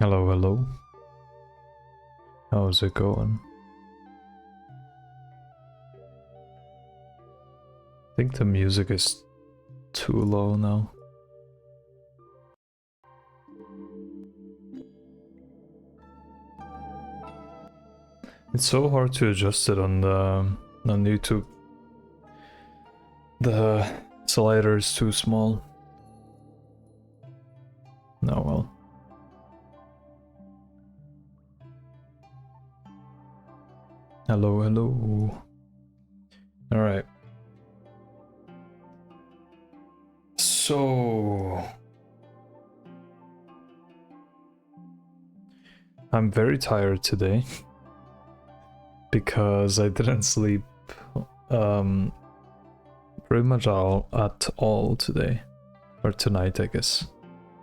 Hello, hello. How's it going? I think the music is too low now. It's so hard to adjust it on YouTube. The slider is too small. No, well. Hello, hello. Alright. So... I'm very tired today. Because I didn't sleep pretty much at all today. Or tonight, I guess.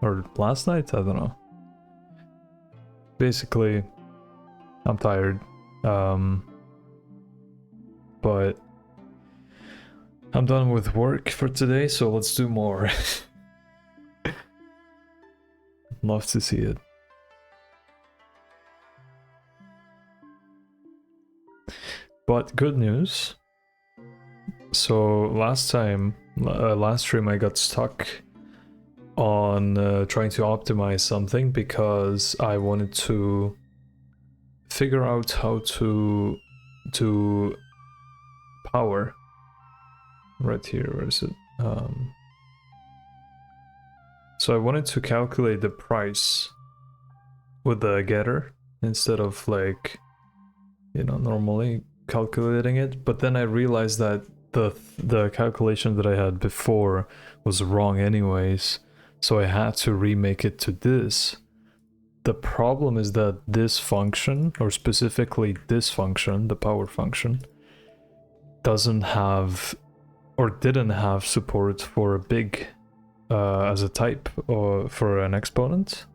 Or last night? I don't know. Basically, I'm tired. But I'm done with work for today, so let's do more. Love to see it. But good news. So last time, last stream I got stuck on trying to optimize something because I wanted to figure out how to do power right here, where is it? So I wanted to calculate the price with the getter instead of like, you know, normally calculating it. But then I realized that the calculation that I had before was wrong anyways, so I had to remake it to this. The problem is that this function, or specifically this function, the power function, doesn't have or didn't have support for a big as a type or for an exponent.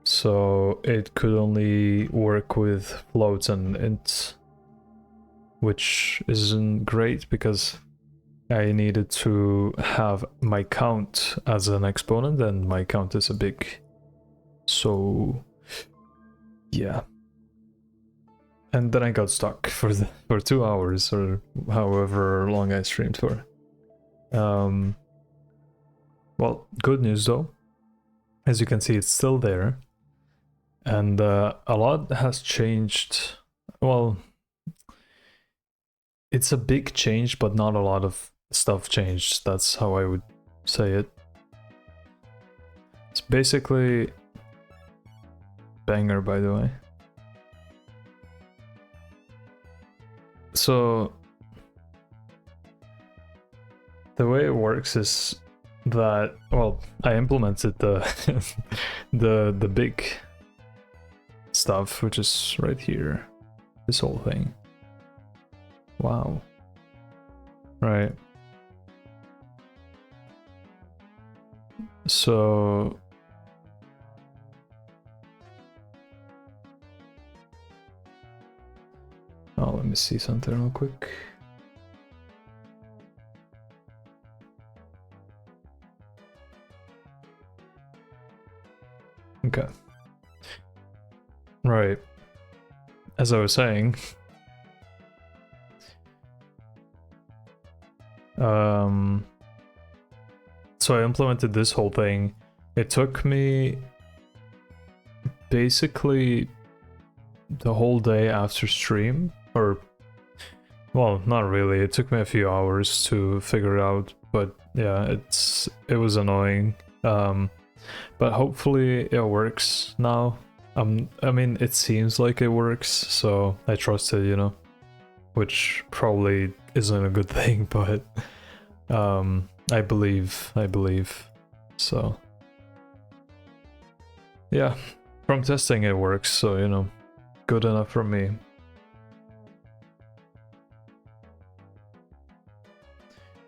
So it could only work with floats and ints, which isn't great because I needed to have my count as an exponent, and my count is a big. So yeah. And then I got stuck for 2 hours or however long I streamed for. Well, good news though. As you can see, it's still there. And a lot has changed. Well, it's a big change, but not a lot of stuff changed. That's how I would say it. It's basically banger, by the way. So the way it works is that, well, I implemented the the big stuff, which is right here, this whole thing. Wow. Right. So let me see something real quick. Okay. Right. As I was saying, so I implemented this whole thing. It took me basically the whole day after stream, or well, not really. It took me a few hours to figure it out, but yeah, it was annoying. But hopefully it works now. I mean, it seems like it works, so I trust it, you know, which probably isn't a good thing, but I believe. So yeah, from testing it works, so you know, good enough for me.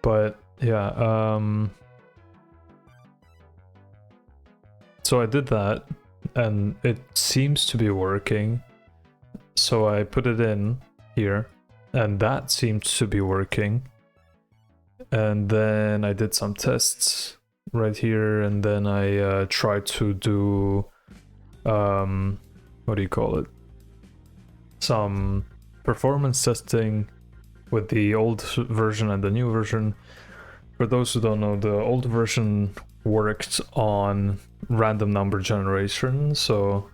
But yeah, so I did that and it seems to be working. So I put it in here and that seemed to be working. And then I did some tests right here, and then I tried to do what do you call it? Some performance testing with the old version and the new version. For those who don't know, the old version worked on random number generation, so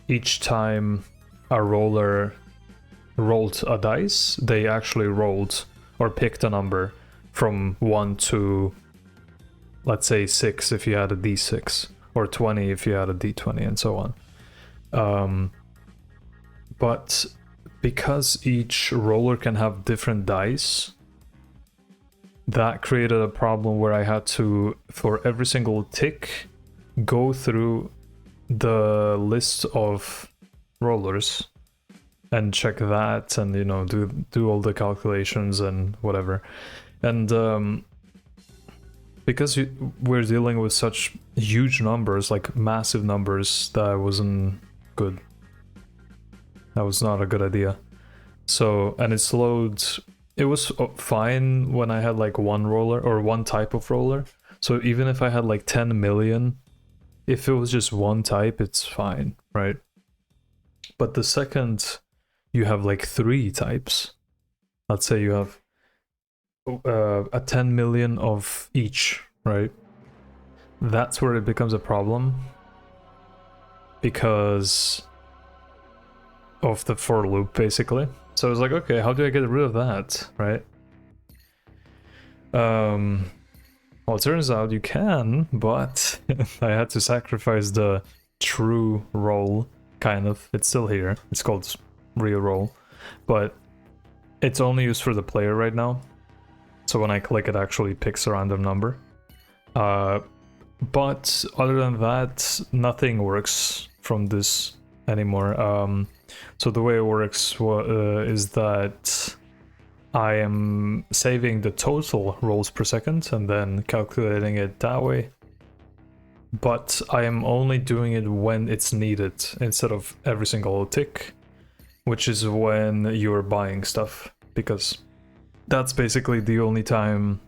each time a roller rolled a dice, they actually rolled or picked a number from 1 to, let's say, 6 if you had a d6, or 20 if you had a d20, and so on. But because each roller can have different dice, that created a problem where I had to, for every single tick, go through the list of rollers and check that, and you know, do all the calculations and whatever. And because we're dealing with such huge numbers, like massive numbers, that wasn't good. That was not a good idea. So, and it slowed. It was fine when I had like one roller or one type of roller. So even if I had like 10 million, if it was just one type, it's fine, right? But the second you have like 3 types, let's say you have a 10 million of each, right? That's where it becomes a problem, because of the for loop, basically. So I was like, okay, how do I get rid of that, right? Well, it turns out you can, but I had to sacrifice the true roll, kind of. It's still here. It's called real roll, but it's only used for the player right now. So when I click, it actually picks a random number. But other than that, nothing works from this anymore. So the way it works is that I am saving the total rolls per second and then calculating it that way. But I am only doing it when it's needed instead of every single tick, which is when you're buying stuff, because that's basically the only time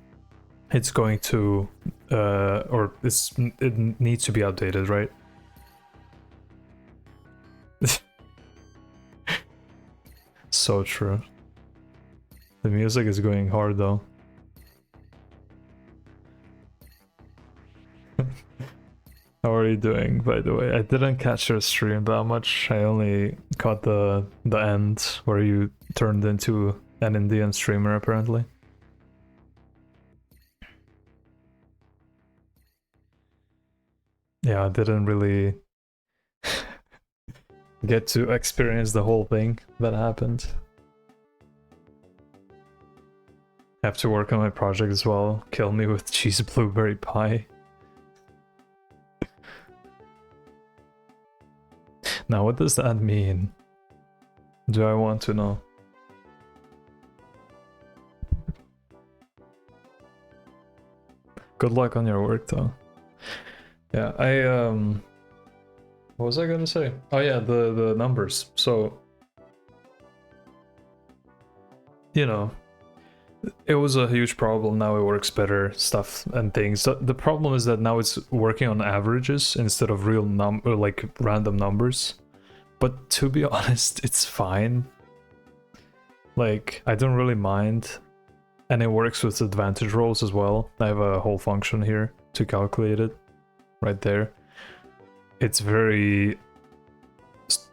it's going to, or it needs to be outdated, right? So true. The music is going hard though. How are you doing, by the way? I didn't catch your stream that much. I only caught the end where you turned into an Indian streamer, apparently. Yeah, I didn't really get to experience the whole thing that happened. Have to work on my project as well. Kill me with cheese blueberry pie. Now, what does that mean? Do I want to know? Good luck on your work, though. Yeah, what was I gonna say? Oh yeah, the numbers. So, you know, it was a huge problem. Now it works better, stuff and things. The problem is that now it's working on averages instead of real like random numbers. But to be honest, it's fine. Like, I don't really mind. And it works with advantage rolls as well. I have a whole function here to calculate it. Right there. It's very,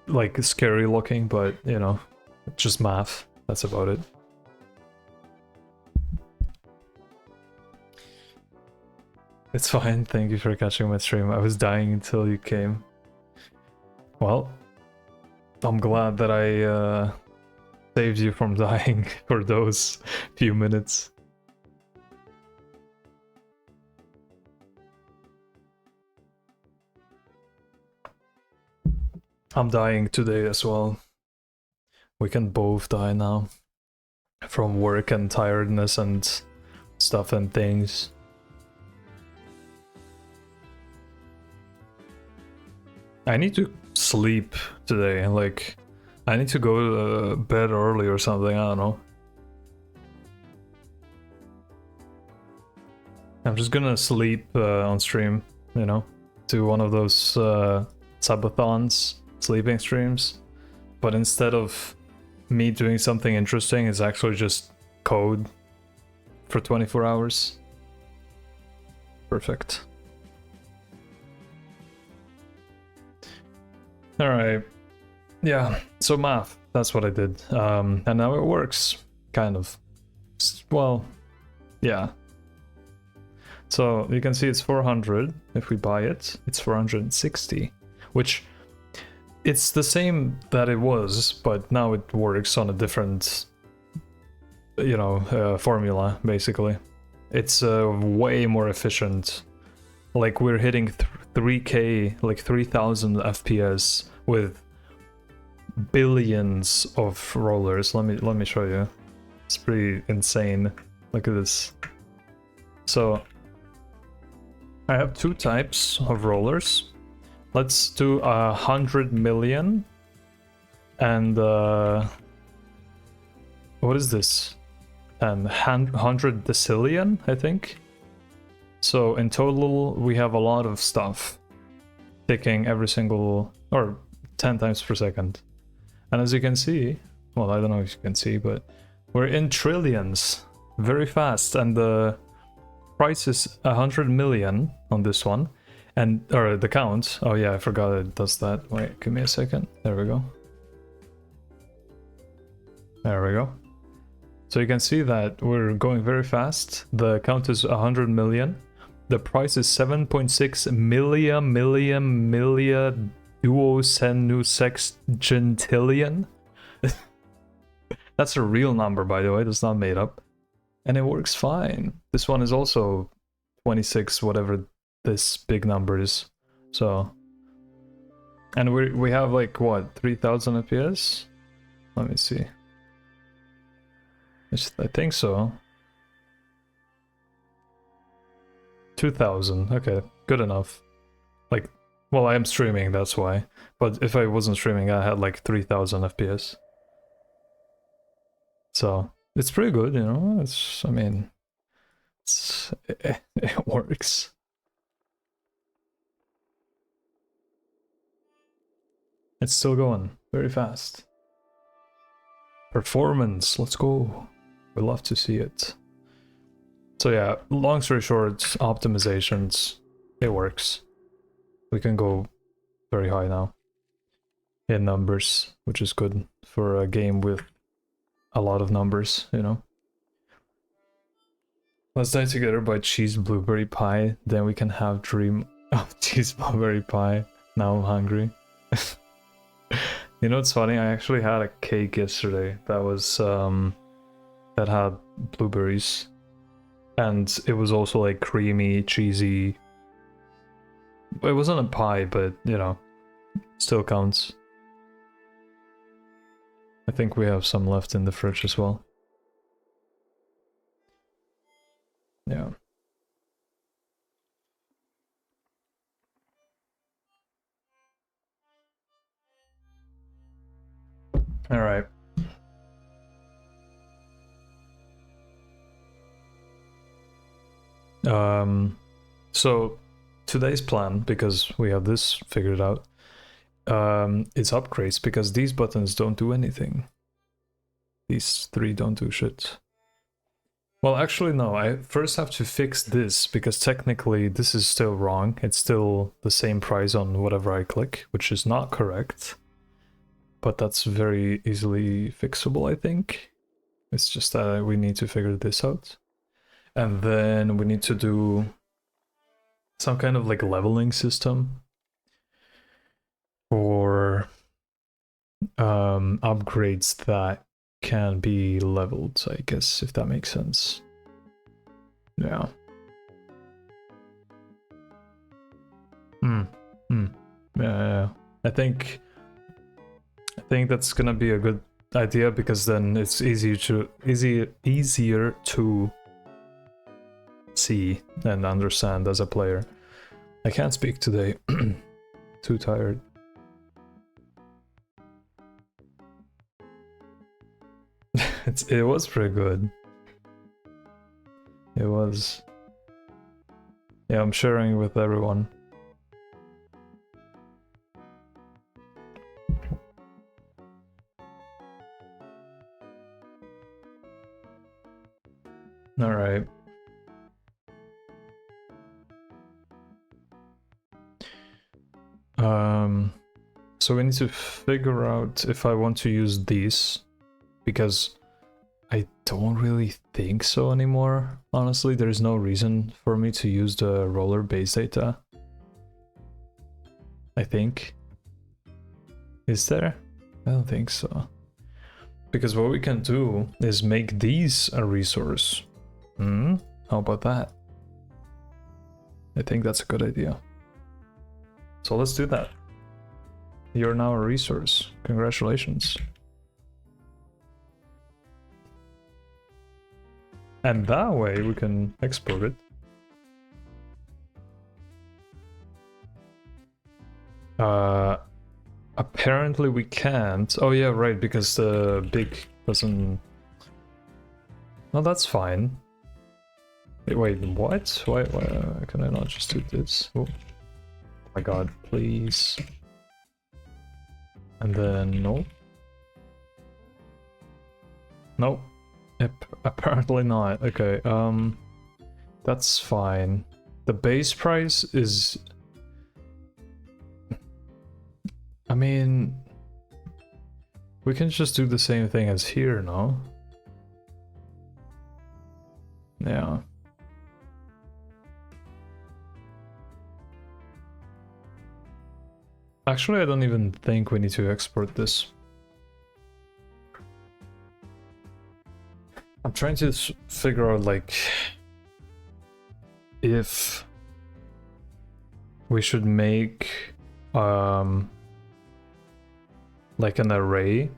like, scary looking, but, you know, just math. That's about it. It's fine, thank you for catching my stream. I was dying until you came. Well, I'm glad that I saved you from dying for those few minutes. I'm dying today as well. We can both die now. From work and tiredness and stuff and things. I need to sleep today, like, I need to go to bed early or something, I don't know. I'm just gonna sleep on stream, you know, do one of those subathons, sleeping streams. But instead of me doing something interesting, it's actually just code for 24 hours. Perfect. Alright. Yeah, so math, that's what I did. And now it works, kind of. Well, yeah. So you can see it's 400 if we buy it. It's 460, which it's the same that it was, but now it works on a different, you know, formula, basically. It's way more efficient. Like, we're hitting 3K, like 3000 FPS with billions of rollers. Let me show you. It's pretty insane. Look at this. So I have two types of rollers. Let's do 100 million and what is this? And 100 decillion, I think. So in total, we have a lot of stuff ticking every single, or 10 times per second. And as you can see, well, I don't know if you can see, but we're in trillions very fast. And the price is 100 million on this one. And, or the count. Oh yeah, I forgot it does that. Wait, give me a second. There we go. There we go. So you can see that we're going very fast. The count is 100 million. The price is 7.6 millia duocentosextillion. That's a real number, by the way. That's not made up. And it works fine. This one is also 26, whatever this big number is. So, and we have like what, 3000 FPS? Let me see. I think so. 2000. Okay, good enough. Like, well, I am streaming, that's why. But if I wasn't streaming, I had like 3000 FPS. So it's pretty good, you know. I mean, it works. It's still going very fast. Performance, let's go. We love to see it. So yeah, long story short, optimizations, it works. We can go very high now in numbers, which is good for a game with a lot of numbers, you know. Let's die together by cheese blueberry pie, then we can have dream of cheese blueberry pie. Now I'm hungry. You know what's funny? I actually had a cake yesterday that was that had blueberries, and it was also like creamy, cheesy. It wasn't a pie, but you know, still counts. I think we have some left in the fridge as well. Yeah. All right. So today's plan, because we have this figured out, is upgrades, because these buttons don't do anything. These three don't do shit. Well, actually, no. I first have to fix this, because technically this is still wrong. It's still the same price on whatever I click, which is not correct. But that's very easily fixable, I think. It's just that we need to figure this out. And then we need to do some kind of like leveling system for upgrades that can be leveled, I guess, if that makes sense. Yeah. Yeah. I think that's gonna be a good idea, because then it's easier to see and understand as a player. I can't speak today. Too tired. It was pretty good. It was. Yeah, I'm sharing with everyone. All right. So we need to figure out if I want to use these, because I don't really think so anymore. Honestly, there's no reason for me to use the roller base data. I think. Is there? I don't think so. Because what we can do is make these a resource. How about that? I think that's a good idea. So let's do that. You're now a resource. Congratulations. And that way we can export it. Apparently we can't. Oh yeah, right, because the big doesn't... No, that's fine. Wait, what? Why can I not just do this? Oh my god, please. And then no. Nope. Apparently not. Okay, that's fine. The base price is... I mean... We can just do the same thing as here, no? Yeah. Actually, I don't even think we need to export this. I'm trying to figure out, like, if we should make like an array.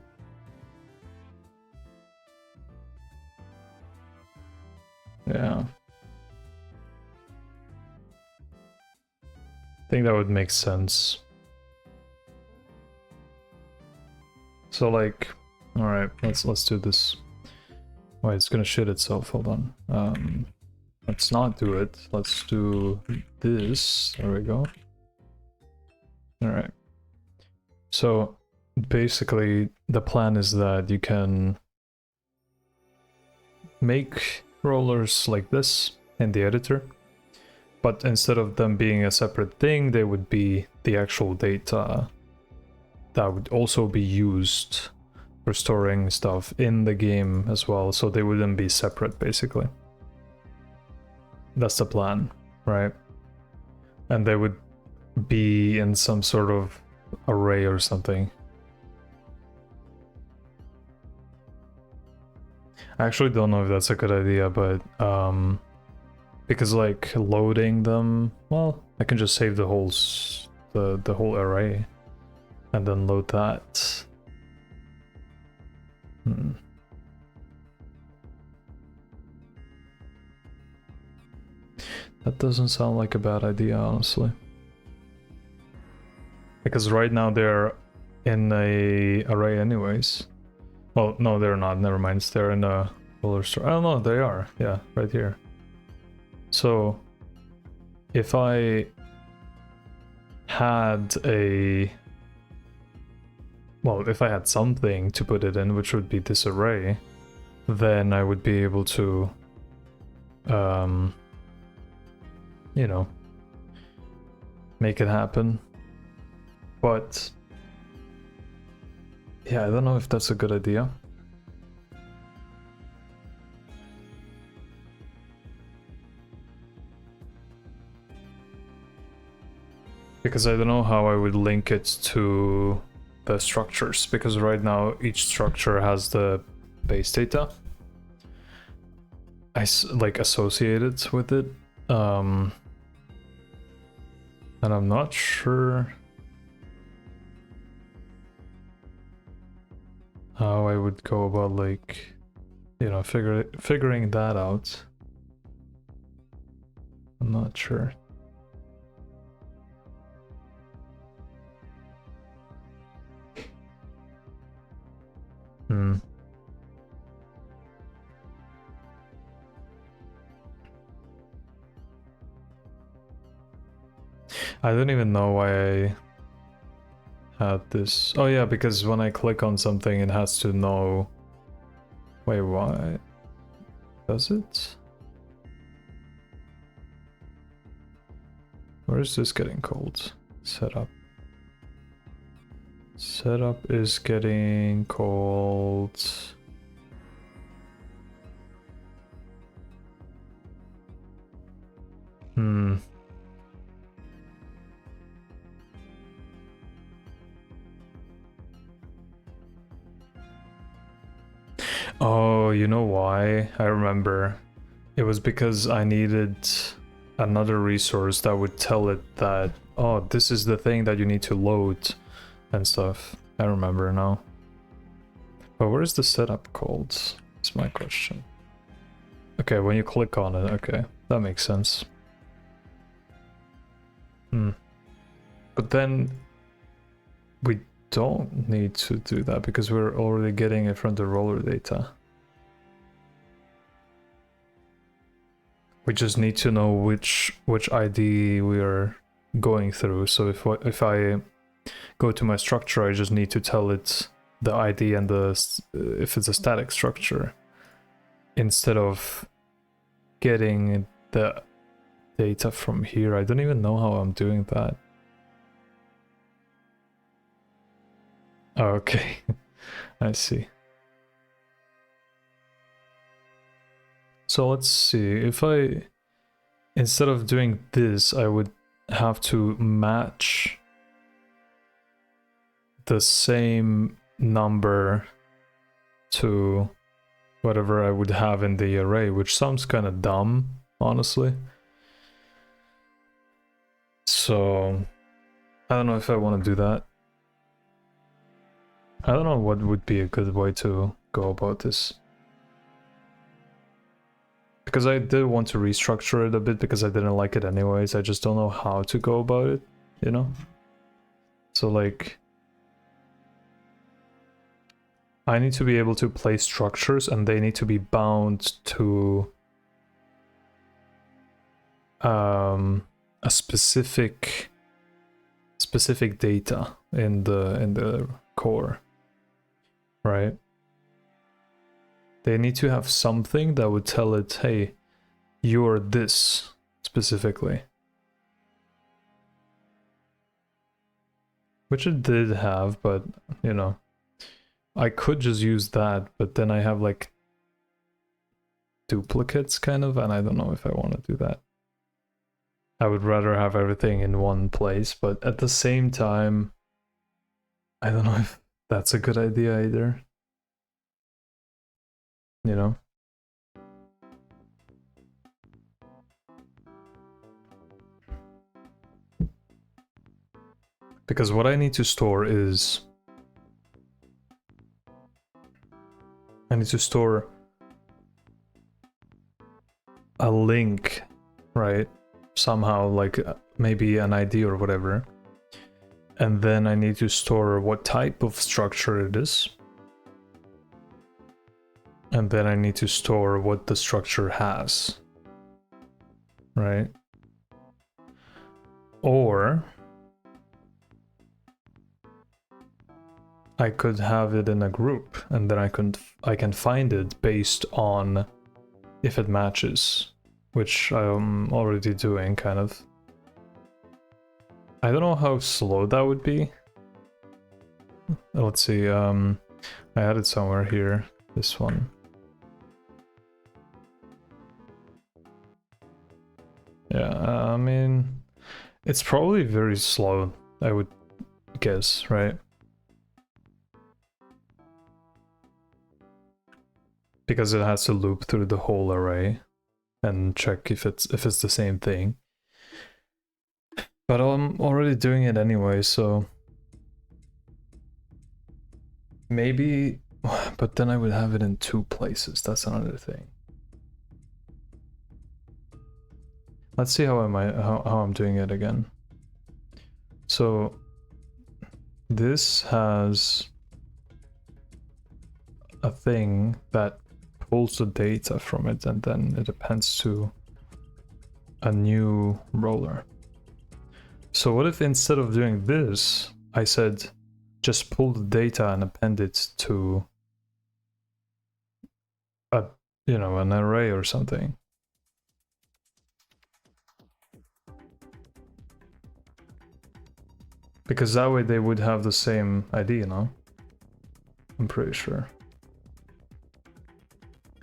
Yeah. I think that would make sense. So like, all right, let's do this. Wait, it's gonna shit itself. Hold on. Let's not do it. Let's do this. There we go. All right. So basically, the plan is that you can make rollers like this in the editor, but instead of them being a separate thing, they would be the actual data that would also be used for storing stuff in the game as well, so they wouldn't be separate, basically. That's the plan, right? And they would be in some sort of array or something. I actually don't know if that's a good idea, but because like loading them, well, I can just save the whole the whole array and then load that. That doesn't sound like a bad idea, honestly. Because right now they're in a array anyways. Well, no, they're not. Never mind. They're in a roller store. Oh no, they are. Yeah, right here. So if I had a, well, if I had something to put it in, which would be this array, then I would be able to, you know, make it happen. But yeah, I don't know if that's a good idea. Because I don't know how I would link it to the structures, because right now each structure has the base data like associated with it, and I'm not sure how I would go about, like, you know, figuring that out. I'm not sure. I don't even know why I had this. Oh yeah, because when I click on something, it has to know. Wait, why? Does it? Where is this getting called? Setup. Setup is getting called. Oh, you know why? I remember. It was because I needed another resource that would tell it that, oh, this is the thing that you need to load and stuff. I remember now. But where is the setup called? That's my question. Okay, when you click on it, okay, that makes sense. But then we don't need to do that because we're already getting it from the roller data. We just need to know which ID we are going through. So if I go to my structure, I just need to tell it the ID and if it's a static structure, instead of getting the data from here. I don't even know how I'm doing that. Oh, okay. I see. So So let's see, if I, instead of doing this, I would have to match the same number to whatever I would have in the array, which sounds kind of dumb, honestly. So I don't know if I want to do that. I don't know what would be a good way to go about this. Because I did want to restructure it a bit because I didn't like it anyways. I just don't know how to go about it, you know? So like, I need to be able to place structures and they need to be bound to a specific data in the core, right? They need to have something that would tell it, hey, you're this specifically. Which it did have, but you know, I could just use that, but then I have like duplicates kind of, and I don't know if I want to do that. I would rather have everything in one place, but at the same time, I don't know if that's a good idea either. You know? Because what I need to store is, I need to store a link, right? Somehow, like maybe an ID or whatever. And then I need to store what type of structure it is. And then I need to store what the structure has, right? Or I could have it in a group, and then I can find it based on if it matches, which I'm already doing, kind of. I don't know how slow that would be. Let's see, I had it somewhere here, this one. Yeah, I mean, it's probably very slow, I would guess, right? Because it has to loop through the whole array and check if it's the same thing. But I'm already doing it anyway, so maybe, but then I would have it in 2 places. That's another thing. Let's see how I'm doing it again. So this has a thing that pulls the data from it, and then it appends to a new roller. So what if instead of doing this, I said just pull the data and append it to a, you know, an array or something? Because that way they would have the same ID, you know? I'm pretty sure.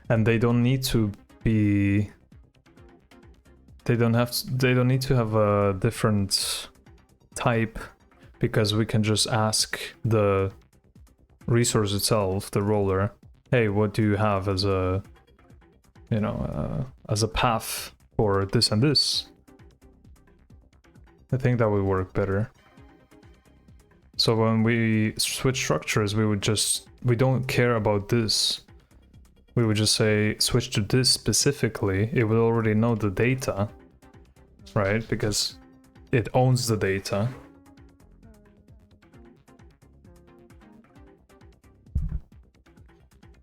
And they don't need to be... They don't need to have a different type, because we can just ask the resource itself, the roller, hey, what do you have as a, you know, as a path for this and this? I think that would work better. So when we switch structures, we don't care about this. We would just say switch to this specifically. It would already know the data, right? Because it owns the data.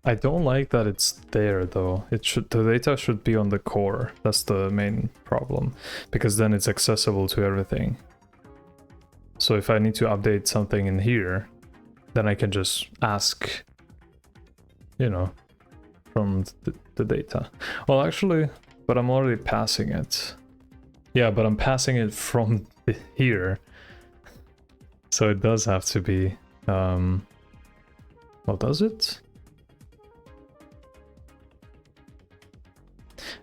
I don't like that it's there though. The data should be on the core. That's the main problem, because then it's accessible to everything. So if I need to update something in here, then I can just ask, you know, from the data. Well, actually, but I'm already passing it. Yeah, but I'm passing it from here. So it does have to be, well, does it?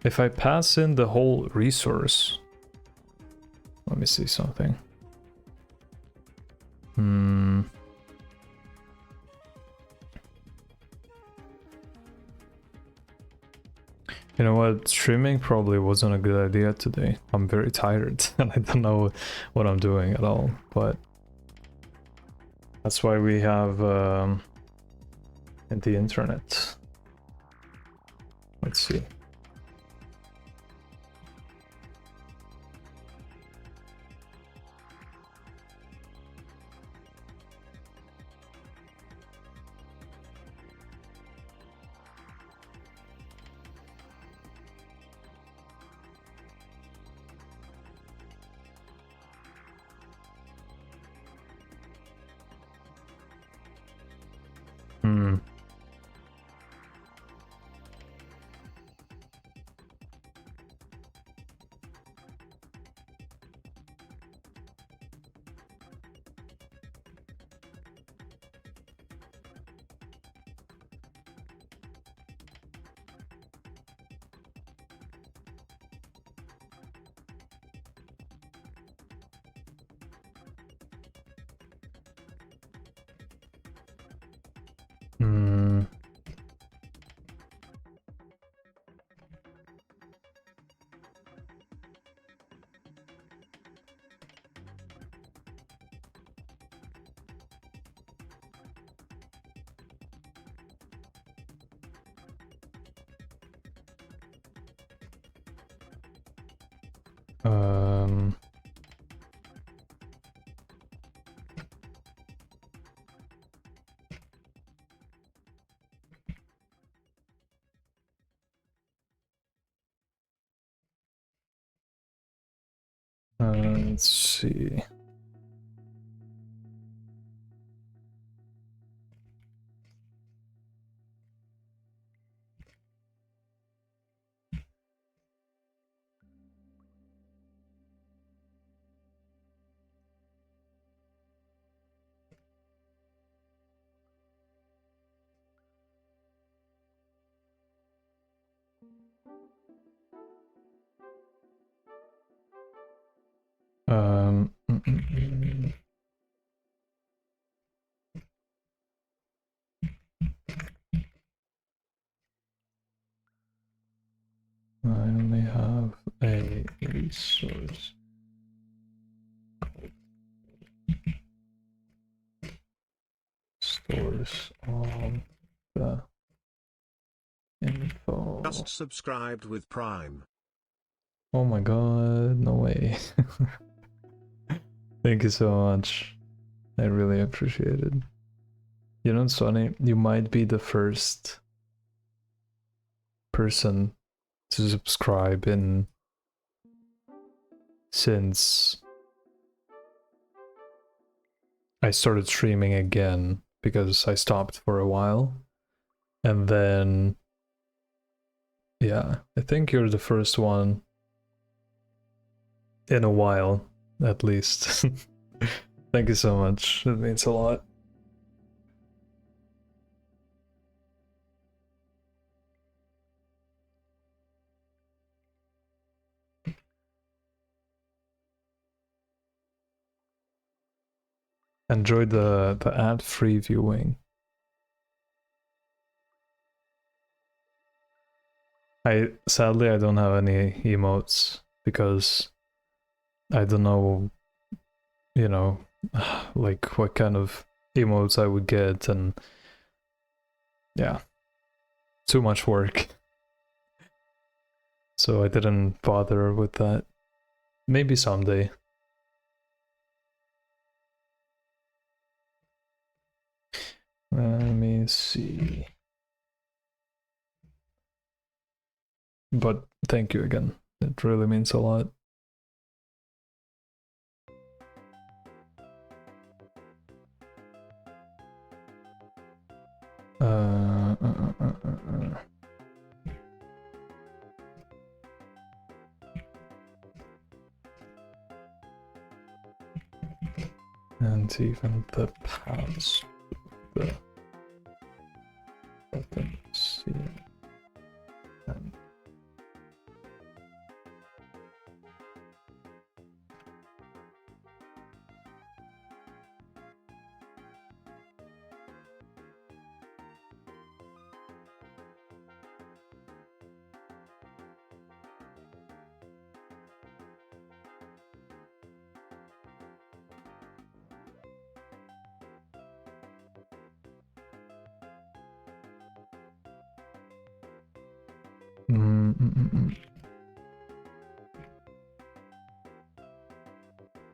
If I pass in the whole resource, let me see something. You know what? Streaming probably wasn't a good idea today. I'm very tired and I don't know what I'm doing at all, but that's why we have the internet. Let's see. Let's see. I only have a resource. Stores on the info. Just subscribed with Prime. Oh my god, no way. Thank you so much. I really appreciate it. You know, Sonny, you might be the first person to subscribe in since I started streaming again, because I stopped for a while. And then, yeah, I think you're the first one in a while, at least. Thank you so much. It means a lot. Enjoy the ad-free viewing. Sadly I don't have any emotes because I don't know, you know, like what kind of emotes I would get, and yeah, too much work. So I didn't bother with that. Maybe someday. Let me see. But thank you again. It really means a lot. And even the paths. Let me see. And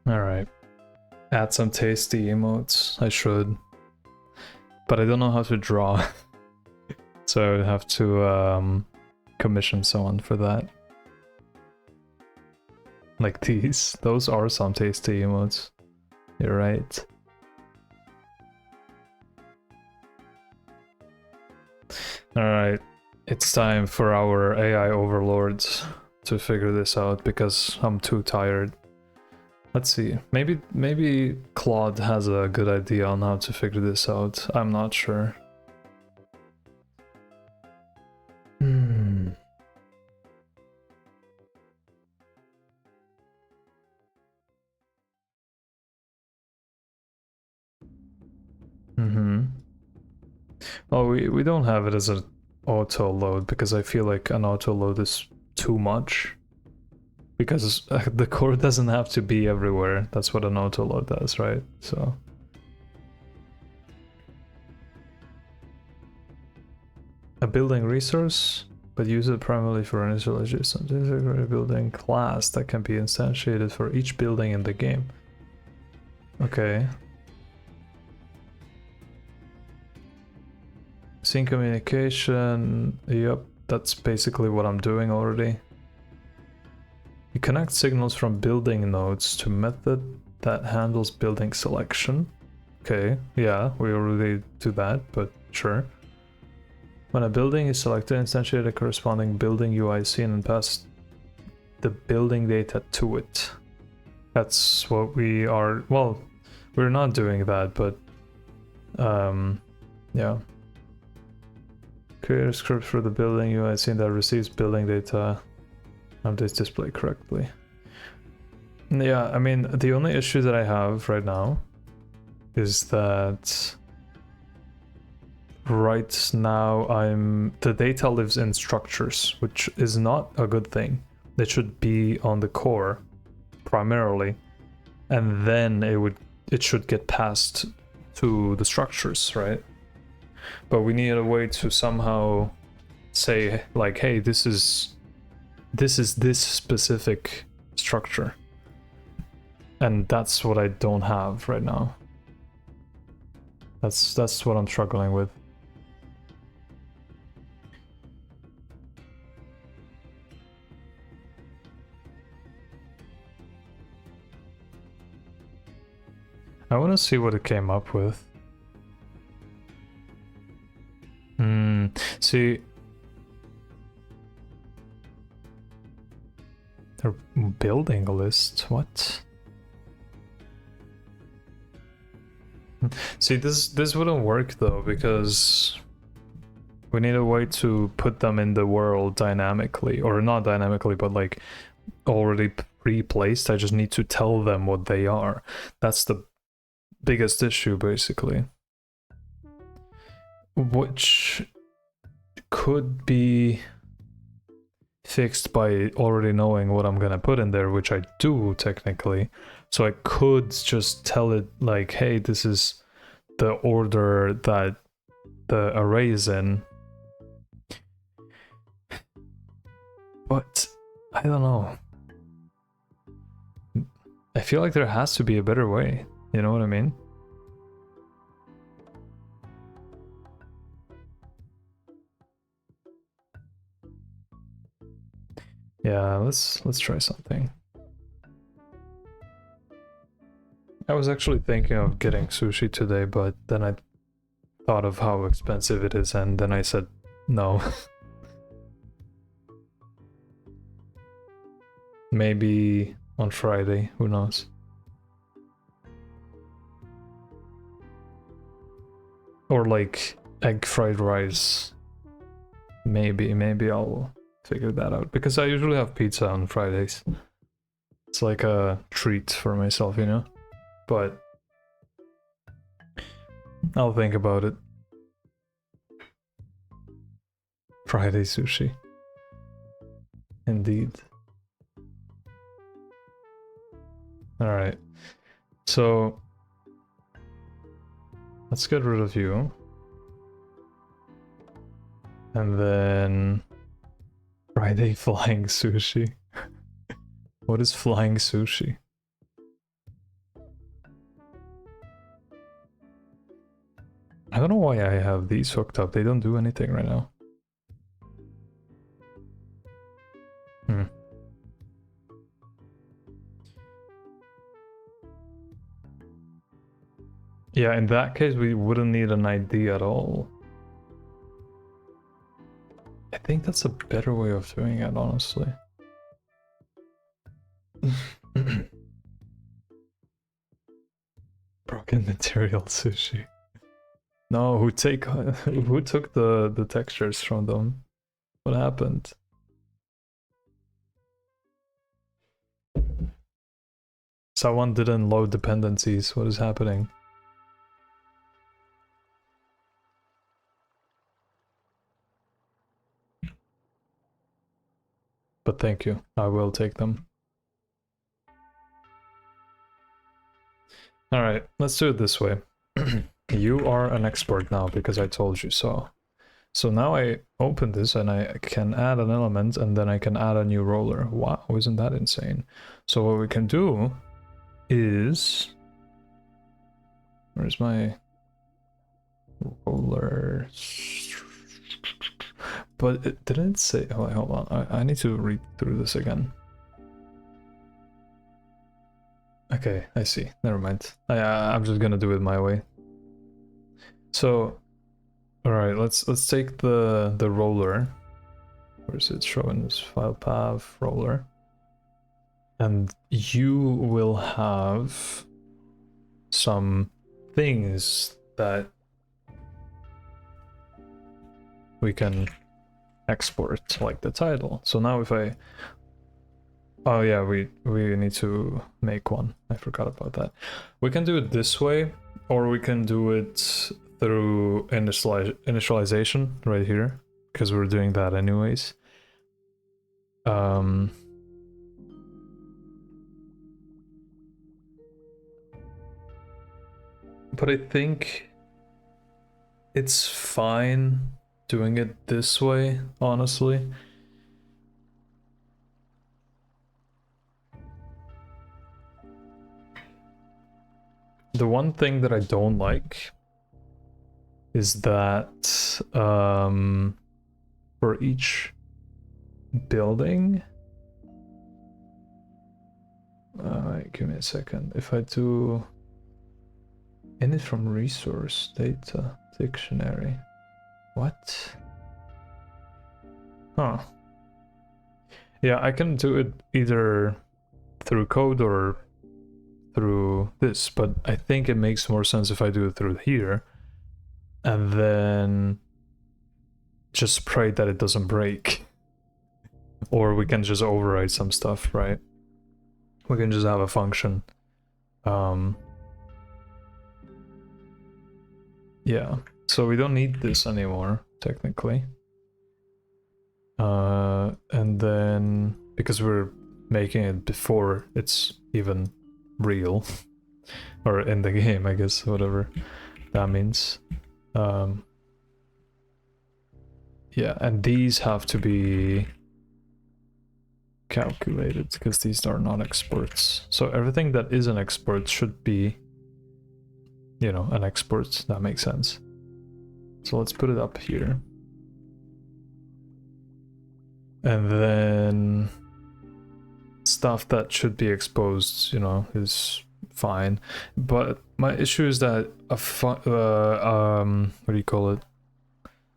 Alright. Add some tasty emotes. I should. But I don't know how to draw. So I would have to commission someone for that. Like these. Those are some tasty emotes. You're right. Alright. It's time for our AI overlords to figure this out because I'm too tired. Let's see. Maybe Claude has a good idea on how to figure this out. I'm not sure. Oh, we don't have it as an auto load because I feel like an auto load is too much. Because the core doesn't have to be everywhere. That's what an auto load does, right? So a building resource, but use it primarily for initialization. This is a building class that can be instantiated for each building in the game. Okay. Sync communication. Yep, that's basically what I'm doing already. You connect signals from building nodes to method that handles building selection. Okay, yeah, we already do that, but sure. When a building is selected, instantiate a corresponding building UI scene and pass the building data to it. That's what we are. Well, we're not doing that, but yeah. Create a script for the building UI scene that receives building data. Have this display correctly. Yeah, I mean, the only issue that I have right now is that right now the data lives in structures, which is not a good thing. It should be on the core primarily, and then it should get passed to the structures, right? But we need a way to somehow say like, hey, this is this specific structure, and that's what I don't have right now. That's what I'm struggling with. I want to see what it came up with. See, they're building a list. What? See, this wouldn't work though, because we need a way to put them in the world dynamically, or not dynamically, but like already pre-placed. I just need to tell them what they are. That's the biggest issue, basically. Which could be fixed by already knowing what I'm gonna put in there, which I do technically. So I could just tell it like, hey, this is the order that the array is in. But I don't know. I feel like there has to be a better way. You know what I mean? Yeah, let's try something. I was actually thinking of getting sushi today, but then I thought of how expensive it is, and then I said no. Maybe on Friday, who knows? Or like egg fried rice. Maybe I'll figure that out, because I usually have pizza on Fridays. It's like a treat for myself, you know? But I'll think about it. Friday sushi. Indeed. Alright. So let's get rid of you. And then Friday flying sushi. What is flying sushi? I don't know why I have these hooked up. They don't do anything right now. Yeah, in that case, we wouldn't need an ID at all. I think that's a better way of doing it, honestly. Broken material sushi. No, who took the textures from them? What happened? Someone didn't load dependencies. What is happening? But thank you. I will take them. Alright, let's do it this way. You are an export now because I told you so. So now I open this and I can add an element and then I can add a new roller. Wow, isn't that insane? So what we can do is... Where's my roller? But it didn't say... Oh, hold on. I need to read through this again. Okay, I see. Never mind. I'm just gonna do it my way. So, all right. Let's take the roller. Where is it showing? This file path roller, and you will have some things that we can export, like the title. So now if I... Oh yeah, we need to make one. I forgot about that. We can do it this way, or we can do it through initialization right here, because we're doing that anyways. But I think it's fine doing it this way, honestly. The one thing that I don't like is that for each building, give me a second. If I do init from resource data dictionary, what? Huh. Yeah, I can do it either through code or through this, but I think it makes more sense if I do it through here and then just pray that it doesn't break. Or we can just override some stuff, right? We can just have a function. Yeah, so we don't need this anymore, technically. And then, because we're making it before it's even real, or in the game, I guess, whatever that means. Yeah, and these have to be calculated because these are not exports. So everything that is an export should be, you know, an export. That makes sense. So let's put it up here. And then stuff that should be exposed, you know, is fine. But my issue is that what do you call it?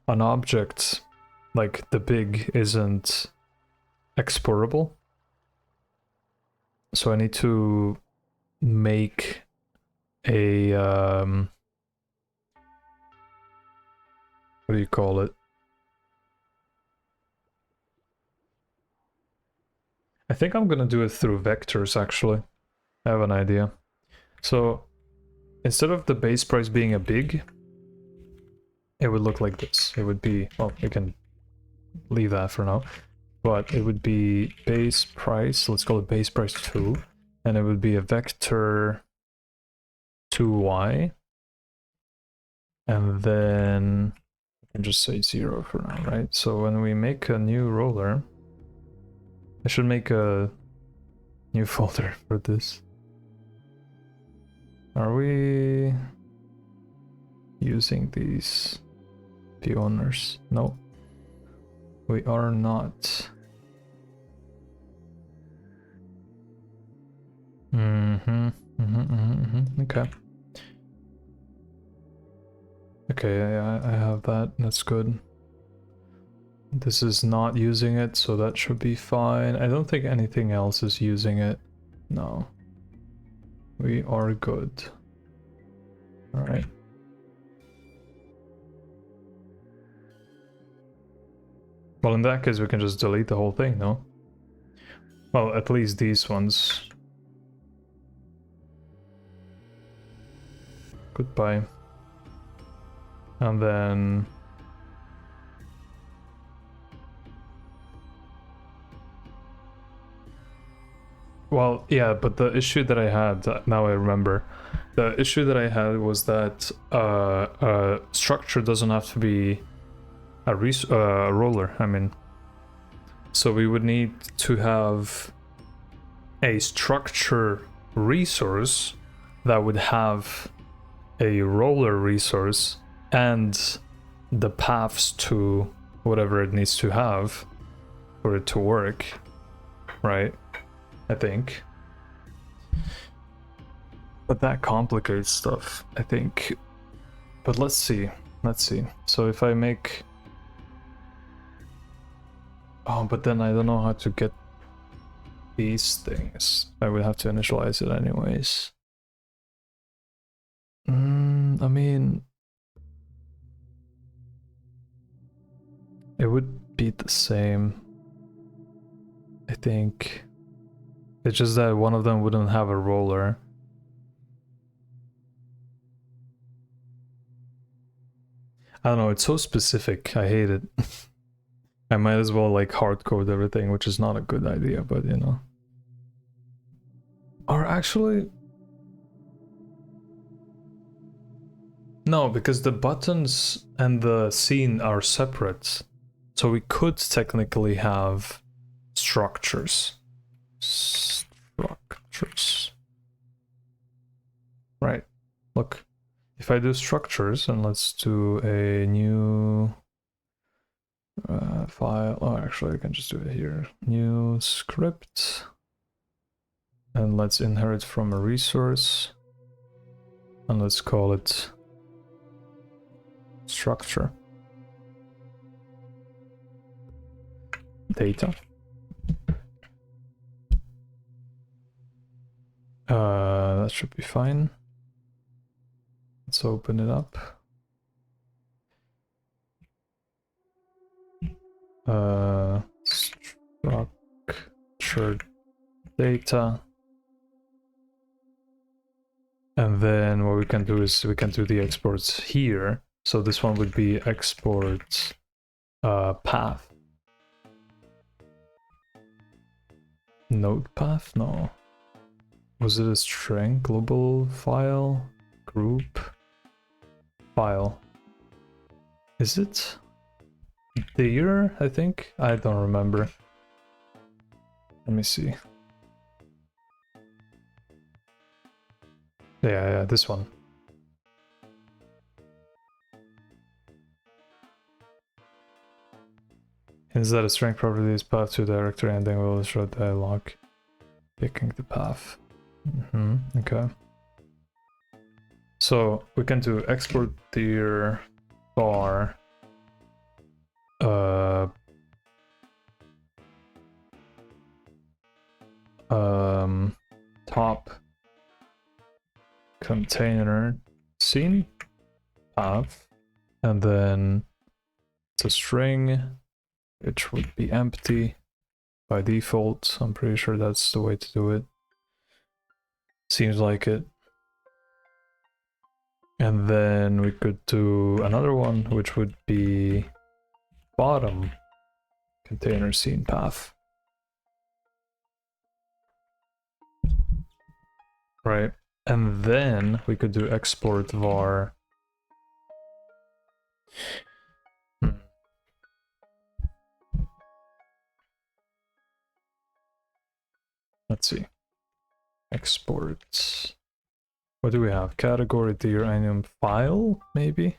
An object like the big isn't exportable. So I need to make a what do you call it? I think I'm gonna do it through vectors, actually. I have an idea. So instead of the base price being a big, it would look like this. It would be, well, we can leave that for now, but it would be base price, let's call it base price 2, and it would be a vector 2y, and then I can just say 0 for now, right? So when we make a new roller, I should make a new folder for this. Are we using these owners? No, we are not. Okay. Okay, I have that. That's good. This is not using it, so that should be fine. I don't think anything else is using it. No. We are good. Alright. Well, in that case, we can just delete the whole thing, no? Well, at least these ones. Goodbye. And then... Well, yeah, but the issue that I had, now I remember, the issue that I had was that structure doesn't have to be a roller, I mean. So we would need to have a structure resource that would have a roller resource and the paths to whatever it needs to have for it to work, right? I think. But that complicates stuff, I think. But let's see. Let's see. So if I make... Oh, but then I don't know how to get these things. I would have to initialize it anyways. I mean... It would be the same, I think. It's just that one of them wouldn't have a roller. I don't know, it's so specific. I hate it. I might as well like hard code everything, which is not a good idea, but you know. Or actually... No, because the buttons and the scene are separate. So we could technically have structures. Structures. Right. Look, if I do structures and let's do a new file. Oh, actually, I can just do it here. New script. And let's inherit from a resource. And let's call it structure. Data. That should be fine. Let's open it up. Structured data. And then what we can do is we can do the exports here. So this one would be export path. Node path? No. Was it a string? Global file? Group? File. Is it? There, I think? I don't remember. Let me see. Yeah, this one. Instead of string property is path to directory and then we'll show dialog picking the path. Okay. So we can do export dir bar top container scene path, and then it's a string which would be empty by default. I'm pretty sure that's the way to do it. Seems like it. And then we could do another one, which would be bottom container scene path. Right. And then we could do export var. Let's see. Exports. What do we have? Category, tier, item, file, maybe?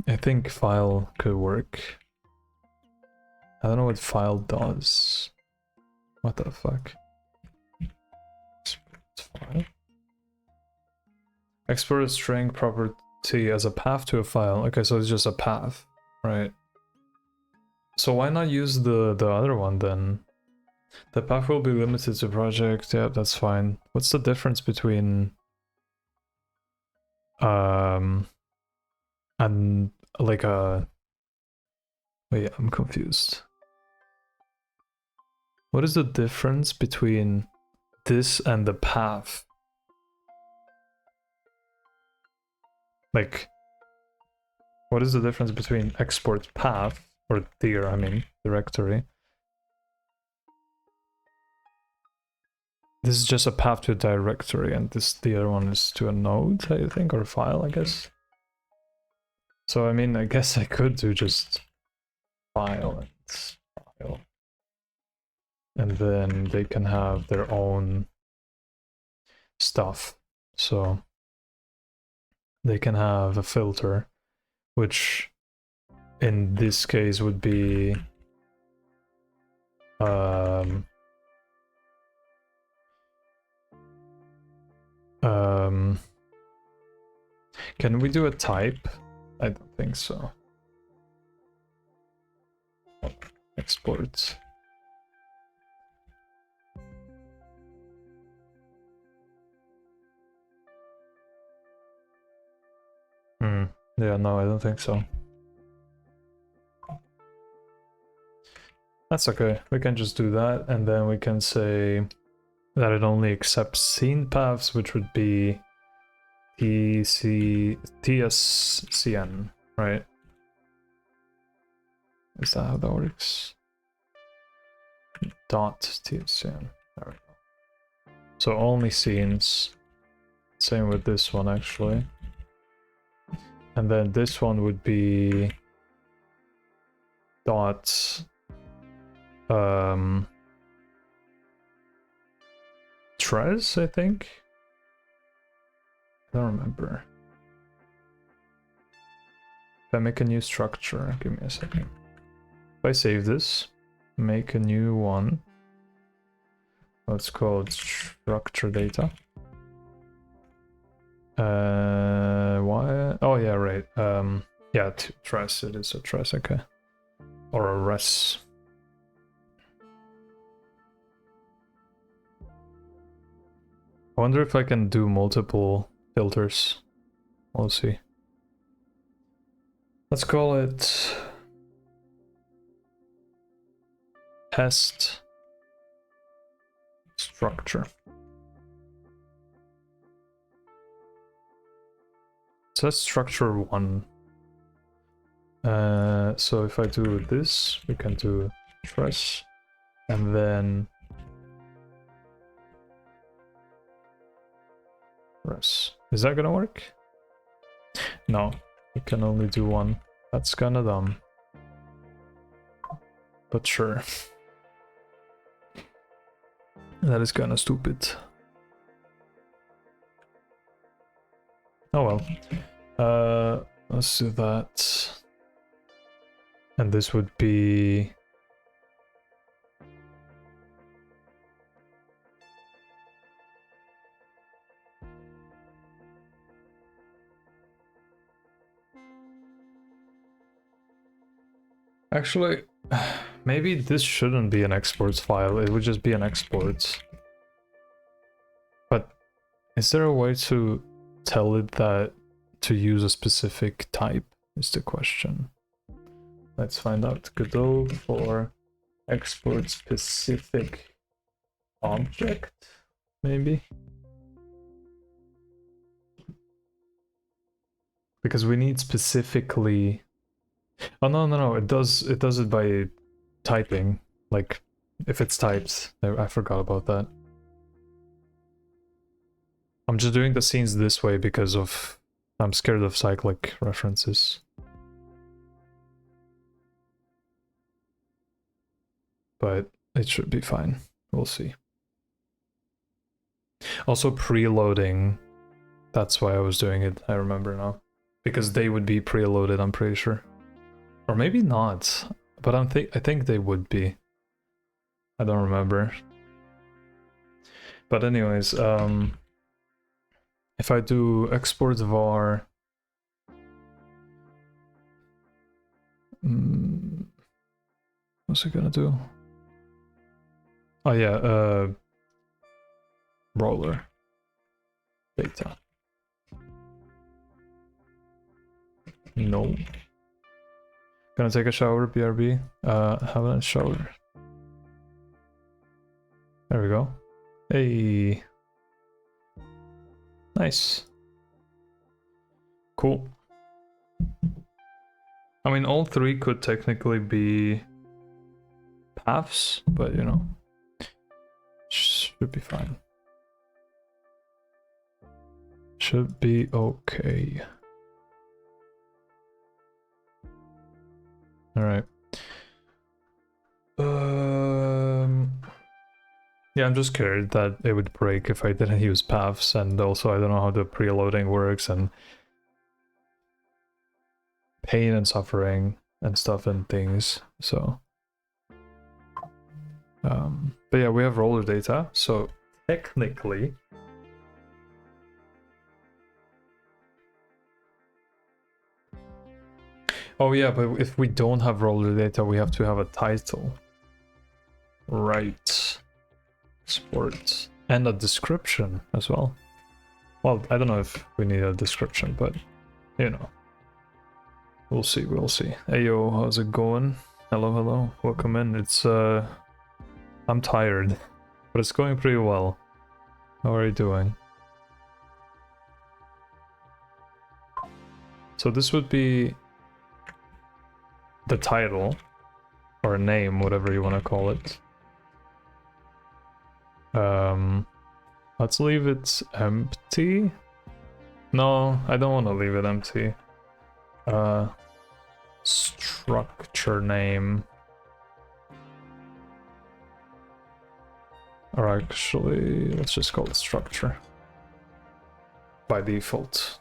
I think file could work. I don't know what file does. What the fuck? Export file. Export a string property as a path to a file. Okay, so it's just a path, right? So why not use the other one then? The path will be limited to project. Yeah, that's fine. What's the difference between and like a wait, I'm confused. What is the difference between this and the path? Like, what is the difference between export path or tier, I mean, directory? This is just a path to a directory, and the other one is to a node, I think, or a file, I guess. So, I mean, I guess I could do just file and file. And then they can have their own stuff. So they can have a filter, which in this case would be can we do a type? I don't think so. Oh, export. Yeah, no, I don't think so. That's okay. We can just do that, and then we can say that it only accepts scene paths, which would be TSCN, right? Is that how that works? Dot TSCN. There we go. So only scenes. Same with this one, actually. And then this one would be dot Trez, I think. I don't remember. If I make a new structure, give me a second. If I save this, make a new one. Let's call it structure data. Why? Oh yeah, right. Yeah, Trez. It is a Trez, okay. Or a res. I wonder if I can do multiple filters. We'll see. Let's call it test structure. Test structure 1. So if I do this, we can do Trez, and then res. Is that gonna work? No, we can only do one. That's kinda dumb. But sure. That is kinda stupid. Oh well. Let's do that. And this would be... Actually, maybe this shouldn't be an exports file, it would just be an export. But is there a way to tell it that to use a specific type is the question. Let's find out. Godot for export specific object, maybe? Because we need specifically... Oh no, it does it by typing. Like if it's typed. I forgot about that. I'm just doing the scenes this way because of I'm scared of cyclic references. but it should be fine. We'll see. Also preloading, that's why I was doing it, I remember now. Because they would be preloaded, I'm pretty sure. Or maybe not, but I think they would be. I don't remember. But anyways, if I do export var, what's it gonna do? Oh yeah, roller data. No. Gonna take a shower, BRB. Having a shower. There we go. Hey. Nice. Cool. I mean, all three could technically be paths, but you know, should be fine. Should be okay. All right. Yeah, I'm just scared that it would break if I didn't use paths, and also I don't know how the preloading works, and pain and suffering and stuff and things, so but yeah, we have roller data, so technically oh yeah, but if we don't have roller data, we have to have a title, right? Sports and a description as well. Well, I don't know if we need a description, but you know, we'll see, we'll see. Hey yo, how's it going? Hello, hello, welcome in. It's I'm tired, but it's going pretty well. How are you doing? So this would be the title, or a name, whatever you want to call it. Let's leave it empty. No, I don't want to leave it empty. Structure name. Or actually, let's just call it structure by default.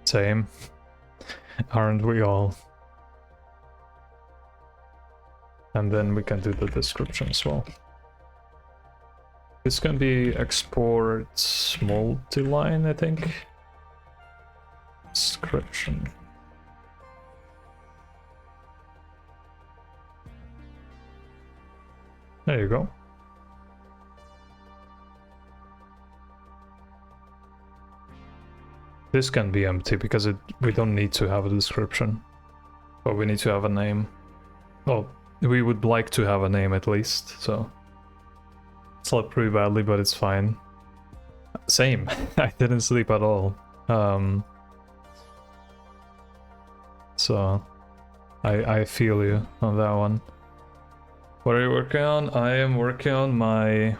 Same. Aren't we all? And then we can do the description as well. This can be export multi-line, I think. Description. There you go. This can be empty because we don't need to have a description, but we need to have a name. Well, we would like to have a name at least, so slept pretty badly, but it's fine. Same. I didn't sleep at all. So I feel you on that one. What are you working on? I am working on my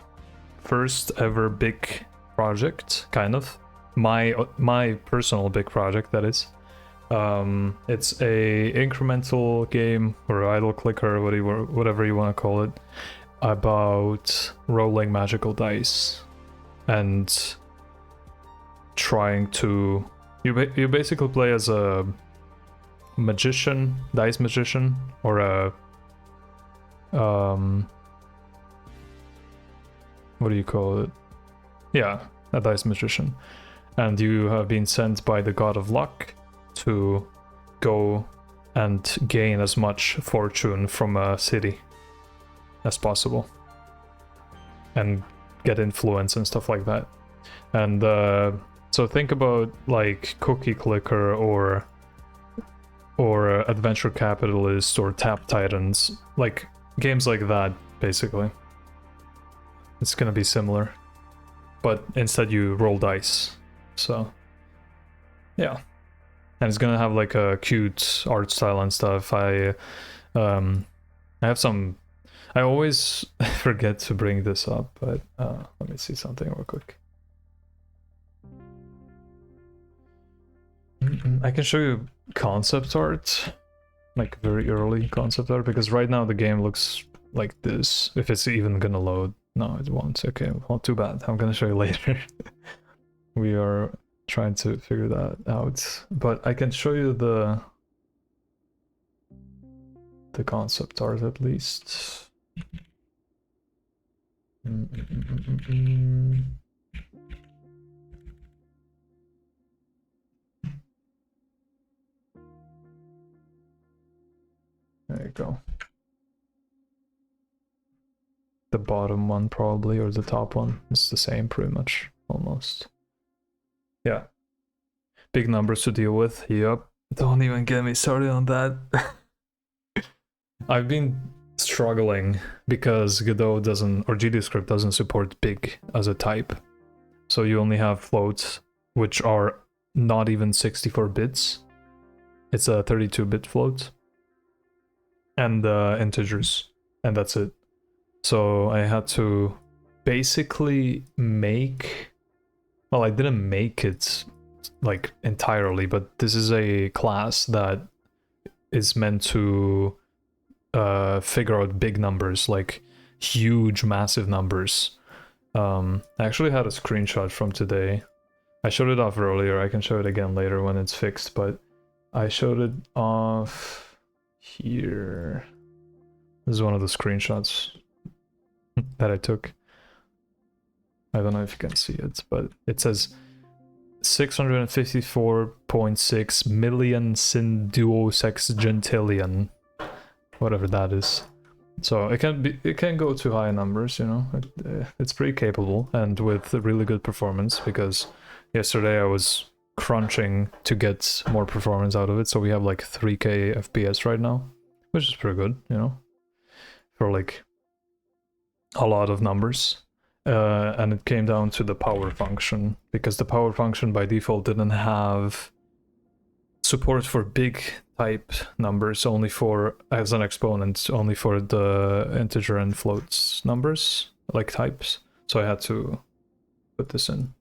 first ever big project, kind of. My personal big project, that is. It's a incremental game, or idle clicker, whatever you want to call it, about rolling magical dice and trying to... You basically play as a magician, dice magician, or a... what do you call it? Yeah, a dice magician. And you have been sent by the god of luck to go and gain as much fortune from a city as possible and get influence and stuff like that. And so think about like Cookie Clicker or Adventure Capitalist or Tap Titans, like games like that, basically. It's gonna be similar, but instead you roll dice. So yeah, and it's gonna have like a cute art style and stuff. I have some... I always forget to bring this up, but let me see something real quick. I can show you concept art, like very early concept art, because right now the game looks like this. If it's even gonna load. No, it won't. Okay, well, too bad. I'm gonna show you later. We are trying to figure that out. But I can show you the concept art at least. There you go. The bottom one probably, or the top one. It's the same pretty much, almost. Yeah. Big numbers to deal with. Yup. Don't even get me started on that. I've been struggling because Godot doesn't, or GDScript doesn't support big as a type. So you only have floats, which are not even 64 bits. It's a 32-bit float. And integers. And that's it. So I had to basically make... Well, I didn't make it like entirely, but this is a class that is meant to figure out big numbers, like huge, massive numbers. I actually had a screenshot from today. I showed it off earlier. I can show it again later when it's fixed, but I showed it off here. This is one of the screenshots that I took. I don't know if you can see it, but it says 654.6 million synduosexgentillion, whatever that is. So it can go to high numbers, you know. It's pretty capable and with really good performance, because yesterday I was crunching to get more performance out of it. So we have like 3K FPS right now, which is pretty good, you know, for like a lot of numbers. And it came down to the power function, because the power function by default didn't have support for big type numbers, only for, as an exponent, only for the integer and floats numbers, like types. So I had to put this in.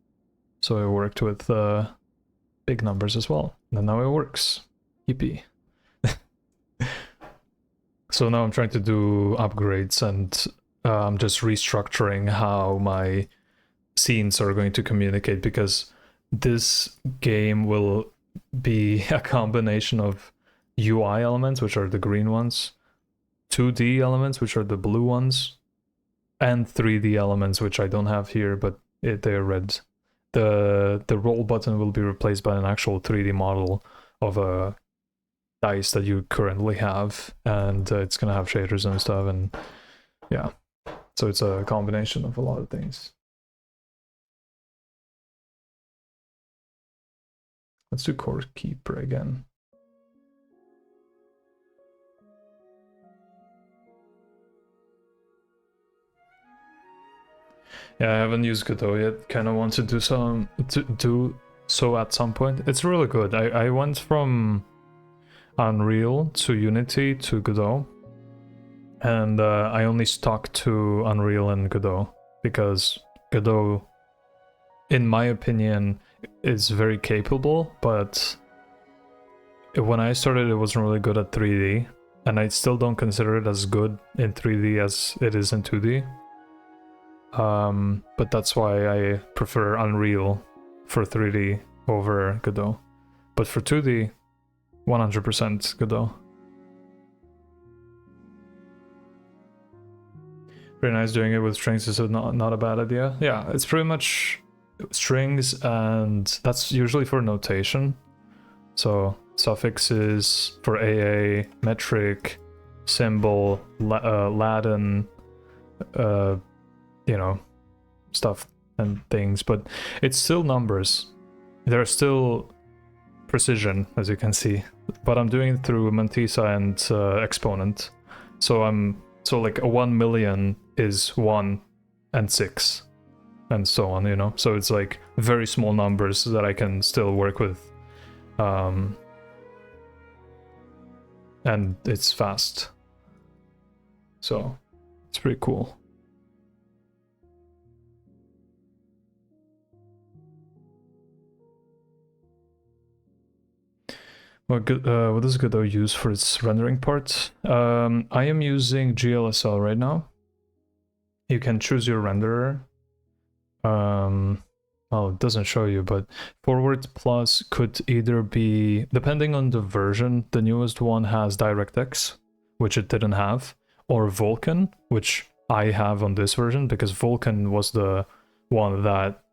So I worked with big numbers as well, and now it works. Yippee. So now I'm trying to do upgrades, and I'm just restructuring how my scenes are going to communicate, because this game will be a combination of UI elements, which are the green ones, 2D elements, which are the blue ones, and 3D elements, which I don't have here, but they're red. The roll button will be replaced by an actual 3D model of a dice that you currently have, and it's gonna have shaders and stuff, and yeah. So it's a combination of a lot of things. Let's do Core Keeper again. Yeah, I haven't used Godot yet. Kind of want to do so at some point. It's really good. I went from Unreal to Unity to Godot, and I only stuck to Unreal and Godot because Godot, in my opinion, is very capable, but when I started it wasn't really good at 3D, and I still don't consider it as good in 3D as it is in 2D. But that's why I prefer Unreal for 3D over Godot. But for 2D, 100% Godot. Very nice doing it with strings is not a bad idea. Yeah, it's pretty much strings, and that's usually for notation. So suffixes for AA, metric, symbol, Latin, you know, stuff and things, but it's still numbers. They're still precision, as you can see, but I'm doing it through mantissa and exponent. So like a 1 million is 1 and 6 and so on, you know. So it's like very small numbers that I can still work with, and it's fast, so it's pretty cool. what does Godot use for its rendering part? I am using GLSL right now. You can choose your renderer. Well, it doesn't show you, but Forward Plus could either be, depending on the version, the newest one has DirectX, which it didn't have, or Vulkan, which I have on this version, because Vulkan was the one that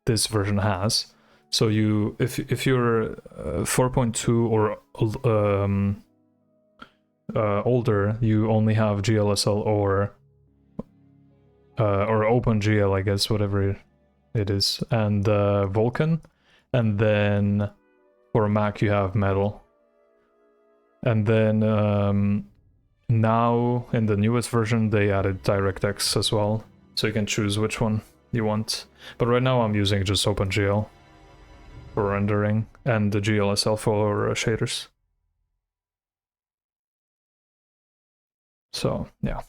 this version has. So you, if you're 4.2 or older, you only have GLSL or OpenGL, I guess, whatever it is, and Vulkan, and then for Mac you have Metal, and then now in the newest version they added DirectX as well, so you can choose which one you want. But right now I'm using just OpenGL for rendering and the GLSL for shaders. So yeah.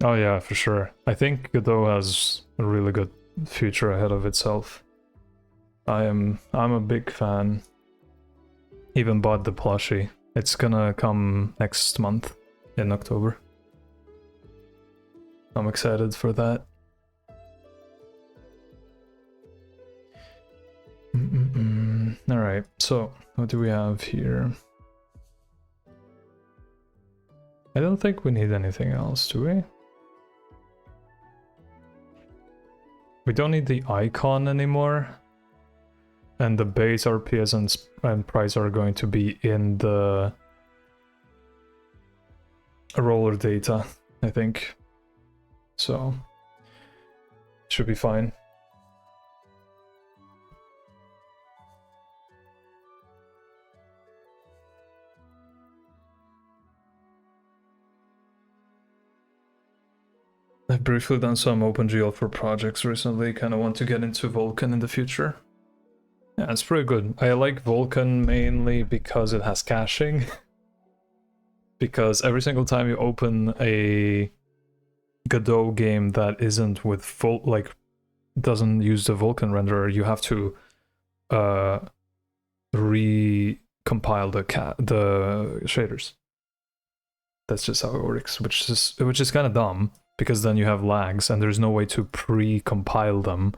Oh yeah, for sure. I think Godot has a really good future ahead of itself. I'm a big fan. Even bought the plushie. It's gonna come next month in October. I'm excited for that. Alright, so what do we have here? I don't think we need anything else, do we? We don't need the icon anymore. And the base RPS and price are going to be in the roller data, I think. So, should be fine. I've briefly done some OpenGL for projects recently, kind of want to get into Vulkan in the future. Yeah, it's pretty good. I like Vulkan mainly because it has caching. Because every single time you open a Godot game that isn't with full, like, doesn't use the Vulkan renderer, you have to recompile the shaders. That's just how it works, which is kind of dumb, because then you have lags and there's no way to pre-compile them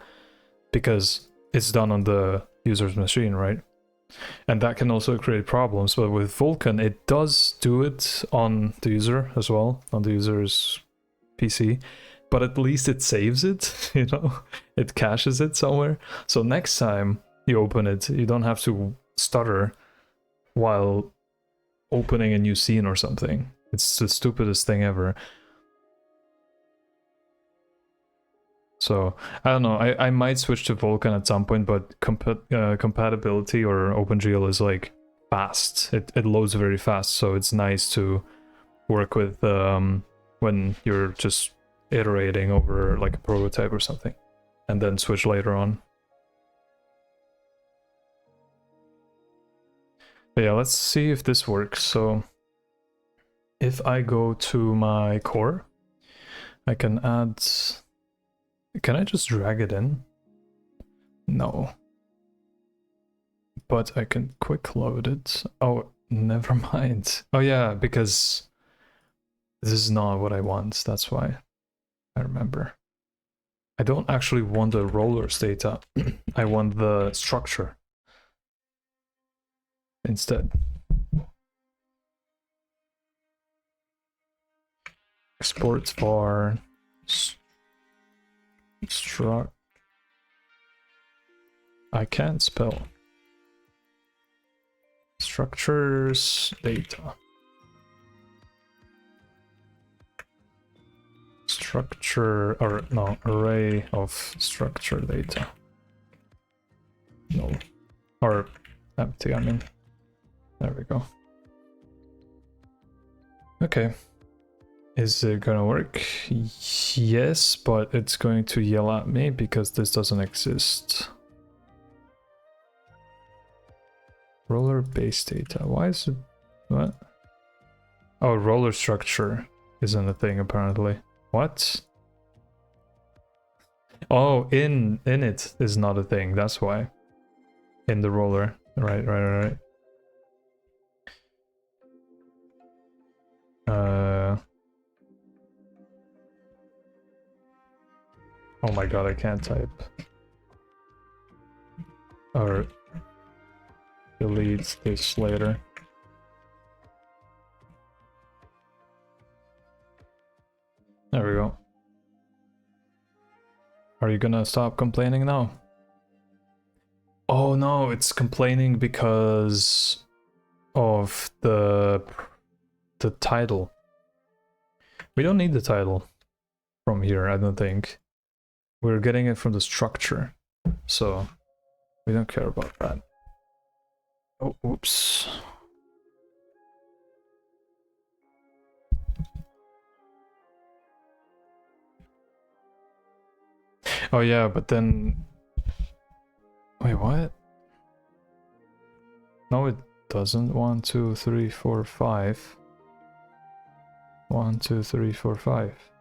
because it's done on the user's machine, right? And that can also create problems. But with Vulkan, it does do it on the user as well, on the user's PC, but at least it saves it, you know, it caches it somewhere. So next time you open it, you don't have to stutter while opening a new scene or something. It's the stupidest thing ever. So, I don't know, I might switch to Vulkan at some point, but compatibility or OpenGL is like fast. It loads very fast, so it's nice to work with when you're just iterating over like a prototype or something, and then switch later on. But yeah, let's see if this works. So, if I go to my core, I can add... Can I just drag it in? No. But I can quick load it. Oh, never mind. Oh yeah, because this is not what I want. That's why I remember. I don't actually want the rollers data. I want the structure instead. Export var struct. I can't spell. Structures data. Structure, or no, array of structure data. No. Or empty, I mean. There we go. Okay. Is it gonna work? Yes, but it's going to yell at me because this doesn't exist. Roller base data. Why is it... What? Oh, roller structure isn't a thing apparently. What? Oh, in it is not a thing, that's why. In the roller. Right. Oh my god, I can't type. Or delete this later. There we go. Are you gonna stop complaining now? Oh no, it's complaining because of the title. We don't need the title from here, I don't think. We're getting it from the structure, so we don't care about that. Oh, oops. Oh yeah, but then... Wait, what? No, it doesn't. 1, 2, 3, 4, 5. 1, 2, 3, 4, 5.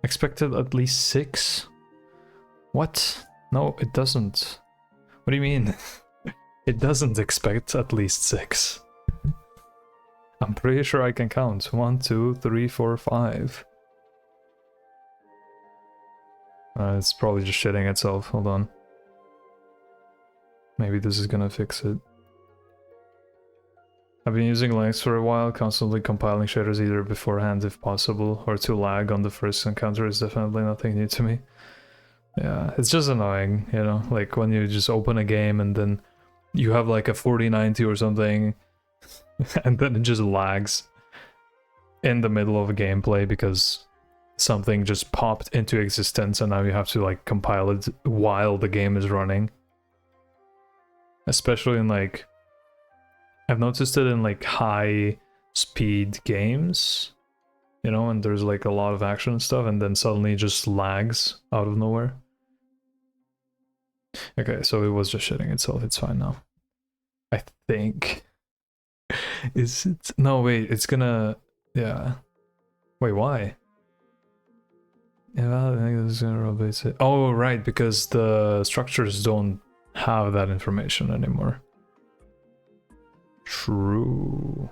Expected at least 6? What? No, it doesn't. What do you mean? It doesn't expect at least 6. I'm pretty sure I can count. 1, 2, 3, 4, 5. It's probably just shitting itself. Hold on. Maybe this is gonna fix it. I've been using Linux for a while, constantly compiling shaders either beforehand if possible, or to lag on the first encounter is definitely nothing new to me. Yeah, it's just annoying, you know, like when you just open a game and then you have like a 4090 or something, and then it just lags in the middle of a gameplay because something just popped into existence and now you have to like compile it while the game is running. Especially in like... I've noticed it in like high speed games, you know, and there's like a lot of action and stuff, and then suddenly it just lags out of nowhere. Okay, so it was just shitting itself, it's fine now. I think. Is it? No, wait, it's gonna... Yeah. Wait, why? Yeah, I think this is gonna replace it. Oh, right, because the structures don't have that information anymore. True.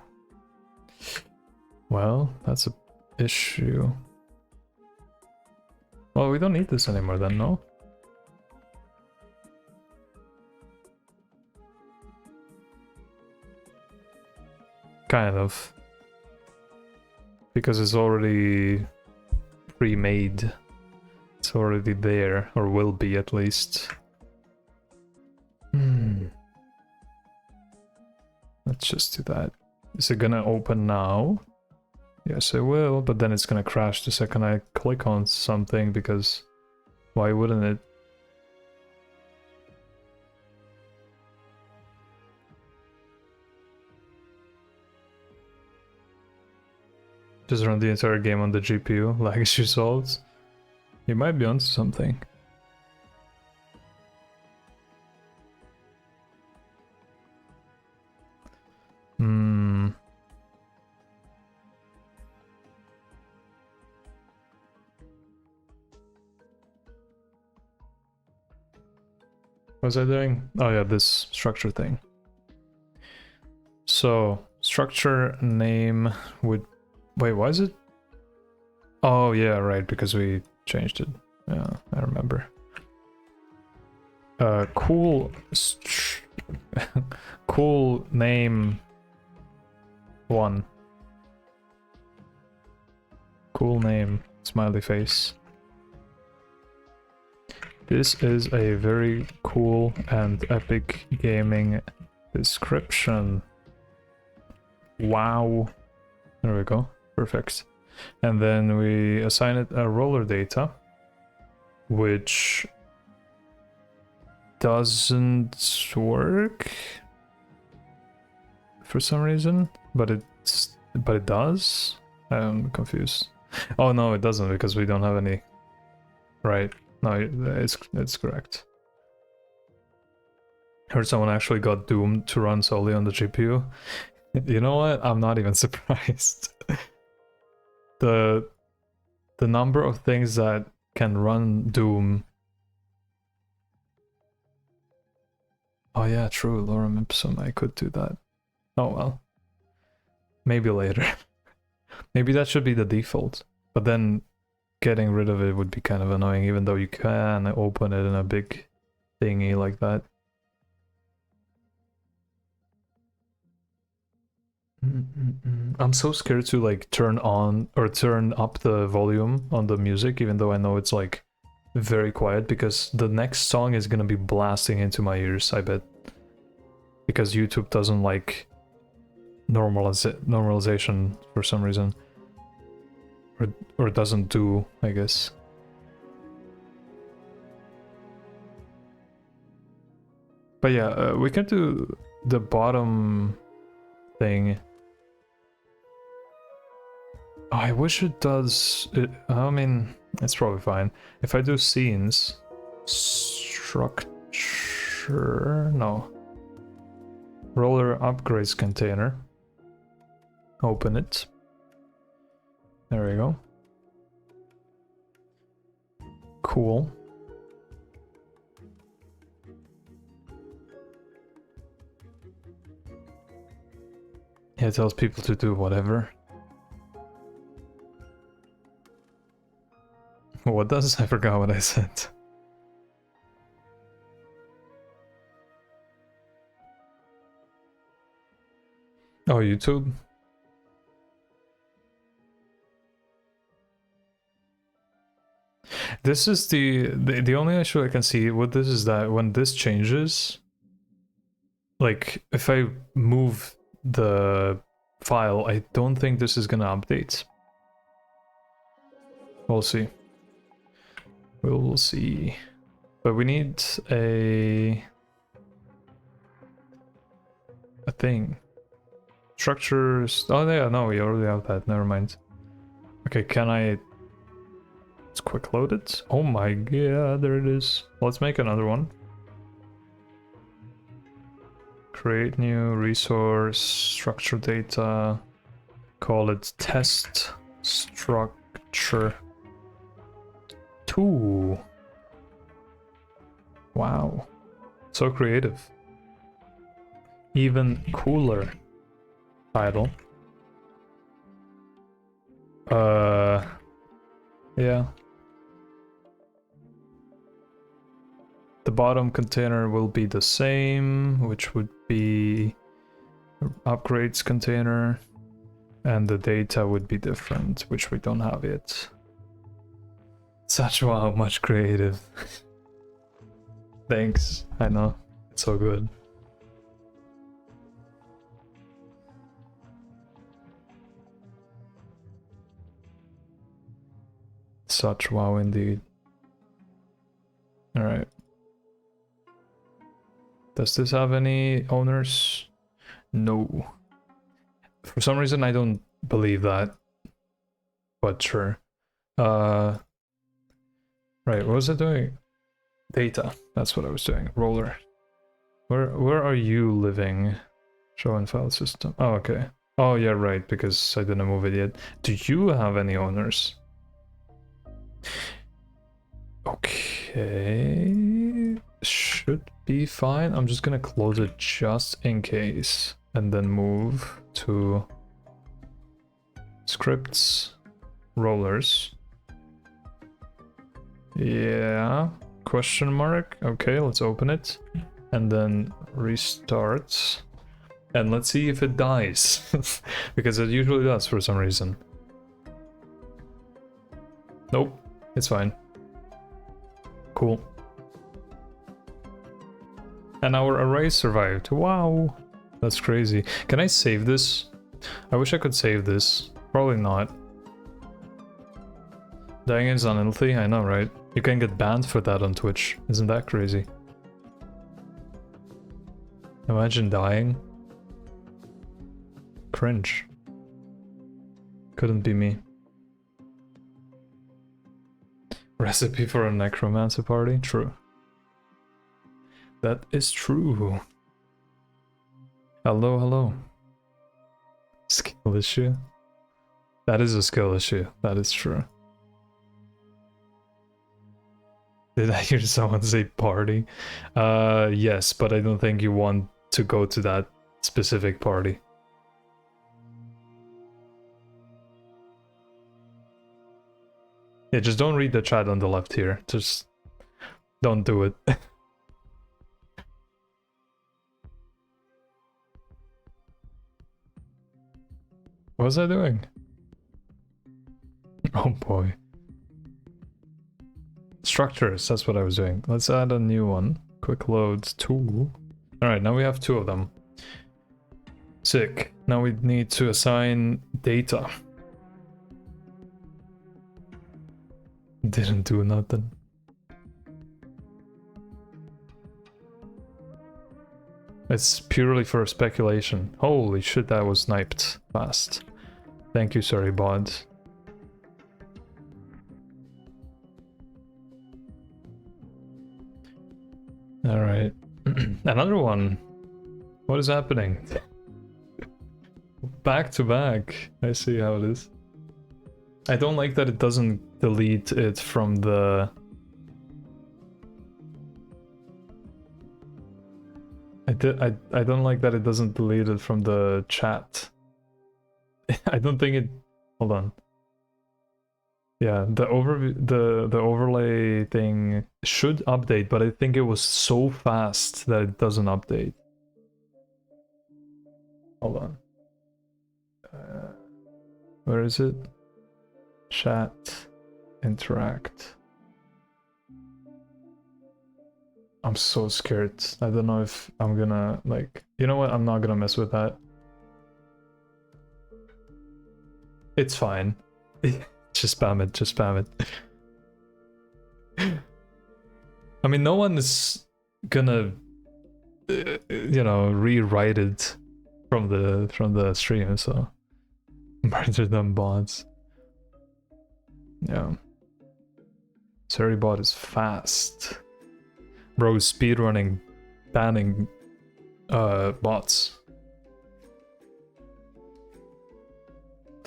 Well, that's a issue. Well, we don't need this anymore then, no? Kind of. Because it's already pre-made. It's already there, or will be at least. Let's just do that. Is it gonna open now? Yes, it will, but then it's gonna crash the second I click on something, because why wouldn't it? Just run the entire game on the GPU, lag issue solved. You might be onto something. What was I doing? Oh yeah, this structure thing. So, structure name would... Wait, why is it? Oh yeah, right, because we changed it. Yeah, I remember. Cool... cool name... 1. Cool name, smiley face. This is a very cool and epic gaming description. Wow. There we go. Perfect. And then we assign it a roller data, which doesn't work for some reason, but it does. I'm confused. Oh no, it doesn't, because we don't have any. Right. No, it's correct. Heard someone actually got doomed to run solely on the GPU. You know what? I'm not even surprised. The number of things that can run Doom. Oh yeah, true, lorem ipsum, I could do that. Oh well. Maybe later. Maybe that should be the default. But then getting rid of it would be kind of annoying, even though you can open it in a big thingy like that. I'm so scared to like turn on or turn up the volume on the music, even though I know it's like very quiet, because the next song is gonna be blasting into my ears, I bet. Because YouTube doesn't like normalization for some reason. Or doesn't do, I guess. But yeah, we can do the bottom thing. Oh, I wish it does. I mean, it's probably fine. If I do scenes, structure, no. Roller upgrades container. Open it. There we go. Cool. Yeah, it tells people to do whatever. What does? I forgot what I said. Oh, YouTube? This is the only issue I can see with this is that when this changes, like if I move the file, I don't think this is gonna update. We'll see. We'll see. But we need a thing. Structures. Oh yeah, no, we already have that. Never mind. Okay, can I? Let's quick load it. Oh my god, there it is. Let's make another one. Create new resource, structure data. Call it test structure 2. Wow, so creative. Even cooler title. Yeah. The bottom container will be the same, which would be upgrades container, and the data would be different, which we don't have yet. Such wow, much creative. Thanks, I know, it's so good. Such wow indeed. Alright. Does this have any owners? No. For some reason I don't believe that. But sure. Right, what was I doing? Data. That's what I was doing. Roller. Where are you living? Show and file system. Oh, okay. Oh yeah, right, because I didn't move it yet. Do you have any owners? Okay, should be fine. I'm just gonna close it just in case and then move to scripts, rollers. Yeah, question mark. Okay, let's open it and then restart. And let's see if it dies, because it usually does for some reason. Nope, it's fine. Cool. And our array survived. Wow, that's crazy. Can I save this? I wish I could save this. Probably not. Dying is unhealthy, I know, right? You can get banned for that on Twitch. Isn't that crazy? Imagine dying. Cringe. Couldn't be me. Recipe for a necromancer party? True. That is true. Hello, hello. Skill issue? That is a skill issue. That is true. Did I hear someone say party? Yes, but I don't think you want to go to that specific party. Yeah, just don't read the chat on the left here. Just don't do it. What was I doing? Oh boy. Structures, that's what I was doing. Let's add a new one. Quick loads tool. Alright, now we have 2 of them. Sick. Now we need to assign data. Didn't do nothing. It's purely for speculation. Holy shit, that was sniped fast. Thank you, sorry, bod. Alright. Another one. What is happening? Back to back. I see how it is. I don't like that it doesn't delete it from the... I don't like that it doesn't delete it from the chat. I don't think it... Hold on. Yeah, the overlay thing should update, but I think it was so fast that it doesn't update. Hold on. Where is it? Chat, interact. I'm so scared. I don't know if I'm gonna, like, you know what? I'm not gonna mess with that. It's fine. Just spam it, just spam it. I mean, no one is gonna, you know, rewrite it from the stream, so murder them bots. Yeah. Seribot is fast. Bro, speedrunning, banning bots.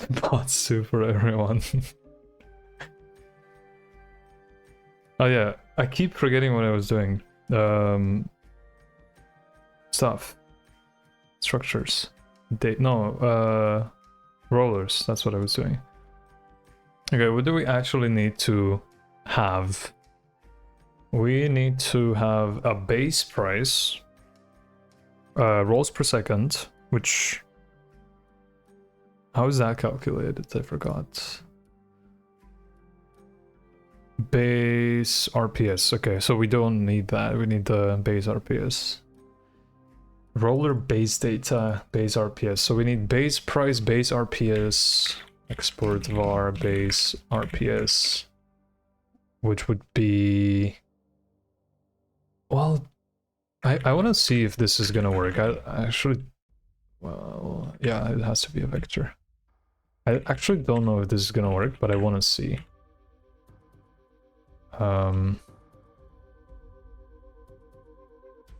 Bots too for everyone. Oh yeah, I keep forgetting what I was doing. Stuff. Structures. Rollers, that's what I was doing. Okay, what do we actually need to have? We need to have a base price, rolls per second, which... How is that calculated? I forgot. Base RPS. Okay, so we don't need that. We need the base RPS. Roller base data, base RPS. So we need base price, base RPS, export var base RPS, which would be... Well, I want to see if this is gonna work. I actually... Well, yeah, it has to be a vector. I actually don't know if this is gonna work, but I want to see.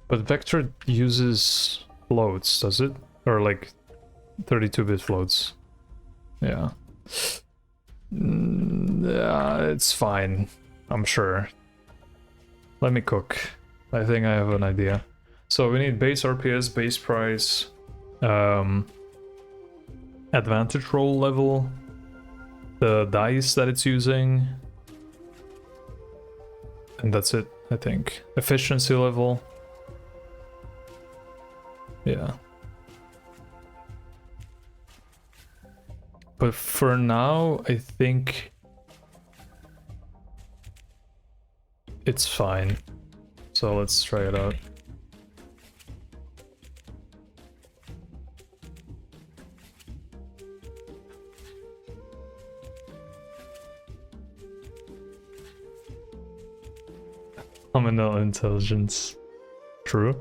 But vector uses floats, does it? Or like 32-bit floats. Yeah. Yeah, it's fine. I'm sure. Let me cook. I think I have an idea. So we need base RPS, base price, advantage roll level, the dice that it's using, and that's it, I think. Efficiency level. Yeah. But for now, I think it's fine. So let's try it out. Nominal intelligence. True.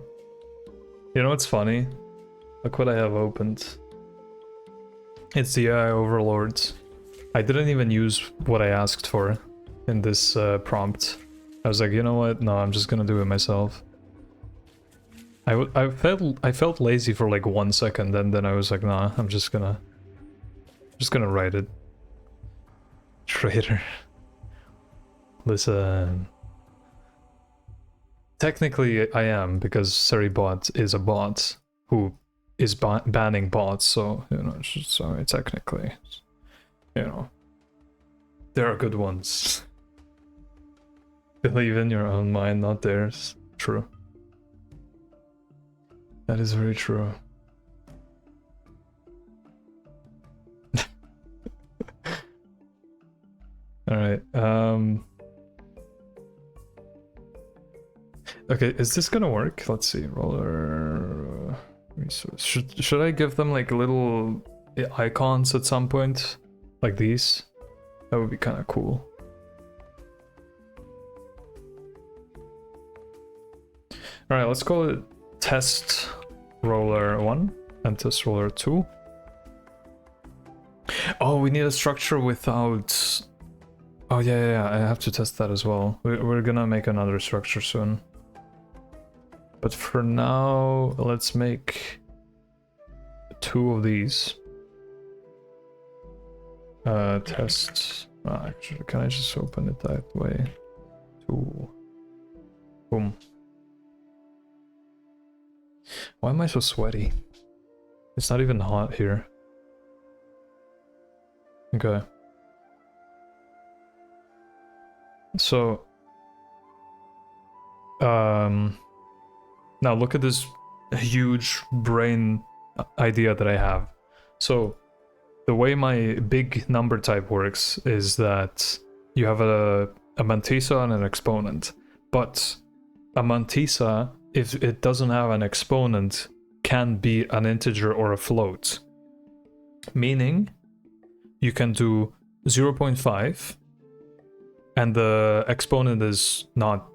You know what's funny? Look what I have opened. It's the AI overlords. I didn't even use what I asked for in this prompt. I was like, you know what? No, I'm just gonna do it myself. I felt lazy for like 1 second, and then I was like, nah, I'm just gonna write it. Traitor. Listen. Technically, I am, because Seribot is a bot who is banning bots, so, you know, so technically, you know, there are good ones. Believe in your own mind, not theirs. True. That is very true. Alright, okay, is this gonna work? Let's see, roller resource. Should I give them like little icons at some point? Like these? That would be kind of cool. Alright, let's call it test roller 1 and test roller 2. Oh, we need a structure without... Oh yeah, I have to test that as well. We're gonna make another structure soon. But for now, let's make 2 of these. Test... actually, can I just open it that way? 2. Boom. Why am I so sweaty? It's not even hot here. Okay. So, now look at this huge brain idea that I have. So, the way my big number type works is that you have a mantissa and an exponent, but a mantissa, if it doesn't have an exponent, can be an integer or a float. Meaning, you can do 0.5, and the exponent is not,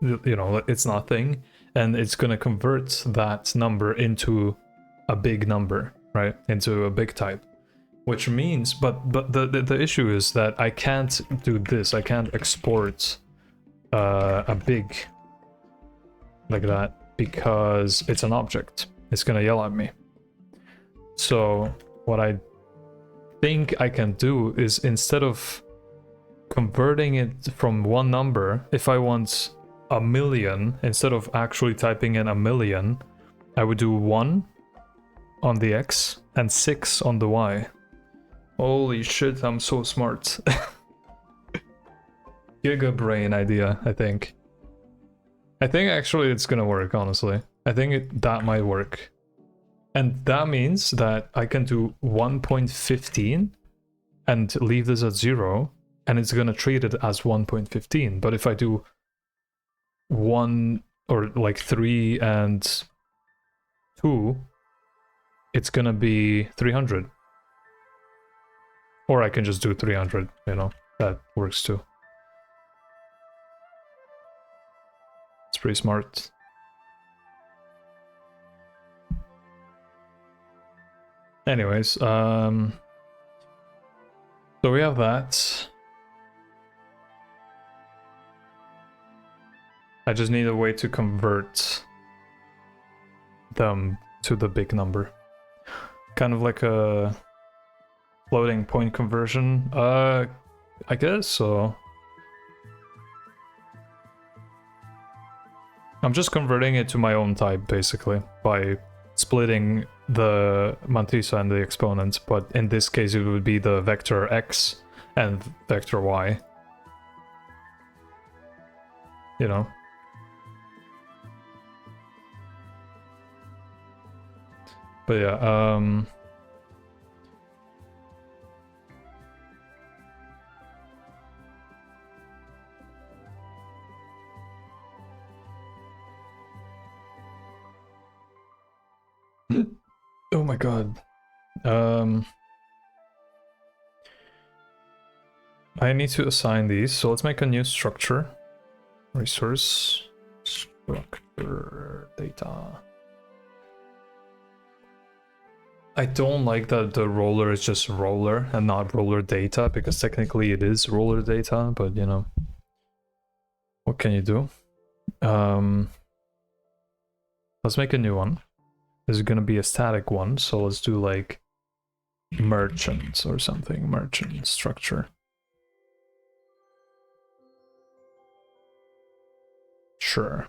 you know, it's nothing, and it's gonna convert that number into a big number, right? Into a big type. Which means, but the issue is that I can't do this. I can't export a big like that because it's an object. It's gonna yell at me. So what I think I can do is, instead of converting it from one number, if I want a million, instead of actually typing in a million, I would do 1 on the X and 6 on the Y. Holy shit, I'm so smart. Giga brain idea, I think. I think actually it's gonna work, honestly. I think that might work. And that means that I can do 1.15 and leave this at 0, and it's gonna treat it as 1.15. But if I do 1 or like 3 and 2, it's gonna be 300. Or I can just do 300, you know, that works too. It's pretty smart. Anyways, so we have that. I just need a way to convert them to the big number. Kind of like a floating point conversion. I guess so. I'm just converting it to my own type, basically, by splitting the mantissa and the exponent, but in this case it would be the vector x and vector y. You know? But yeah, oh my god. I need to assign these, so let's make a new structure. Resource structure data. I don't like that the roller is just roller and not roller data, because technically it is roller data, but you know, what can you do? Let's make a new one. This is gonna be a static one, so let's do like merchant or something. Merchant structure. Sure.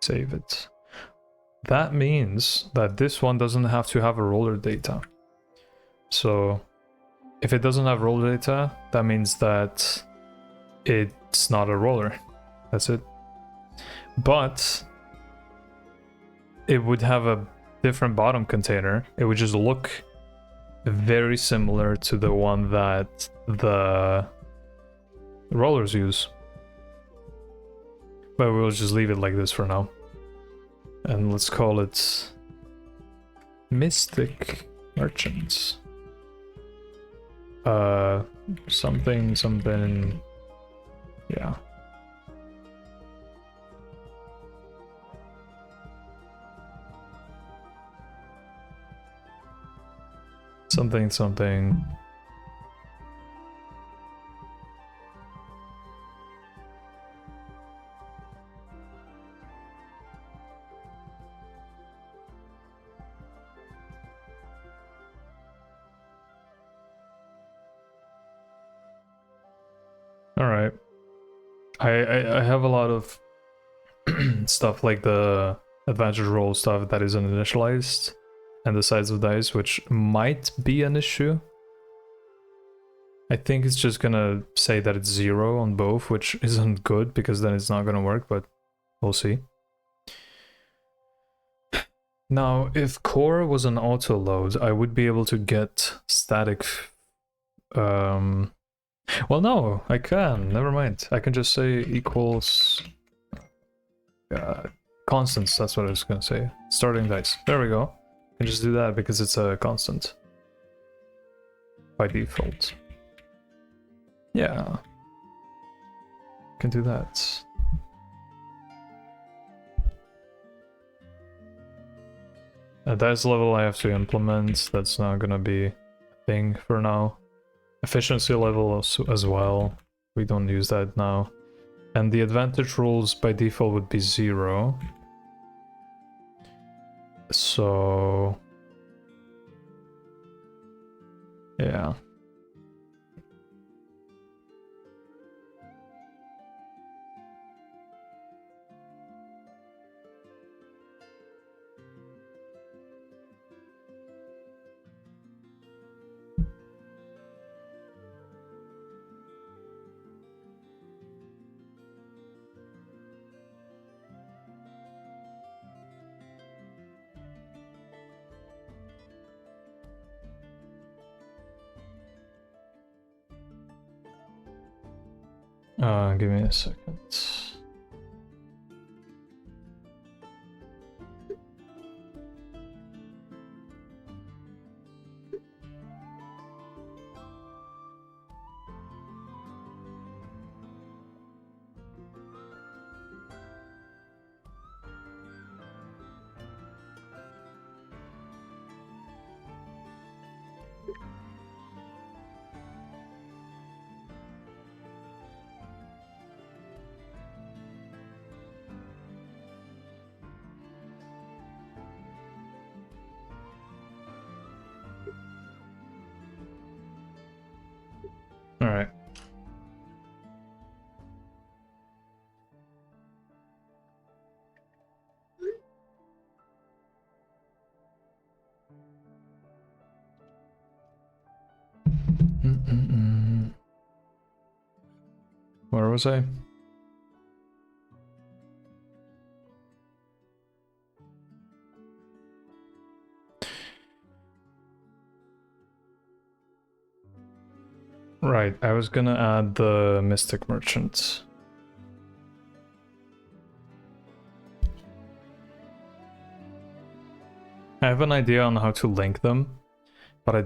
Save it. That means that this one doesn't have to have a roller data. So if it doesn't have roller data, that means that it's not a roller. That's it. But it would have a different bottom container. It would just look very similar to the one that the rollers use. But we'll just leave it like this for now. And let's call it Mystic Merchants. Something, yeah. Something. All right. I have a lot of stuff like the advantage roll stuff that isn't initialized, and the size of dice, which might be an issue. I think it's just gonna say that it's 0 on both, which isn't good because then it's not gonna work, but we'll see. Now, if core was an auto load, I would be able to get static. Well, no, I can. Never mind. I can just say equals constants. That's what I was gonna say. Starting dice. There we go. I can just do that because it's a constant by default. Yeah, can do that. At dice level I have to implement. That's not gonna be a thing for now. Efficiency level as well. We don't use that now. And the advantage rules by default would be 0. So yeah. Give me a second. All right. Where was I? Right, I was gonna add the Mystic Merchants. I have an idea on how to link them, but I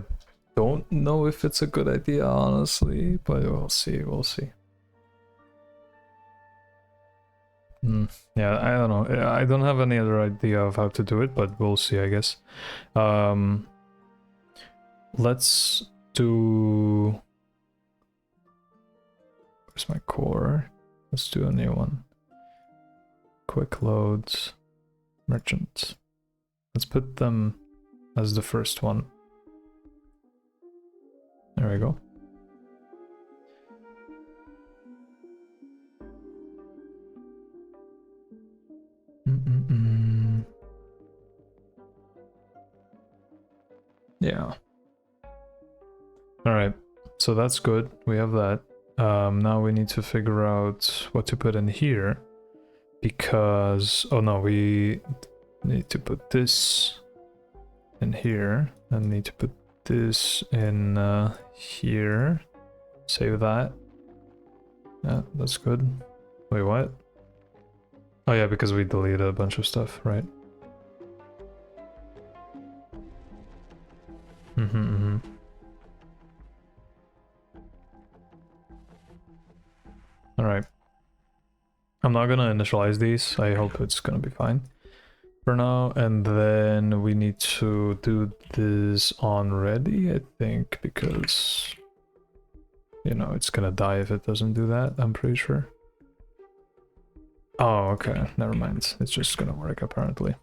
don't know if it's a good idea, honestly, but we'll see, Yeah, I don't know. I don't have any other idea of how to do it, but we'll see, I guess. Let's do... Where's my core? Let's do a new one. Quick loads, merchant. Let's put them as the first one. There we go. so that's good. We have that. Now we need to figure out what to put in here. Because, oh no, we need to put this in here. And need to put this in here. Save that. Yeah, that's good. Wait, what? Oh yeah, because we deleted a bunch of stuff, right? Alright. I'm not gonna initialize these. I hope it's gonna be fine for now. And then we need to do this on ready, I think, because, you know, it's gonna die if it doesn't do that, I'm pretty sure. Oh, okay, never mind. It's just gonna work apparently.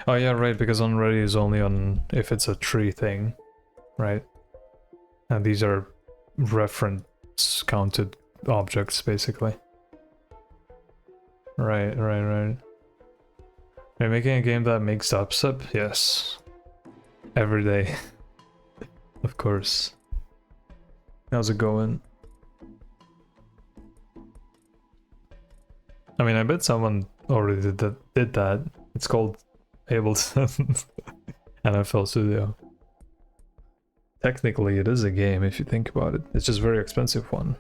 Oh yeah, right, because on ready is only on if it's a tree thing, right? And these are reference counted objects, basically. Right. Are you making a game that makes dubstep? Yes. Every day. Of course. How's it going? I mean, I bet someone already did that. It's called Ableton NFL Studio. Technically, it is a game if you think about it. It's just a very expensive one.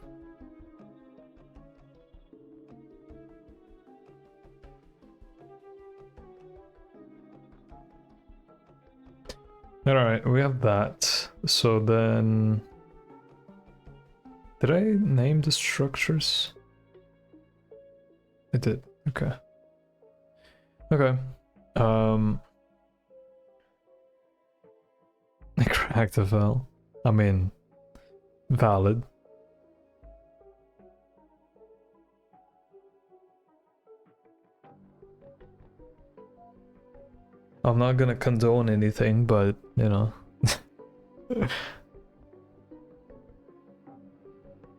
Alright, we have that. So then... Did I name the structures? I did. Okay. Okay. I cracked a fell. I mean, valid. I'm not gonna condone anything, but, you know.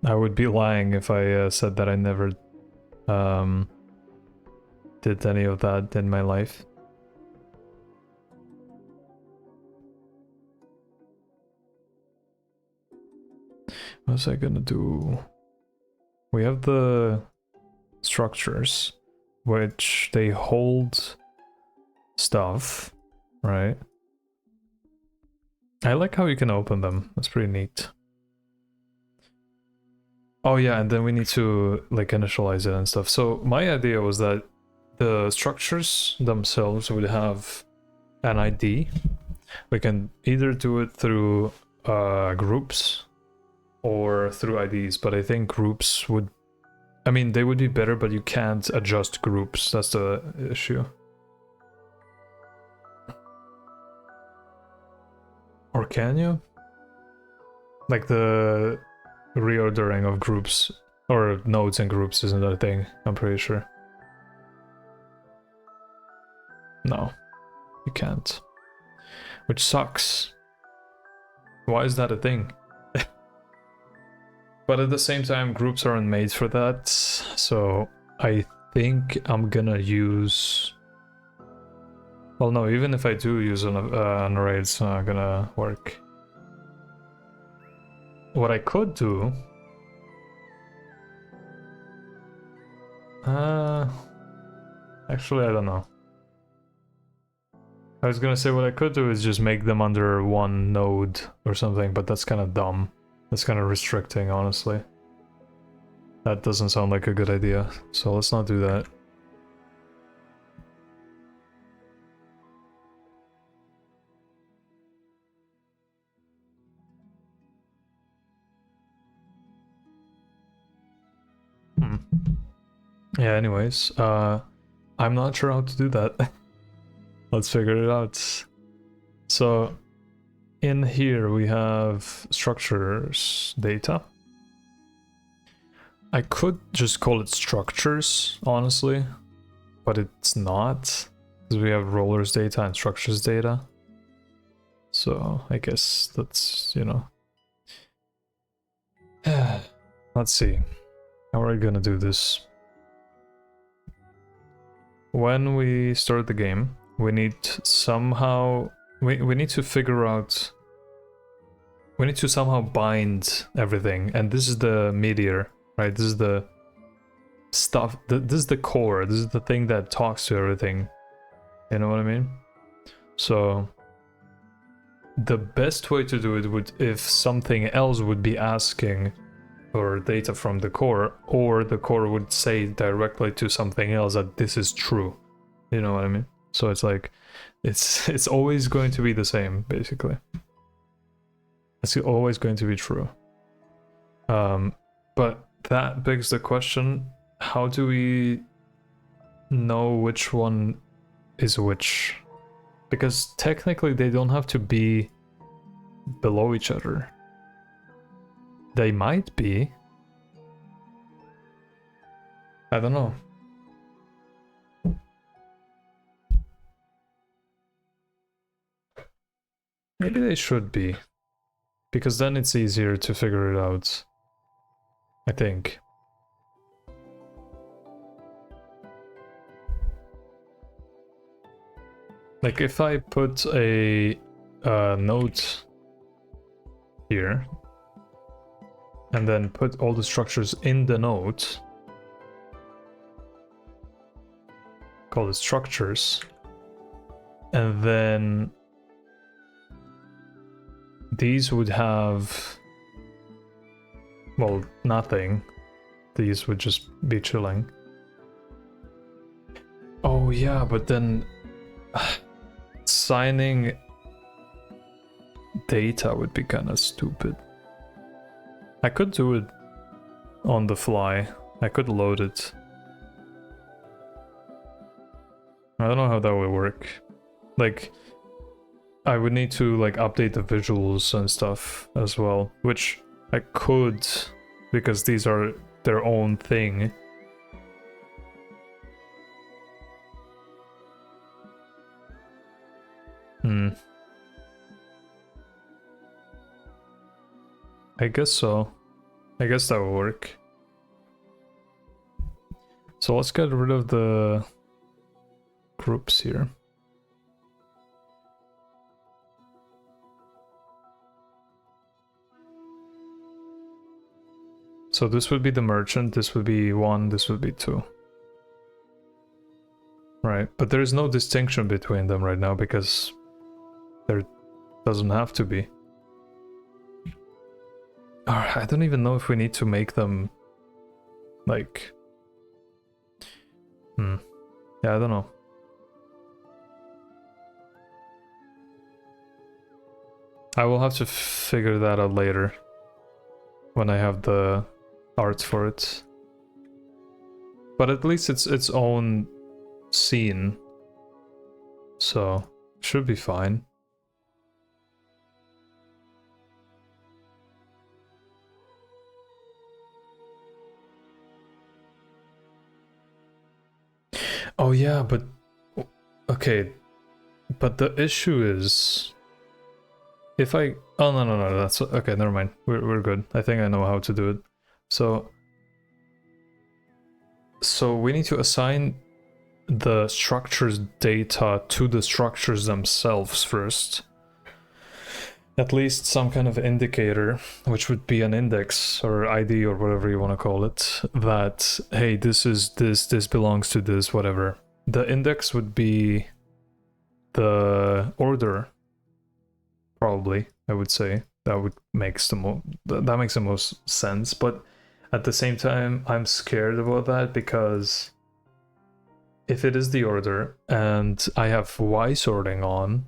I would be lying if I said that I never did any of that in my life. What was I gonna do? We have the structures, which they hold stuff, right? I like how you can open them. That's pretty neat. Oh yeah, and then we need to like initialize it and stuff. So my idea was that the structures themselves would have an ID. We can either do it through groups or through IDs, but I think groups would... I mean, they would be better, but you can't adjust groups. That's the issue. Or can you? Like the reordering of groups or nodes and groups isn't a thing, I'm pretty sure. No, you can't. Which sucks. Why is that a thing? But at the same time, groups aren't made for that, so I think I'm gonna use... Well, no, even if I do use an array, it's not gonna work. What I could do... Actually, I don't know. I was gonna say what I could do is just make them under one node or something, but that's kind of dumb. That's kind of restricting, honestly. That doesn't sound like a good idea, so let's not do that. Yeah, anyways, I'm not sure how to do that. Let's figure it out. So, in here we have structures data. I could just call it structures, honestly, but it's not, because we have rollers data and structures data. So I guess that's, you know. Let's see. How are we gonna do this? When we start the game, we need somehow... We need to figure out... we need to somehow bind everything, and this is the meteor, right? This is the stuff, this is the core, this is the thing that talks to everything. You know what I mean? So the best way to do it would if something else would be asking for data from the core, or the core would say directly to something else that this is true. You know what I mean? So it's like it's always going to be the same, basically. It's always going to be true. But that begs the question, how do we know which one is which? Because technically they don't have to be below each other. They might be. I don't know. Maybe they should be. Because then it's easier to figure it out. I think. Like if I put a note here and then put all the structures in the note, call it structures, and then these would have, well, nothing. These would just be chilling. Oh yeah, but then signing data would be kind of stupid. I could do it on the fly. I could load it. I don't know how that would work. Like, I would need to like update the visuals and stuff as well, which I could, because these are their own thing. I guess so. I guess that will work. So let's get rid of the groups here. So this would be the merchant, this would be 1, this would be 2. Right, but there is no distinction between them right now because there doesn't have to be. I don't even know if we need to make them like... Yeah, I don't know. I will have to figure that out later when I have the art for it. But at least it's its own scene, so should be fine. Oh yeah, but okay, but the issue is if I no, that's okay, never mind, we're good. I think I know how to do it. So we need to assign the structures data to the structures themselves first. At least some kind of indicator, which would be an index or ID or whatever you want to call it, that, hey, this is this belongs to this, whatever. The index would be the order, probably, I would say. That would makes that makes the most sense, but at the same time, I'm scared about that because if it is the order and I have Y sorting on,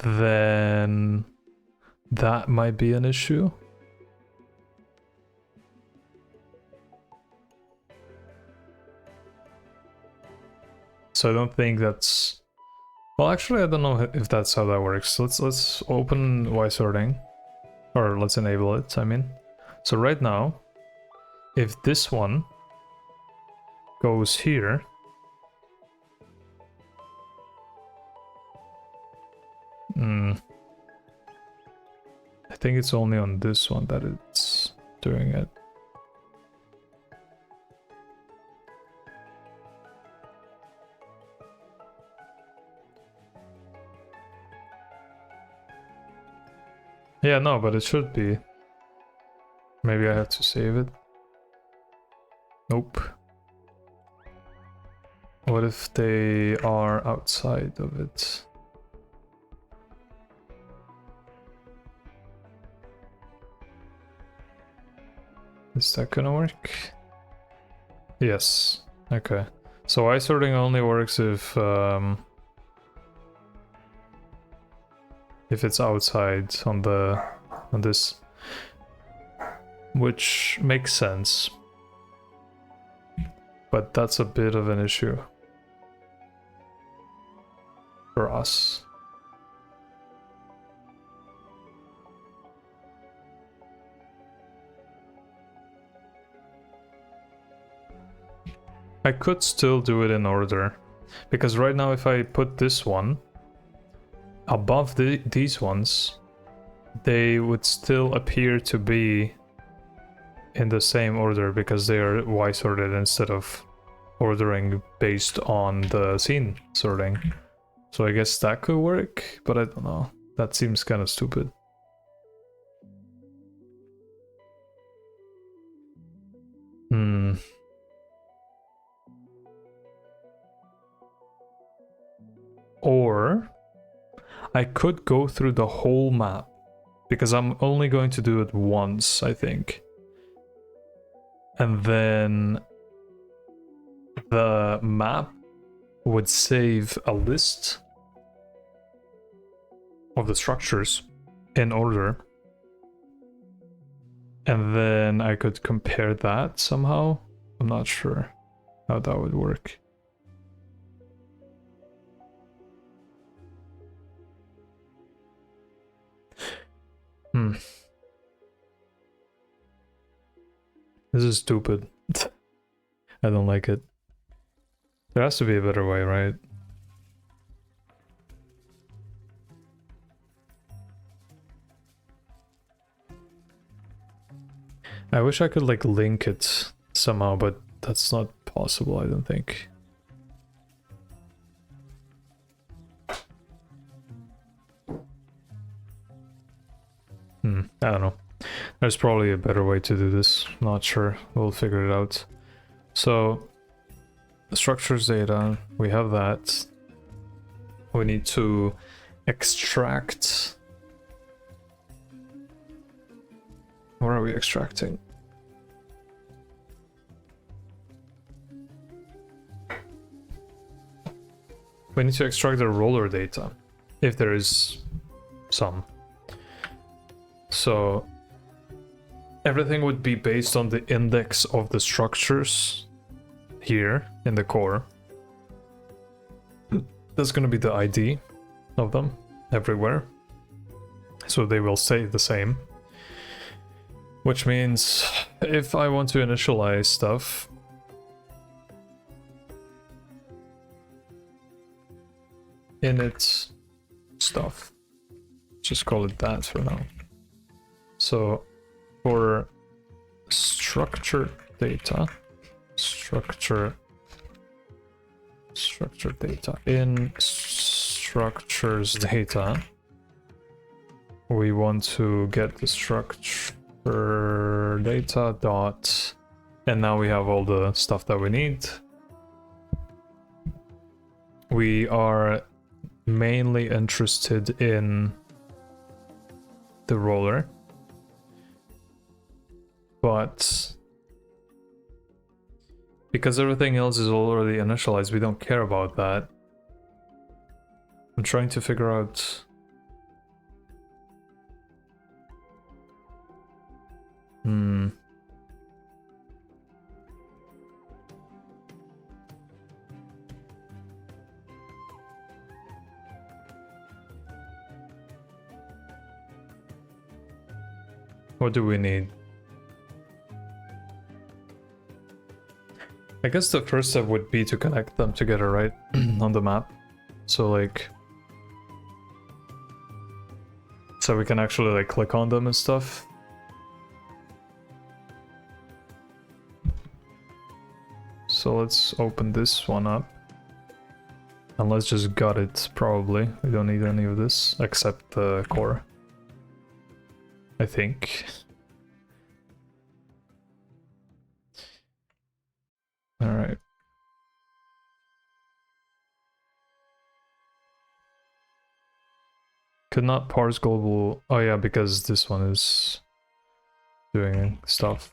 then that might be an issue. So I don't think that's... Well, actually, I don't know if that's how that works. Let's open Y sorting, or let's enable it, I mean. So right now, if this one goes here, I think it's only on this one that it's doing it. Yeah, no, but it should be. Maybe I have to save it. Nope. What if they are outside of it? Is that gonna work? Yes. Okay. So eye sorting only works if it's outside on this, which makes sense. But that's a bit of an issue for us. I could still do it in order, because right now if I put this one above these ones, they would still appear to be in the same order because they are Y sorted instead of ordering based on the scene sorting. So I guess that could work, but I don't know. That seems kind of stupid. Or I could go through the whole map, because I'm only going to do it once, I think. And then the map would save a list of the structures in order. And then I could compare that somehow. I'm not sure how that would work. This is stupid. I don't like it. There has to be a better way, right? I wish I could like link it somehow, but that's not possible, I don't think. I don't know. There's probably a better way to do this. Not sure. We'll figure it out. So, structures data, we have that. We need to extract. What are we extracting? We need to extract the roller data, if there is some. So everything would be based on the index of the structures here in the core. That's going to be the ID of them everywhere. So they will stay the same. Which means if I want to initialize stuff, init stuff, just call it that for now. So for structure data, structure data, in structures data, we want to get the structure data dot, and now we have all the stuff that we need. We are mainly interested in the roller, but because everything else is already initialized, we don't care about that. I'm trying to figure out what do we need? I guess the first step would be to connect them together, right? On the map. So like, so we can actually like click on them and stuff. So let's open this one up. And let's just gut it, probably. We don't need any of this, except the core. I think. All right. Could not parse global. Oh yeah, because this one is doing stuff.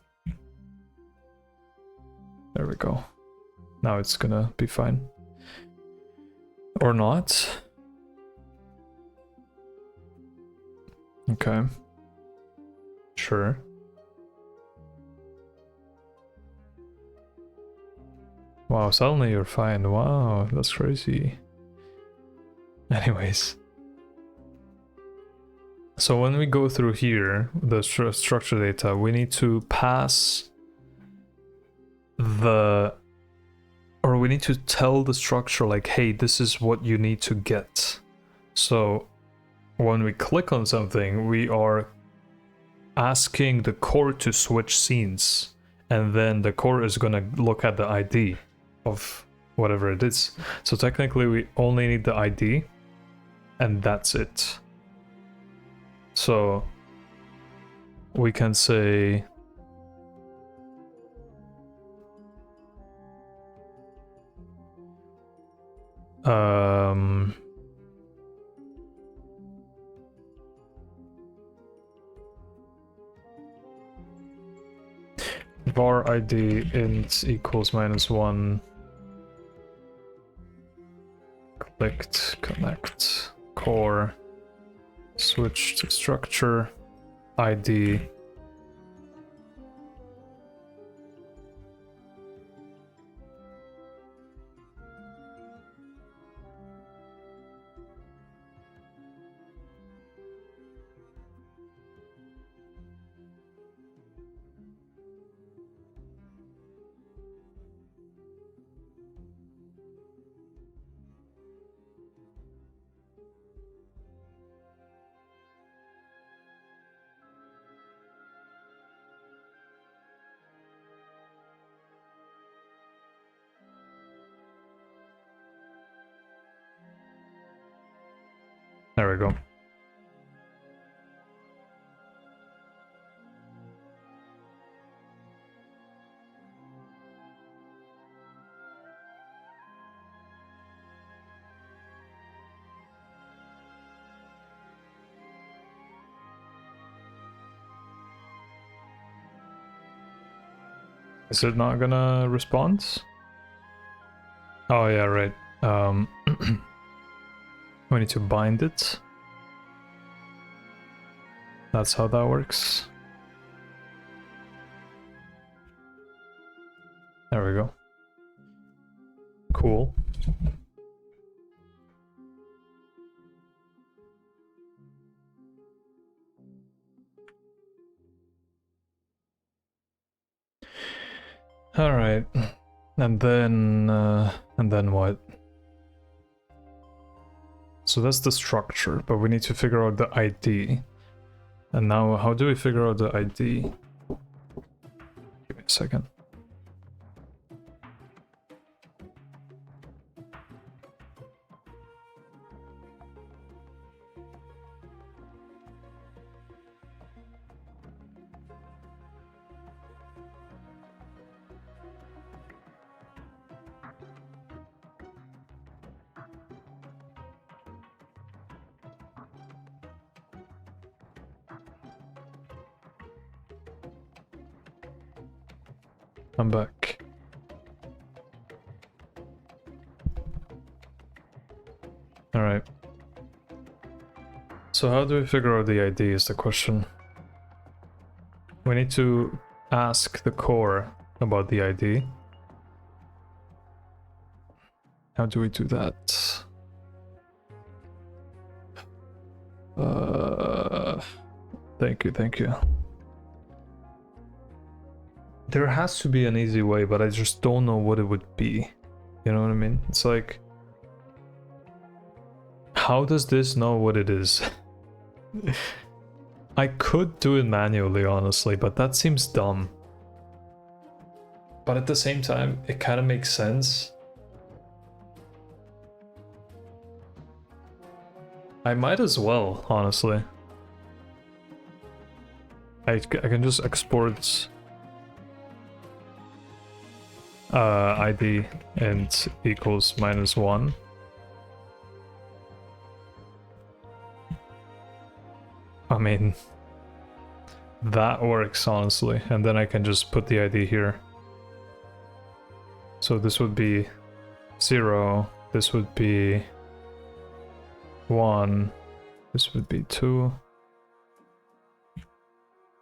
There we go. Now it's gonna be fine. Or not. Okay. Sure. Wow, suddenly you're fine. Wow, that's crazy. Anyways. So when we go through here, the structure data, we need to pass or we need to tell the structure like, hey, this is what you need to get. So when we click on something, we are asking the core to switch scenes, and then the core is gonna look at the ID of whatever it is. So technically we only need the ID, and that's it. So we can say var ID int equals -1 clicked connect core switch to structure ID There we go. Is it not gonna respond? Oh yeah, right. We need to bind it. That's how that works. There we go. Cool. All right. And then what? So that's the structure, but we need to figure out the ID. And now, how do we figure out the ID? Give me a second. I'm back. All right. So how do we figure out the ID is the question. We need to ask the core about the ID. How do we do that? Thank you. There has to be an easy way, but I just don't know what it would be. You know what I mean? It's like, how does this know what it is? I could do it manually, honestly, but that seems dumb. But at the same time, it kind of makes sense. I might as well, honestly. I can just export ID and equals -1. I mean, that works honestly, and then I can just put the ID here. So this would be 0, this would be 1, this would be 2.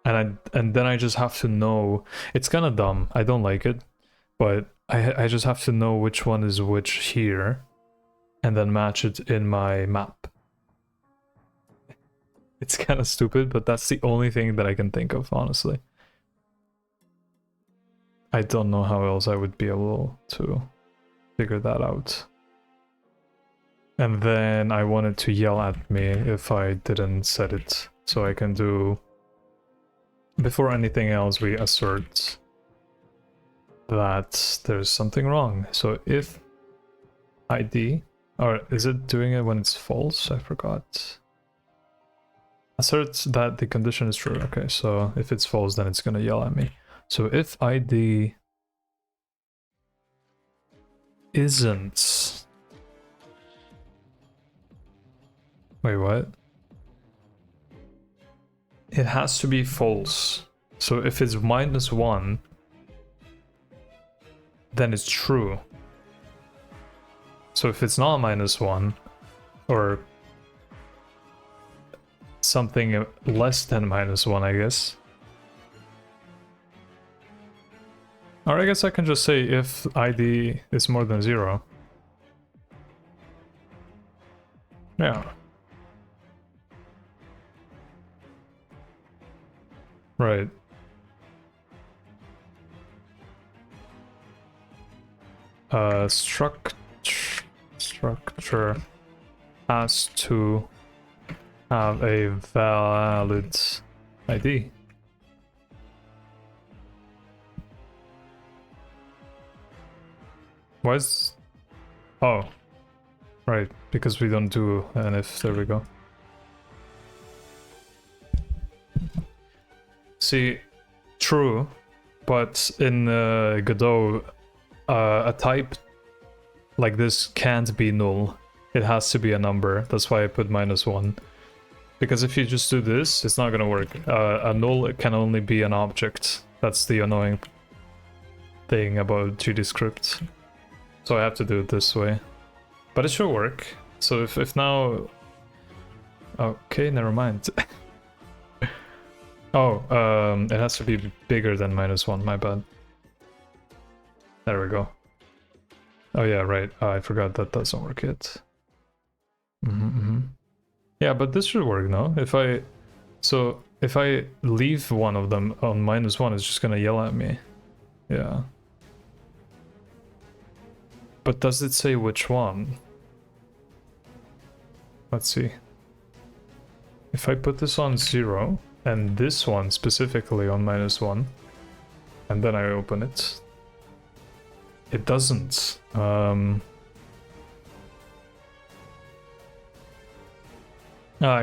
And then I just have to know. It's kind of dumb. I don't like it, but I just have to know which one is which here, and then match it in my map. It's kind of stupid, but that's the only thing that I can think of, honestly. I don't know how else I would be able to figure that out. And then I wanted to yell at me if I didn't set it, so I can do... Before anything else, we assert that there's something wrong. So if ID, or is it doing it when it's false? I forgot. Asserts that the condition is true. Okay, so if it's false, then it's gonna yell at me. So if ID isn't... Wait, what? It has to be false. So if it's -1, then it's true. So if it's not -1, or something less than -1, I guess. Or I guess I can just say if ID is more than 0. Yeah. Right. Structure has to have a valid ID. Why is... Oh. Right, because we don't do an if, there we go. See, true, but in Godot, a type like this can't be null. It has to be a number. That's why I put -1. Because if you just do this, it's not gonna work. A null can only be an object. That's the annoying thing about GD script. So I have to do it this way. But it should work. So if now... Okay, never mind. Oh, it has to be bigger than -1, my bad. There we go. Oh yeah, right. I forgot that doesn't work yet. Yeah, but this should work, no? If I leave one of them on -1, it's just gonna yell at me. Yeah. But does it say which one? Let's see. If I put this on 0, and this one specifically on -1, and then I open it, it doesn't. I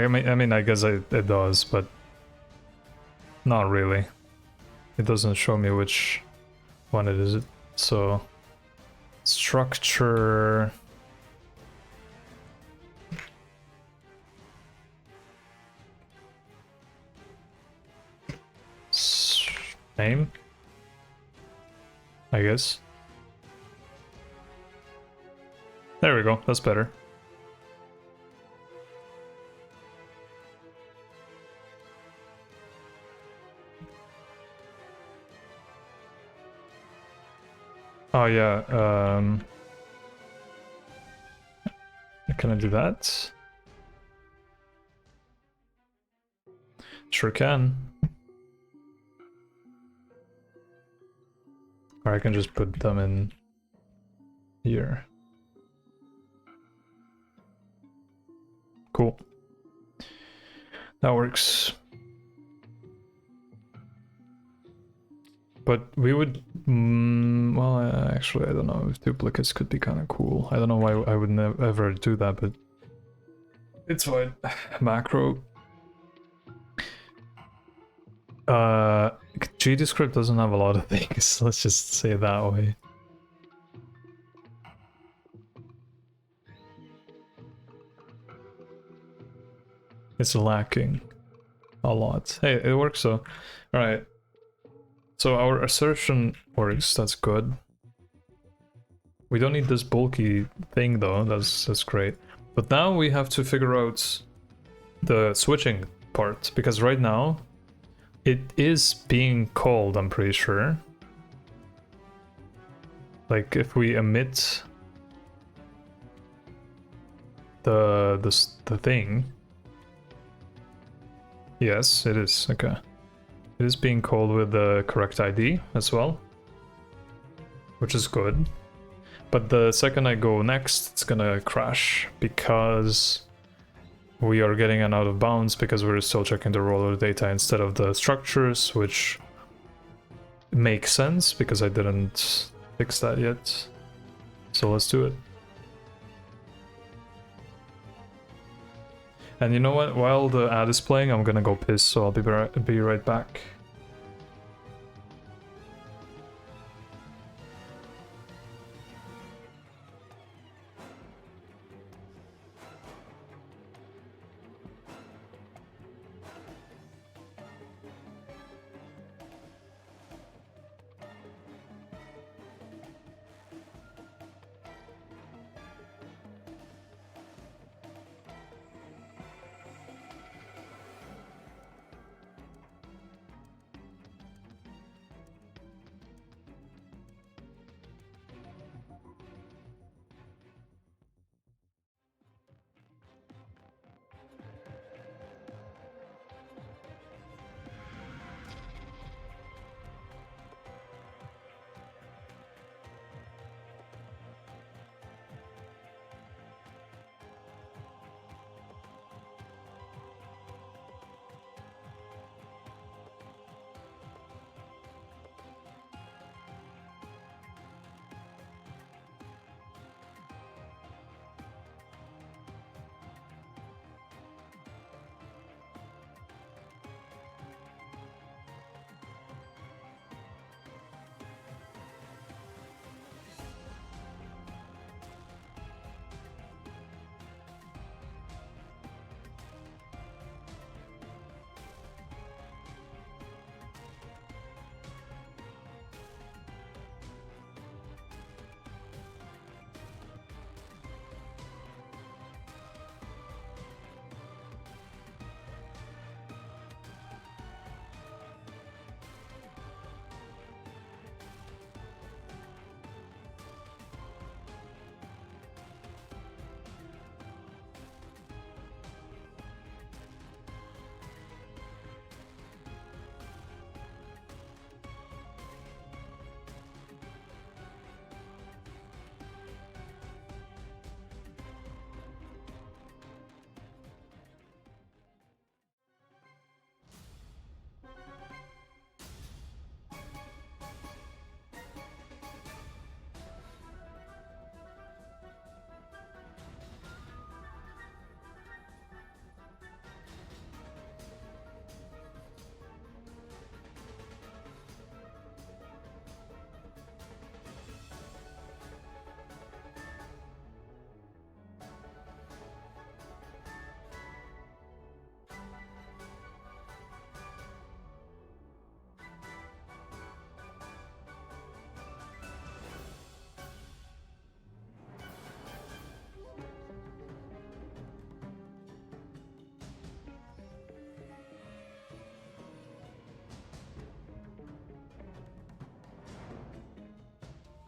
mean, I guess it does, but not really. It doesn't show me which one it is. So, structure. Name, I guess. There we go, that's better. Oh yeah, can I do that? Sure can. Or I can just put them in here. Cool. That works. But we would... well, actually, I don't know if duplicates could be kind of cool. I don't know why I would ever do that, but... It's fine. Macro. GDScript doesn't have a lot of things, let's just say it that way. It's lacking a lot. Hey, it works though. Alright. So our assertion works, that's good. We don't need this bulky thing though, that's great. But now we have to figure out the switching part, because right now it is being called, I'm pretty sure. Like if we emit the thing. Yes, it is, okay. It is being called with the correct ID as well, which is good. But the second I go next, it's gonna crash because we are getting an out of bounds because we're still checking the roller data instead of the structures, which makes sense because I didn't fix that yet. So let's do it. And you know what? While the ad is playing, I'm gonna go piss, so I'll be right back.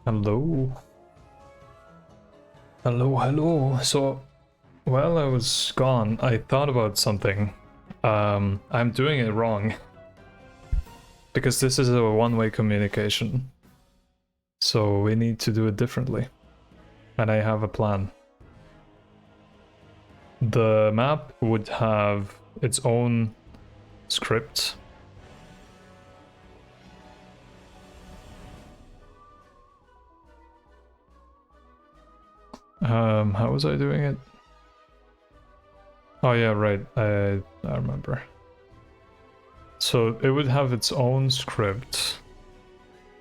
Hello. Hello, hello. So, while I was gone, I thought about something. I'm doing it wrong. Because this is a one-way communication. So we need to do it differently. And I have a plan. The map would have its own script. How was I doing it? Oh yeah, right. I remember. So it would have its own script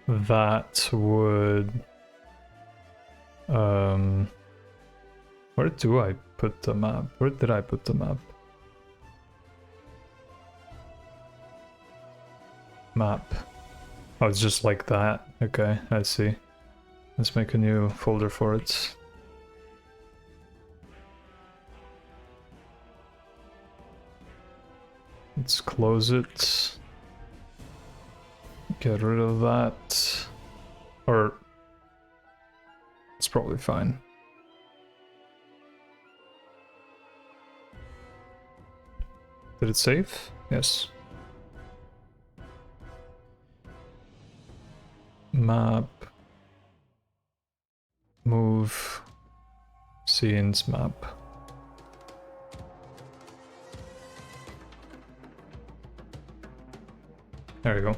that would... where do I put the map? Where did I put the map? Map. Oh, it's just like that. Okay, I see. Let's make a new folder for it. Let's close it. Get rid of that. Or... it's probably fine. Did it save? Yes. Map. Move. Scenes map. There you go.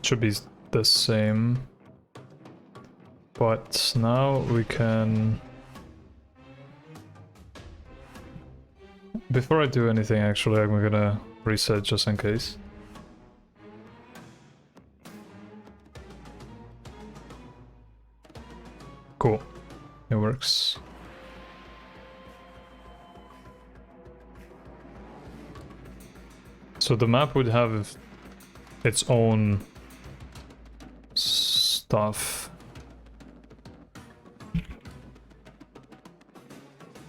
Should be the same. But now we can... before I do anything, actually, I'm gonna reset just in case. Cool. It works. So the map would have its own stuff.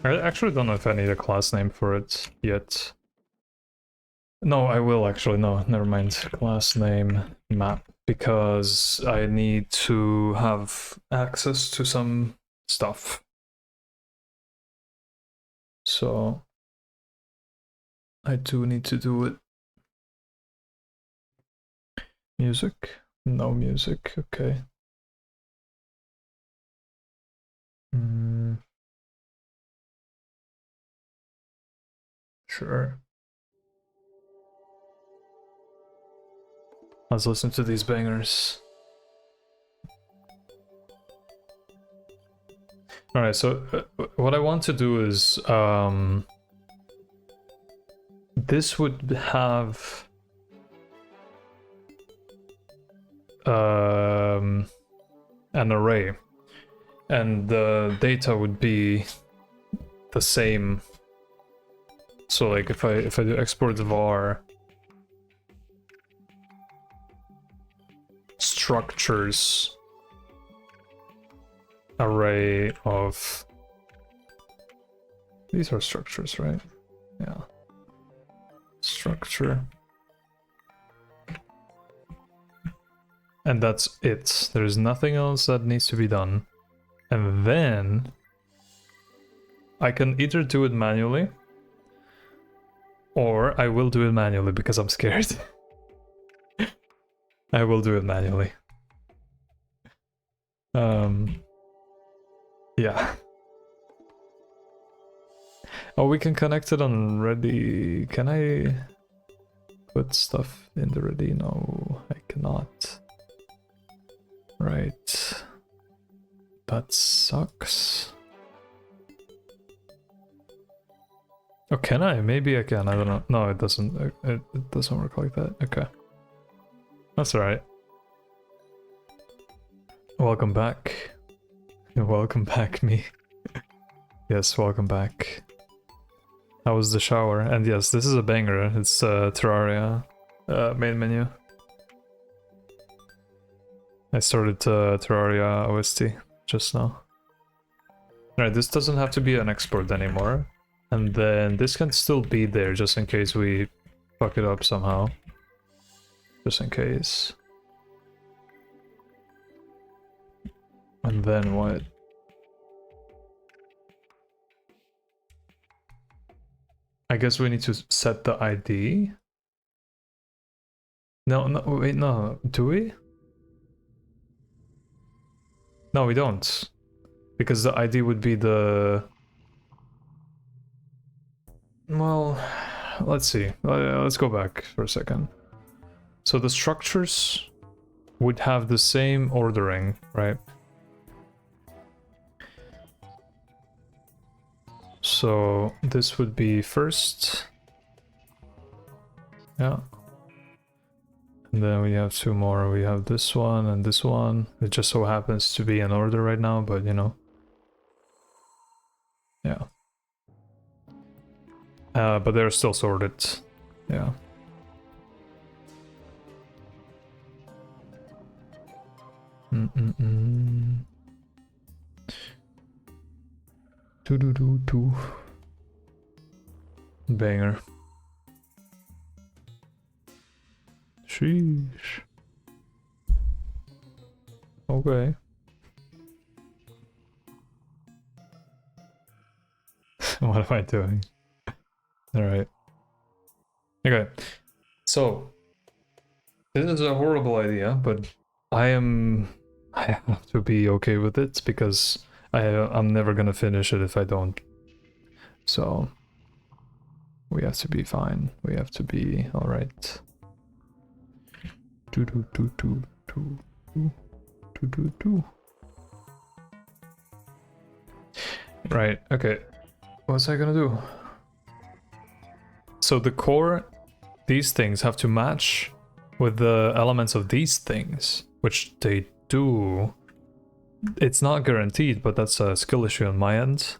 I actually don't know if I need a class name for it yet. No, I will actually. No, never mind. Class name map, because I need to have access to some stuff. So I do need to do it. Music? No music, okay. Sure. Let's listen to these bangers. Alright, so what I want to do is this would have an array, and the data would be the same. So like if I do export var structures array of, these are structures, right? Yeah. Structure. And that's it. There's nothing else that needs to be done. And then I can either do it manually, or I will do it manually because I'm scared. I will do it manually. Yeah. Oh, we can connect it on ready. Can I put stuff in the ready? No, I cannot. Right. That sucks. Oh, can I? Maybe I can. I don't know. No, it doesn't. It doesn't work like that. Okay. That's alright. Welcome back. Welcome back, me. Yes, welcome back. How was the shower? And yes, this is a banger. It's Terraria main menu. I started Terraria OST just now. Alright, this doesn't have to be an export anymore. And then this can still be there just in case we fuck it up somehow. Just in case. And then what? I guess we need to set the ID. No, wait, no, do we? No, we don't. Because the ID would be the... Well, let's see. Let's go back for a second. So the structures would have the same ordering, right? so this would be first. Yeah. And then we have two more. We have this one and this one. It just so happens to be in order right now, but you know. Yeah. But they're still sorted. Yeah. Do. Banger. Sheesh. Okay. What am I doing? Alright. Okay. So, this is a horrible idea, but I have to be okay with it because I'm never gonna finish it if I don't. So, we have to be fine. We have to be alright. Do. Right, okay. What's I gonna do? So the core, these things have to match with the elements of these things, which they do. It's not guaranteed, but that's a skill issue on my end,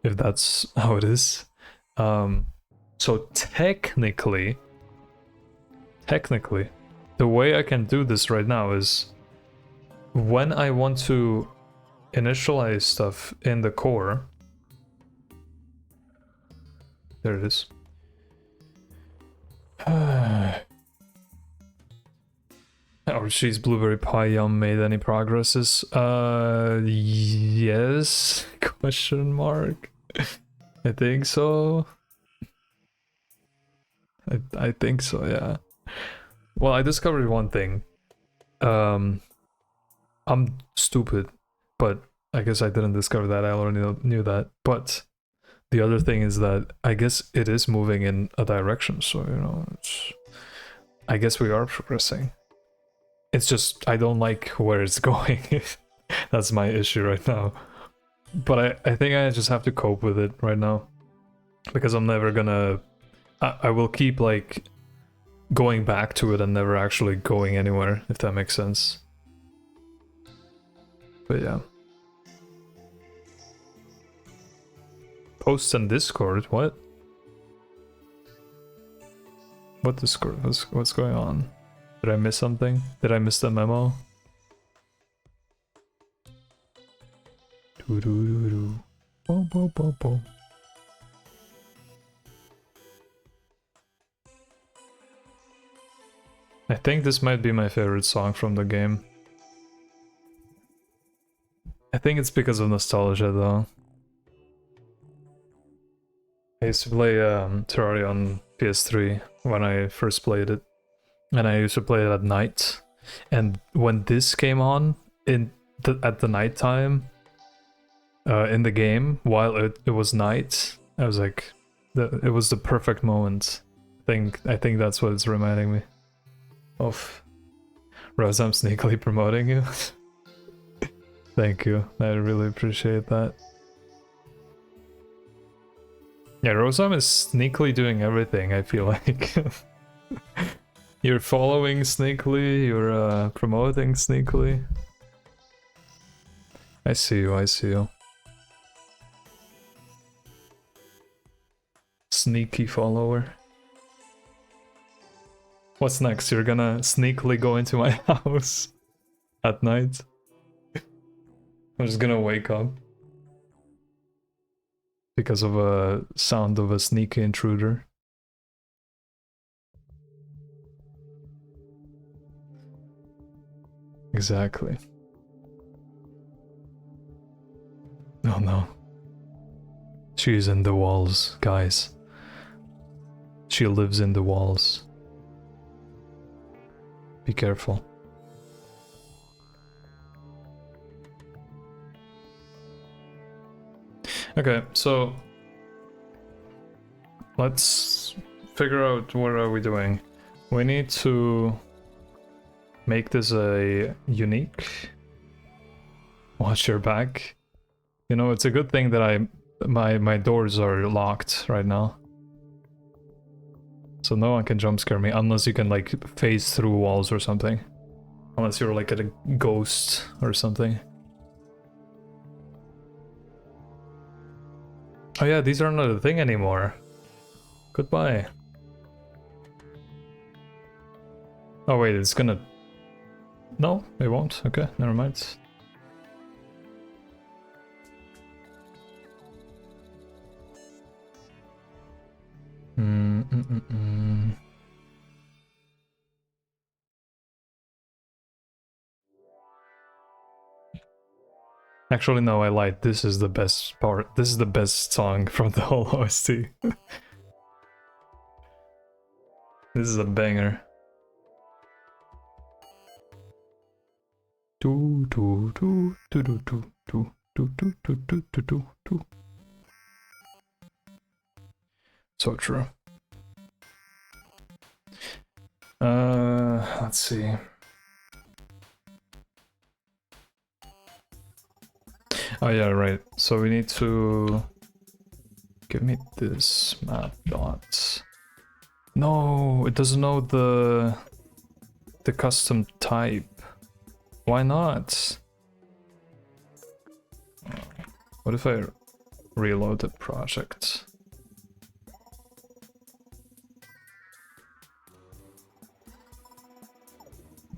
if that's how it is. So technically, the way I can do this right now is when I want to initialize stuff in the core. There it is. Oh, she's Blueberry Pie Yum made any progresses? Yes? Question mark. I think so. I think so, yeah. Well, I discovered one thing. I'm stupid, but I guess I didn't discover that. I already knew that. But the other thing is that I guess it is moving in a direction, so you know, I guess we are progressing. It's just I don't like where it's going. That's my issue right now. But I think I just have to cope with it right now, because I'm never gonna. I will keep like going back to it and never actually going anywhere, if that makes sense. But yeah. Posts in Discord? What? What Discord? What's going on? Did I miss something? Did I miss the memo? Do. Bo. I think this might be my favorite song from the game. I think it's because of nostalgia though. I used to play Terraria on PS3 when I first played it, and I used to play it at night. And when this came on at the night time in the game, while it was night, I was like, it was the perfect moment. I think that's what it's reminding me of. Rose, I'm sneakily promoting you. Thank you, I really appreciate that. Yeah, Rosam is sneakily doing everything, I feel like. You're following sneakily, you're promoting sneakily. I see you. Sneaky follower. What's next? You're gonna sneakily go into my house at night? I'm just gonna wake up because of a sound of a sneaky intruder. Exactly. Oh no. She's in the walls, guys. She lives in the walls. Be careful. Okay, so let's figure out what are we doing. We need to make this a unique. Watch your back. You know, it's a good thing that I my doors are locked right now. So no one can jump scare me unless you can like phase through walls or something. Unless you're like a ghost or something. Oh yeah, these are not a thing anymore. Goodbye. Oh wait, it's gonna... No, it won't. Okay, never mind. Actually, no, I lied. This is the best part. This is the best song from the whole OST. This is a banger. Do do do do do do do do do do do do do do. So true. Let's see. Oh yeah, right. So we need to give me this map dot. No, it doesn't know the custom type. Why not? What if I reload the project?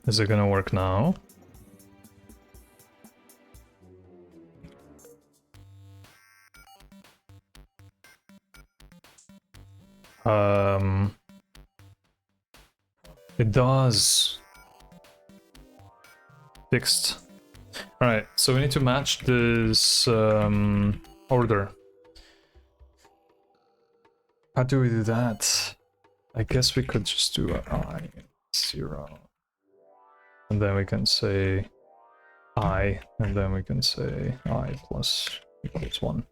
Is it gonna work now? It does. Fixed. Alright, so we need to match this order. How do we do that? I guess we could just do I0. And then we can say I, and then we can say I plus equals 1.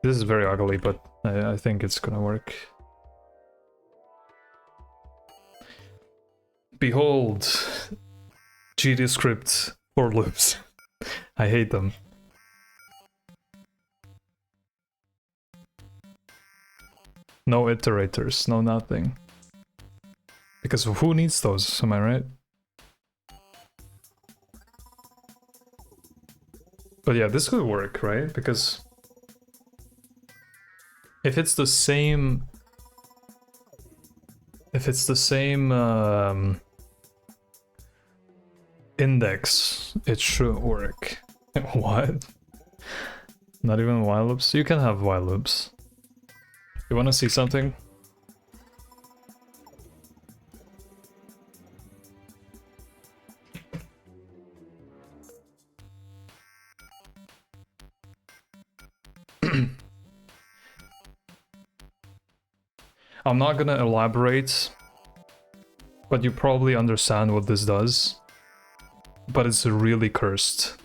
This is very ugly, but I think it's gonna work. Behold, GD script for loops. I hate them. No iterators, no nothing. Because who needs those, am I right? But yeah, this could work, right? Because if it's the same... If it's the same index, it should work. What? Not even while loops? You can have while loops. You wanna see something? I'm not gonna elaborate, but you probably understand what this does. But it's really cursed.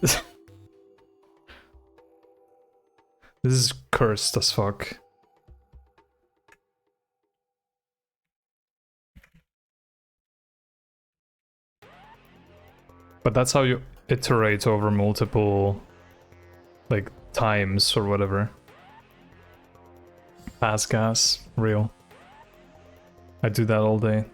This is cursed as fuck. But that's how you iterate over multiple, like, times or whatever. Pass gas, real. I do that all day.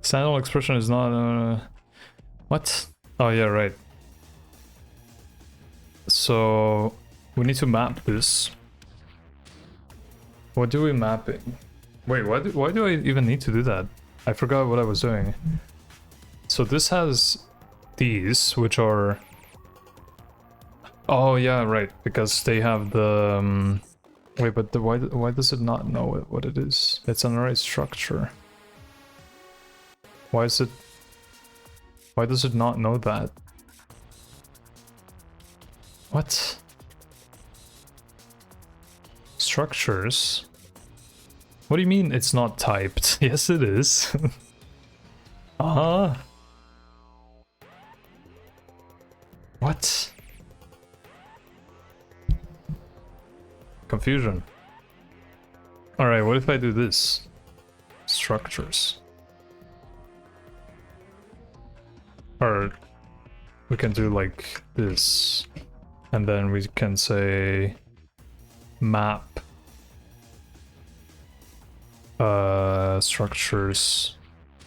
Standalone expression is not what? Oh yeah, right. So we need to map this. What do we map it? Wait, why do I even need to do that? I forgot what I was doing. So this has these, which are... Oh yeah, right, because they have the... Wait, but why does it not know what it is? It's an array structure. Why does it not know that? What? Structures? What do you mean it's not typed? Yes, it is. What? Confusion. Alright, what if I do this? Structures. Or we can do like this, and then we can say map structures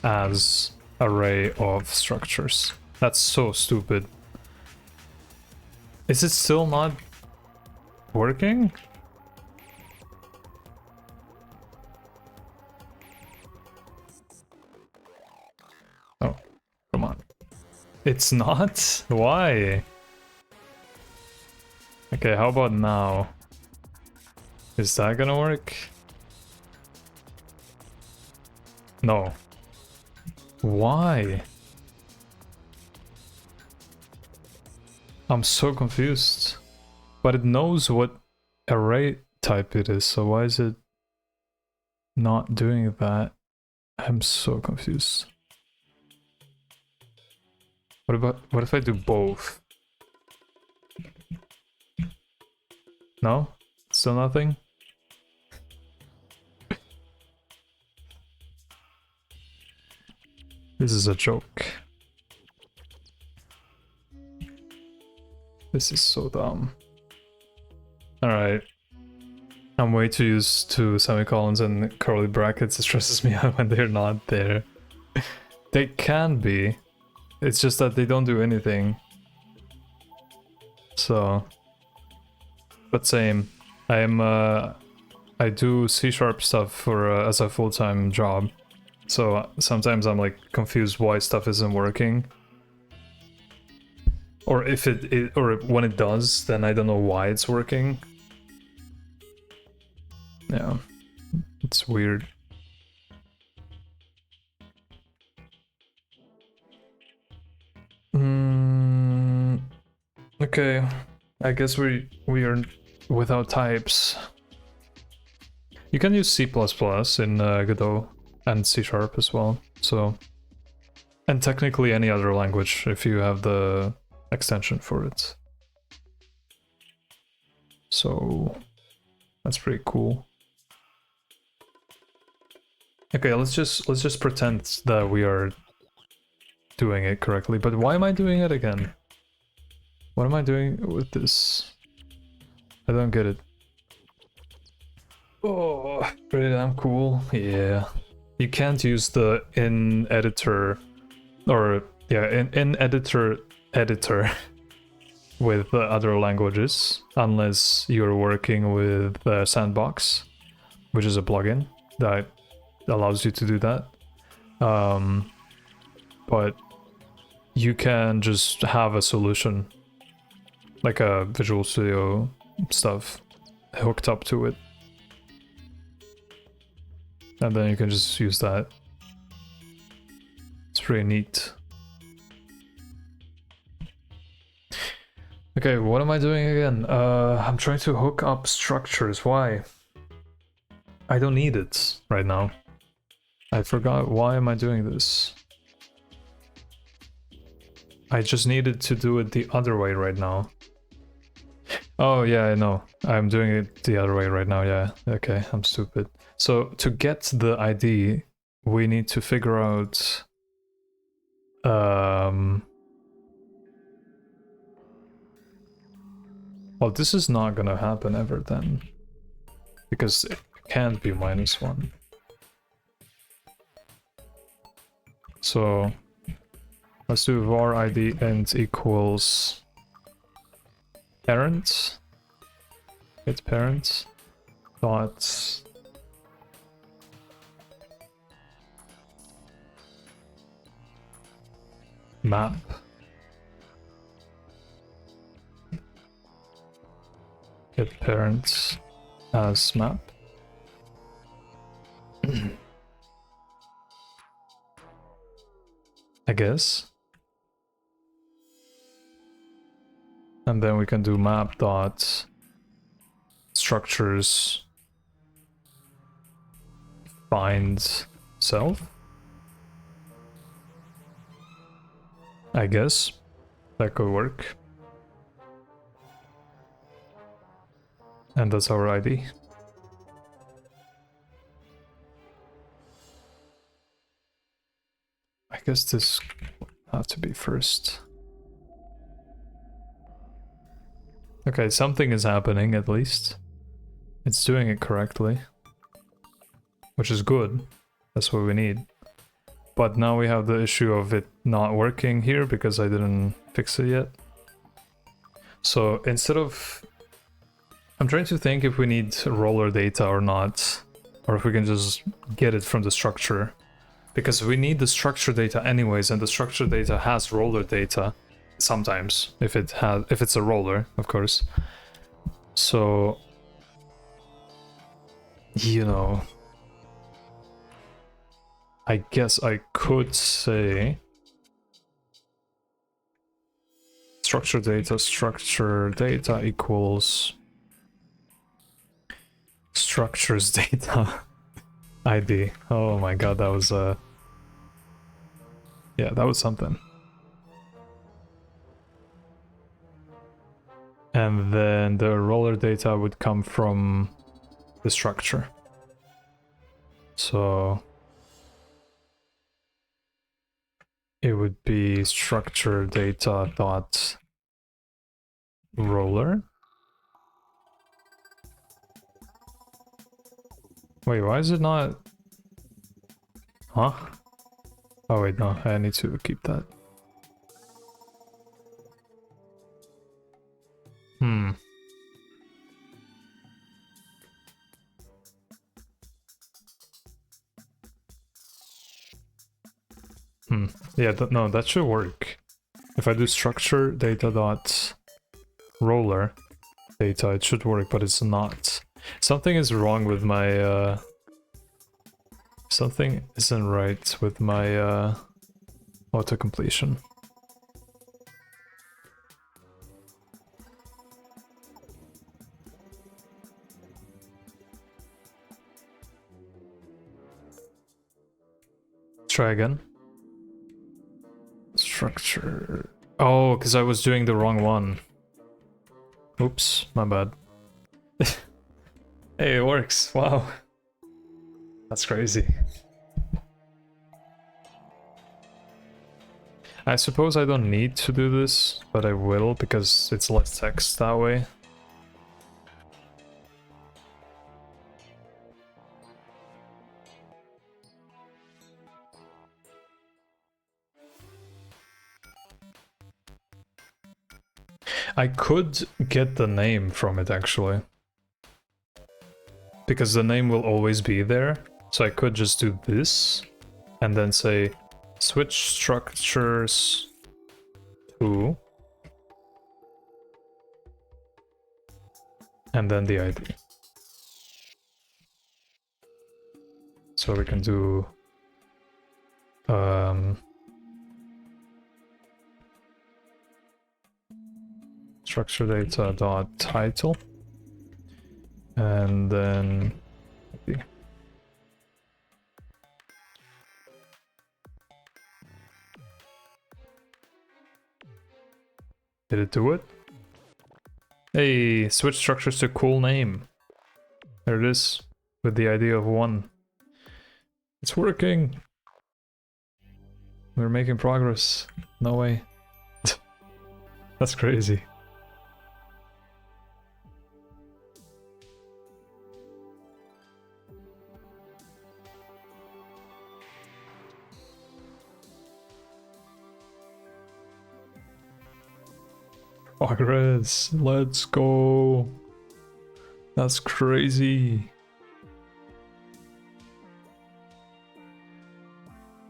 as array of structures. That's so stupid. Is it still not working? Oh, come on. It's not? Why? Okay, how about now? Is that gonna work? No. Why? I'm so confused. But it knows what array type it is, so why is it not doing that? I'm so confused. What if I do both? No? Still nothing? This is a joke. This is so dumb. Alright. I'm way too used to semicolons and curly brackets. It stresses me out when they're not there. They can be. It's just that they don't do anything. So... But same. I do C# stuff for as a full-time job. So sometimes I'm like confused why stuff isn't working. Or if or when it does, then I don't know why it's working. Yeah, it's weird. Okay, I guess we are without types. You can use C++ in Godot and C# as well. So, and technically any other language if you have the extension for it. So that's pretty cool. Okay, let's just pretend that we are doing it correctly. But why am I doing it again? What am I doing with this? I don't get it. Oh, pretty damn cool. Yeah. You can't use the in editor or yeah, in editor with other languages unless you're working with Sandbox, which is a plugin that allows you to do that. But you can just have a solution like a Visual Studio stuff hooked up to it, and then you can just use that. It's pretty neat. Okay, what am I doing again? I'm trying to hook up structures. Why? I don't need it right now. I forgot why am I doing this. I just needed to do it the other way right now. Oh yeah, I know. I'm doing it the other way right now, yeah. Okay, I'm stupid. So to get the ID, we need to figure out... Well, this is not gonna happen ever then. Because it can't be -1. So let's do var id int equals parent. Get parent dot map get parent as map. I guess. And then we can do map dot structures find self. I guess that could work. And that's our ID. I guess this has to be first. Okay, something is happening at least. It's doing it correctly. Which is good. That's what we need. But now we have the issue of it not working here because I didn't fix it yet. So instead of... I'm trying to think if we need roller data or not. Or if we can just get it from the structure. Because we need the structure data anyways, and the structure data has roller data. Sometimes. If it's a roller, of course. So... You know... I guess I could say structure data equals structures data ID. Oh my god, that was yeah, that was something. And then the roller data would come from the structure. So it would be structure data dot roller. Wait, why is it not? Huh? Oh wait, no, I need to keep that. Yeah, no, that should work. If I do structure data dot roller data, it should work, but it's not. Something is wrong with my something isn't right with my auto-completion. Try again. Structure. Oh, because I was doing the wrong one. Oops, my bad. Hey, it works. Wow. That's crazy. I suppose I don't need to do this, but I will because it's less text that way. I could get the name from it actually. Because the name will always be there. So I could just do this and then say switch structures to and then the ID. So we can do structure data dot title and then ID. Did it do it? Hey, switch structures to cool name. There it is, with the ID of 1. It's working! We're making progress. No way. That's crazy. Progress, let's go. That's crazy.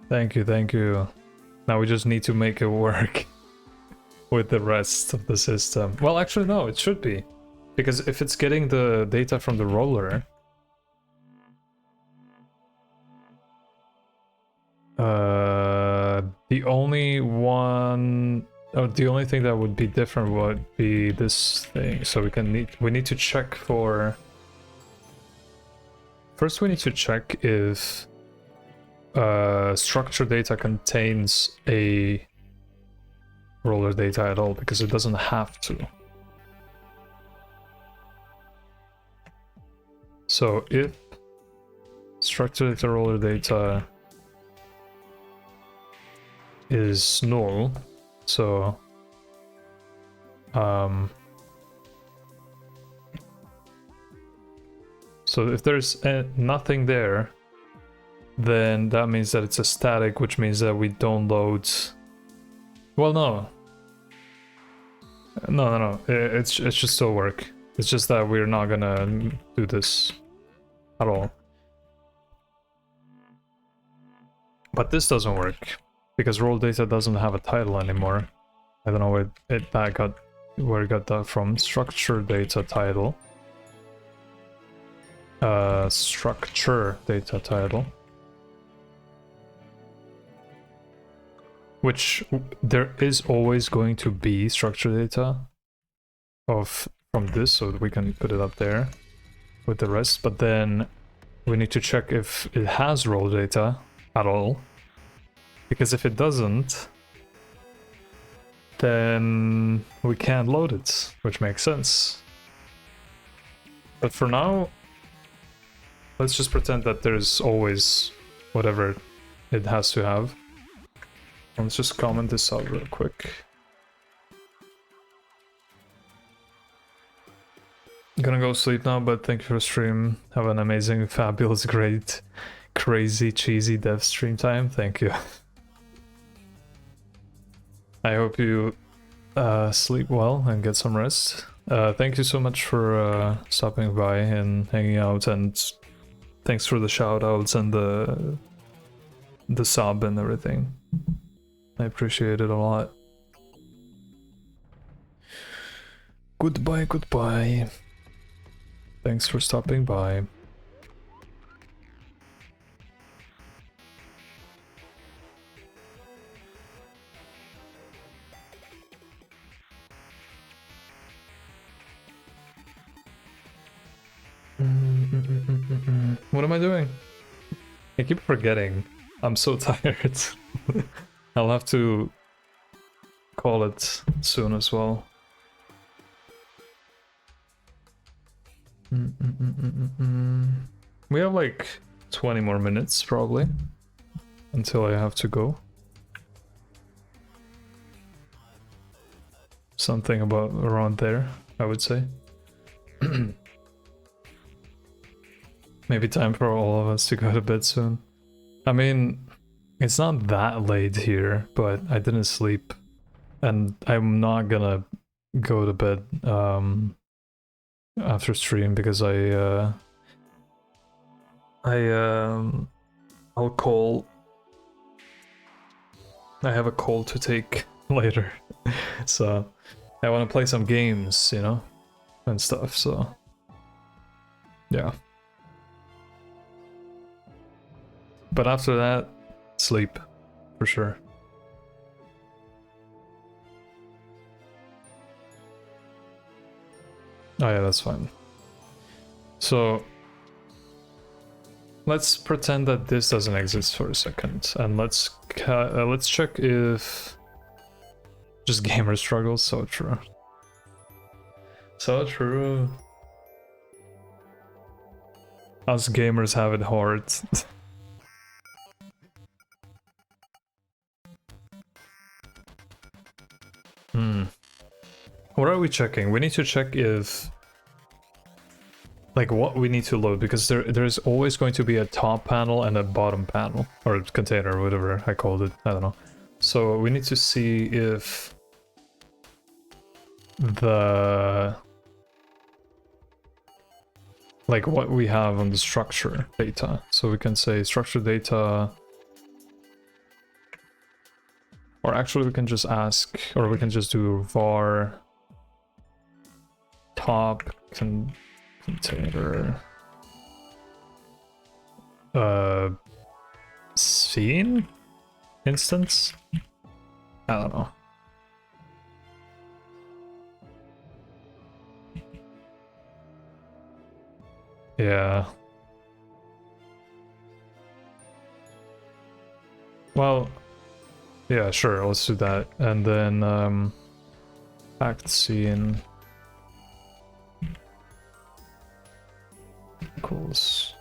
Thank you, thank you. Now we just need to make it work with the rest of the system. Well, actually, no, it should be. Because if it's getting the data from the roller... the only one... Oh, the only thing that would be different would be this thing. So we need to check for... First we need to check if structure data contains a roller data at all, because it doesn't have to. So if structure data roller data is null, so So if there's nothing there, then that means that it's a static, which means that we don't load. Well, no. No. It should still work. It's just that we're not gonna do this at all. But this doesn't work because role data doesn't have a title anymore. I don't know where it got that from. Structure data title. Structure data title. Which there is always going to be structure data from this, so we can put it up there with the rest. But then we need to check if it has role data at all, because if it doesn't, then we can't load it, which makes sense. But for now, let's just pretend that there's always whatever it has to have. Let's just comment this out real quick. I'm gonna go sleep now, but thank you for the stream. Have an amazing, fabulous, great, crazy, cheesy dev stream time. Thank you. I hope you sleep well and get some rest. Thank you so much for stopping by and hanging out, and thanks for the shoutouts and the sub and everything. I appreciate it a lot. Goodbye, goodbye. Thanks for stopping by. What am I doing? I keep forgetting. I'm so tired. I'll have to call it soon as well. We have like 20 more minutes probably until I have to go. Something about around there, I would say. Maybe time for all of us to go to bed soon. I mean, it's not that late here, but I didn't sleep, and I'm not gonna go to bed after stream because I'll call. I have a call to take later, so I want to play some games, you know, and stuff. So yeah. But after that, sleep, for sure. Oh yeah, that's fine. So, let's pretend that this doesn't exist for a second, and let's check if just gamer struggles. So true. So true. Us gamers have it hard. What are we checking? We need to check if, like, what we need to load, because there's always going to be a top panel and a bottom panel, or container, or whatever I called it, I don't know. So we need to see if the, like, what we have on the structure data. So we can say structure data, or actually we can just ask, or we can just do var top container scene instance. I don't know. Yeah. Well, yeah, sure, let's do that. And then act scene equals,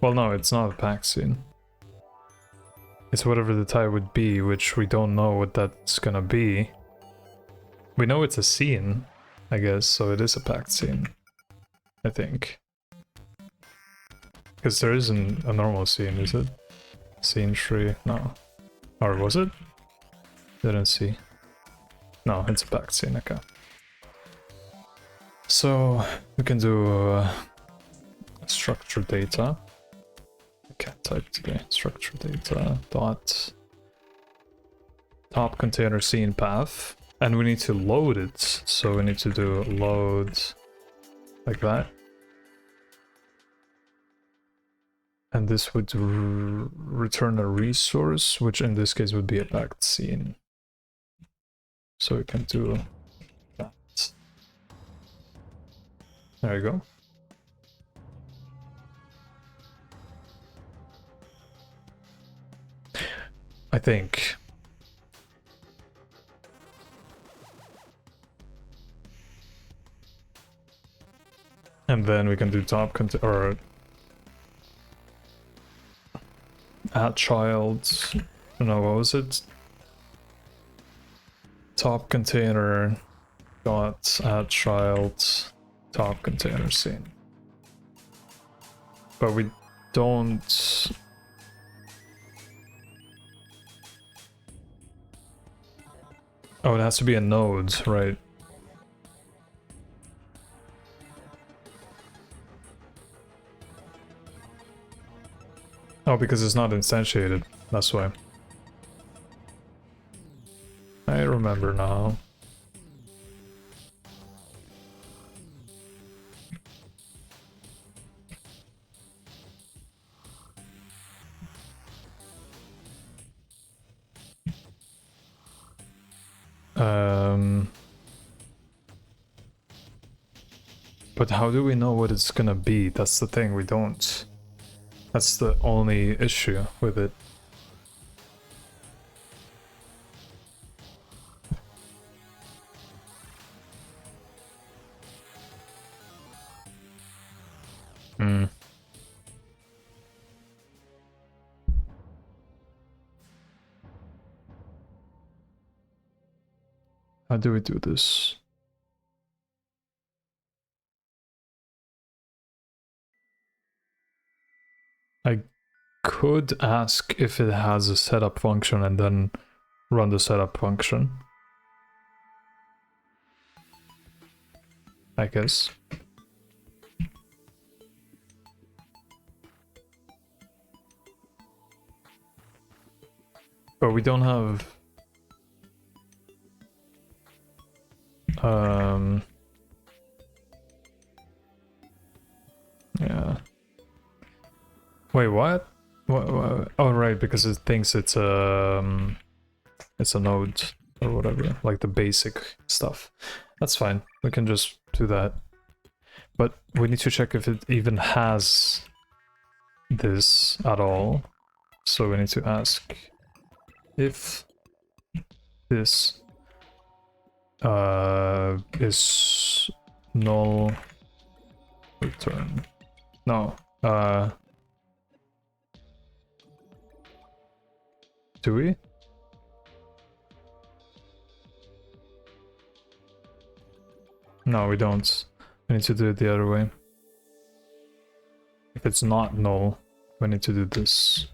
well, no, it's not a pack scene. It's whatever the type would be, which we don't know what that's gonna be. We know it's a scene, I guess, so it is a packed scene, I think. Because there isn't a normal scene, is it? Scene tree? No. Or was it? Didn't see. No, it's a back scene, okay. So we can do structured data. I can't type today. Structured data dot top container scene path. And we need to load it. So we need to do load like that. And this would return a resource, which in this case would be a backed scene. So we can do that. There you go. I think. And then we can do top container or add child. No, what was it? Top container dot add child top container scene. But we don't. Oh, it has to be a node, right? Oh, because it's not instantiated, that's why. I remember now. But how do we know what it's gonna be? That's the thing, we don't. That's the only issue with it. How do we do this? I could ask if it has a setup function and then run the setup function. I guess. But we don't have... yeah. Wait, what? What? Oh, right, because it thinks it's a node or whatever, like the basic stuff. That's fine. We can just do that. But we need to check if it even has this at all. So we need to ask if this is null return. No. Do we? No, we don't. We need to do it the other way. If it's not null, we need to do this.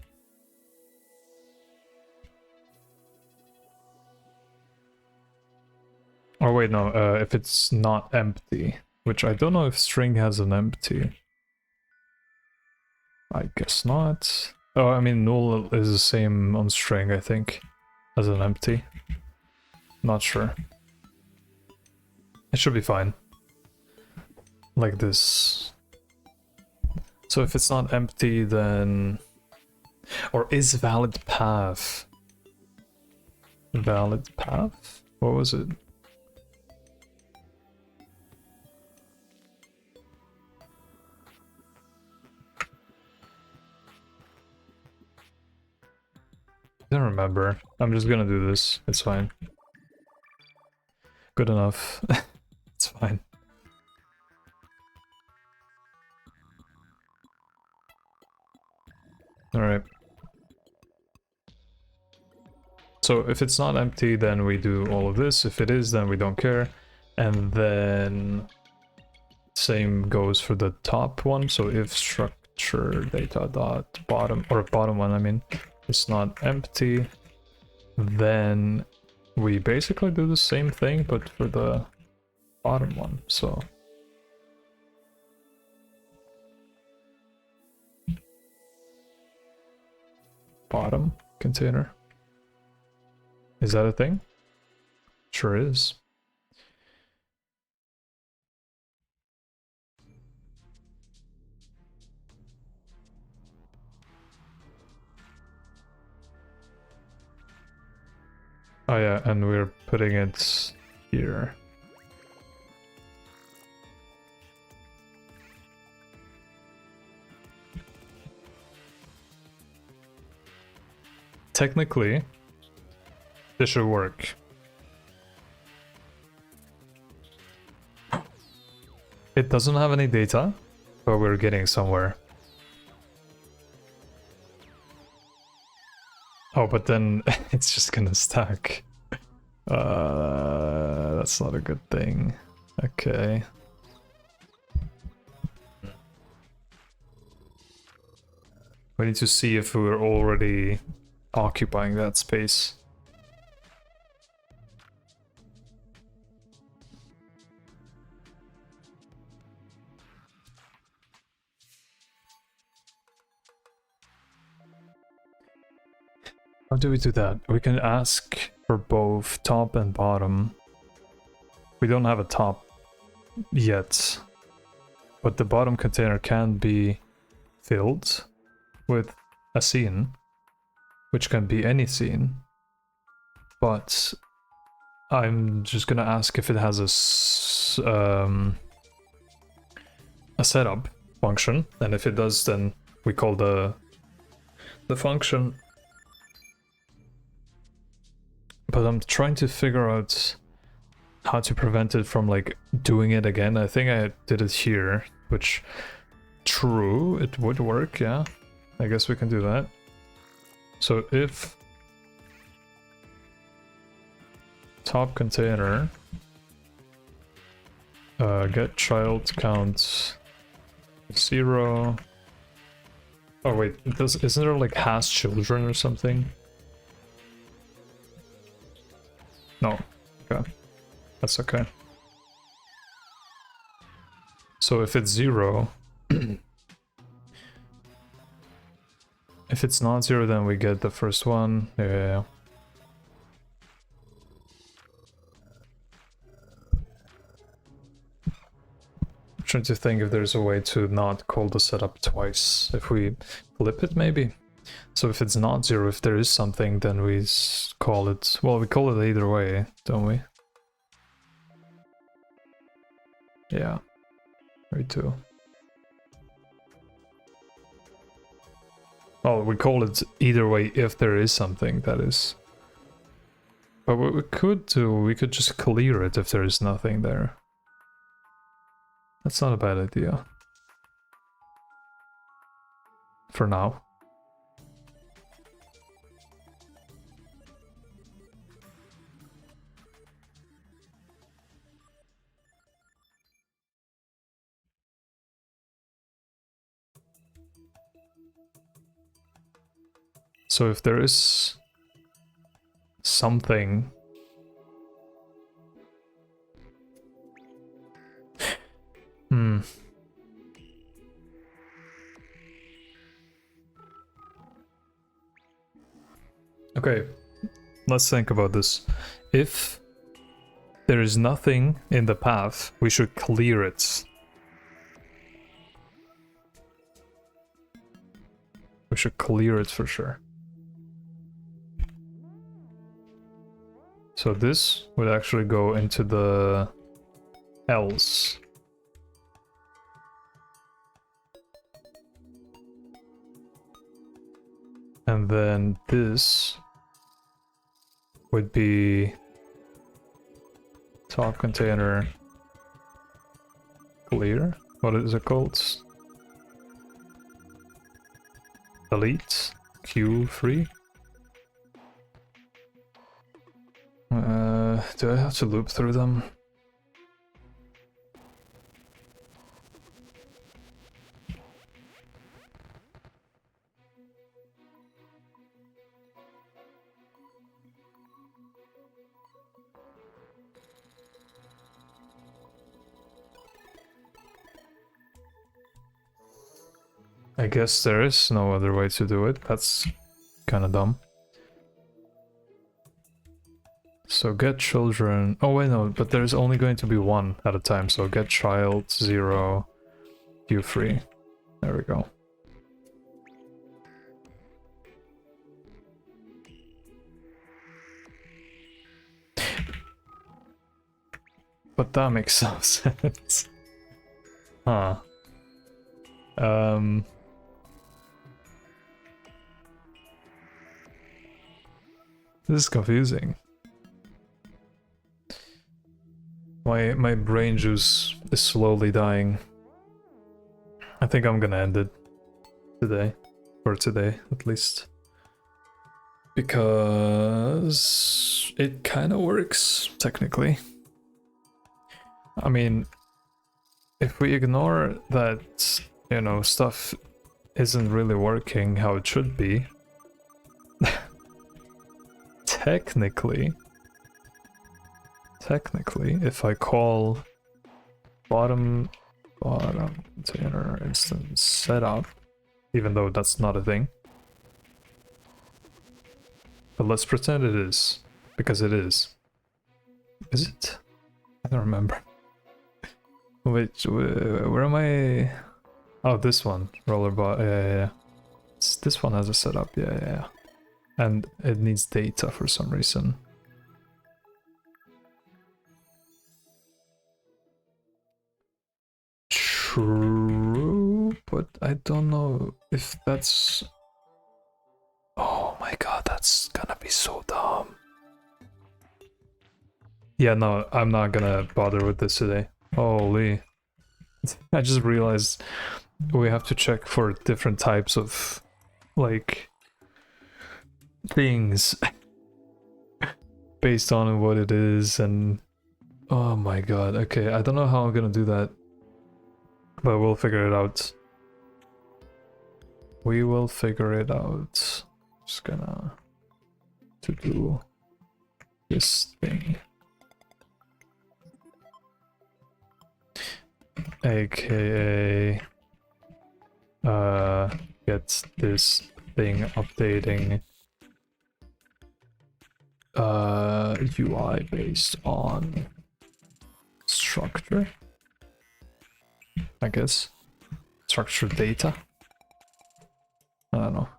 Oh wait, no, if it's not empty, which I don't know if string has an empty. I guess not. Oh, I mean null is the same on string, I think, as an empty. Not sure. It should be fine. Like this. So if it's not empty, then... Or is valid path? Valid path? What was it? I don't remember. I'm just gonna do this. It's fine. Good enough. It's fine. Alright. So if it's not empty, then we do all of this. If it is, then we don't care. And then same goes for the top one. So if struct sure data dot bottom, or bottom one I mean, is not empty, then we basically do the same thing but for the bottom one. So bottom container, is that a thing? Sure is. Oh yeah, and we're putting it here. Technically, this should work. It doesn't have any data, but we're getting somewhere. Oh, but then it's just gonna stack. That's not a good thing. Okay. We need to see if we're already occupying that space. How do we do that? We can ask for both top and bottom. We don't have a top yet, but the bottom container can be filled with a scene, which can be any scene. But I'm just gonna ask if it has a setup function, and if it does, then we call the function. But I'm trying to figure out how to prevent it from like doing it again. I think I did it here, which true, it would work, yeah. I guess we can do that. So if top container get child count 0. Oh wait, isn't there like has children or something? No, okay, that's okay. So if it's 0, if it's not 0, then we get the first one. Yeah. I'm trying to think if there's a way to not call the setup twice. If we flip it, maybe. So if it's not 0, if there is something, then we call it... Well, we call it either way, don't we? Yeah, me too. Oh, we call it either way if there is something, that is. But what we could do, we could just clear it if there is nothing there. That's not a bad idea. For now. So if there is something... Okay, let's think about this. If there is nothing in the path, we should clear it. We should clear it for sure. So this would actually go into the else. And then this would be top container clear. What is it called? Delete queue free. Do I have to loop through them? I guess there is no other way to do it. That's kind of dumb. So get children. Oh wait, no, but there's only going to be one at a time. So get child 0, you 3. There we go. But that makes some sense. Huh. This is confusing. My brain juice is slowly dying. I think I'm gonna end it today. For today, at least. Because it kinda works, technically. I mean, if we ignore that, you know, stuff isn't really working how it should be, technically, if I call bottom container instance setup, even though that's not a thing, but let's pretend it is, because it is. Is it? I don't remember. Wait, where am I? Oh, this one, rollerbot. Yeah. This one has a setup. Yeah. And it needs data for some reason. True, but I don't know if that's... Oh my god, that's gonna be so dumb. Yeah, no, I'm not gonna bother with this today. Holy. I just realized we have to check for different types of, like, things based on what it is, and oh my god. Okay, I don't know how I'm gonna do that, but we'll figure it out. We will figure it out. Just gonna to do this thing, aka get this thing updating UI based on structure, I guess. Structured data. I don't know.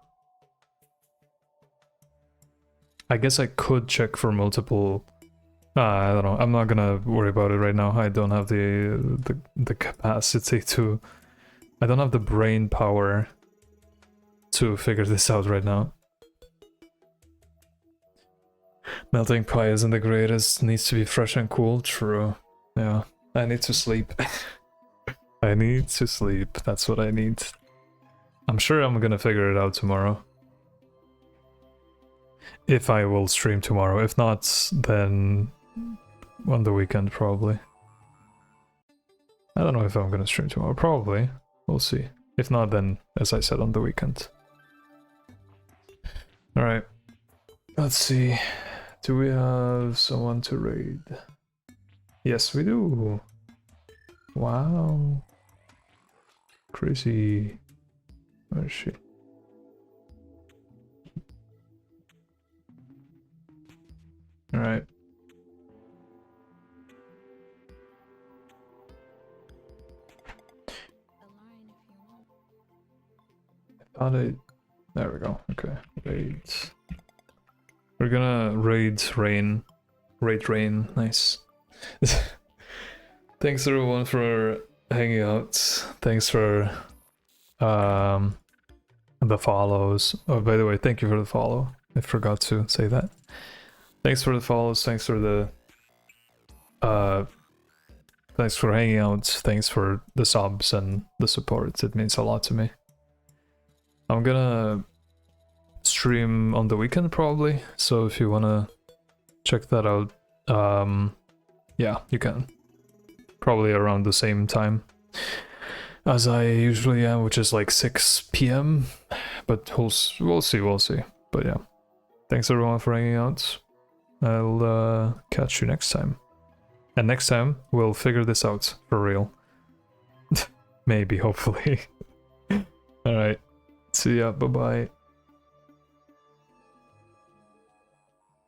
I guess I could check for multiple. I don't know. I'm not gonna worry about it right now. I don't have the capacity to. I don't have the brain power to figure this out right now. Melting pie isn't the greatest. Needs to be fresh and cool. True. Yeah. I need to sleep. I need to sleep. That's what I need. I'm sure I'm gonna figure it out tomorrow. If I will stream tomorrow. If not, then on the weekend probably. I don't know if I'm gonna stream tomorrow. Probably. We'll see. If not, then as I said, on the weekend. Alright. Let's see. Do we have someone to raid? Yes, we do. Wow. Crazy. Where is she? Alright. There we go. Okay. Raid. We're gonna raid Rain. Raid Rain. Nice. Thanks everyone for hanging out. Thanks for the follows. Oh, by the way, thank you for the follow. I forgot to say that. Thanks for the follows. Thanks for the thanks for hanging out. Thanks for the subs and the support. It means a lot to me. I'm gonna stream on the weekend probably, so if you wanna check that out, yeah, you can. Probably around the same time as I usually am, which is like 6 PM, but we'll see. But yeah, thanks everyone for hanging out. I'll catch you next time. And next time we'll figure this out for real. Maybe, hopefully. All right. See ya. Bye bye.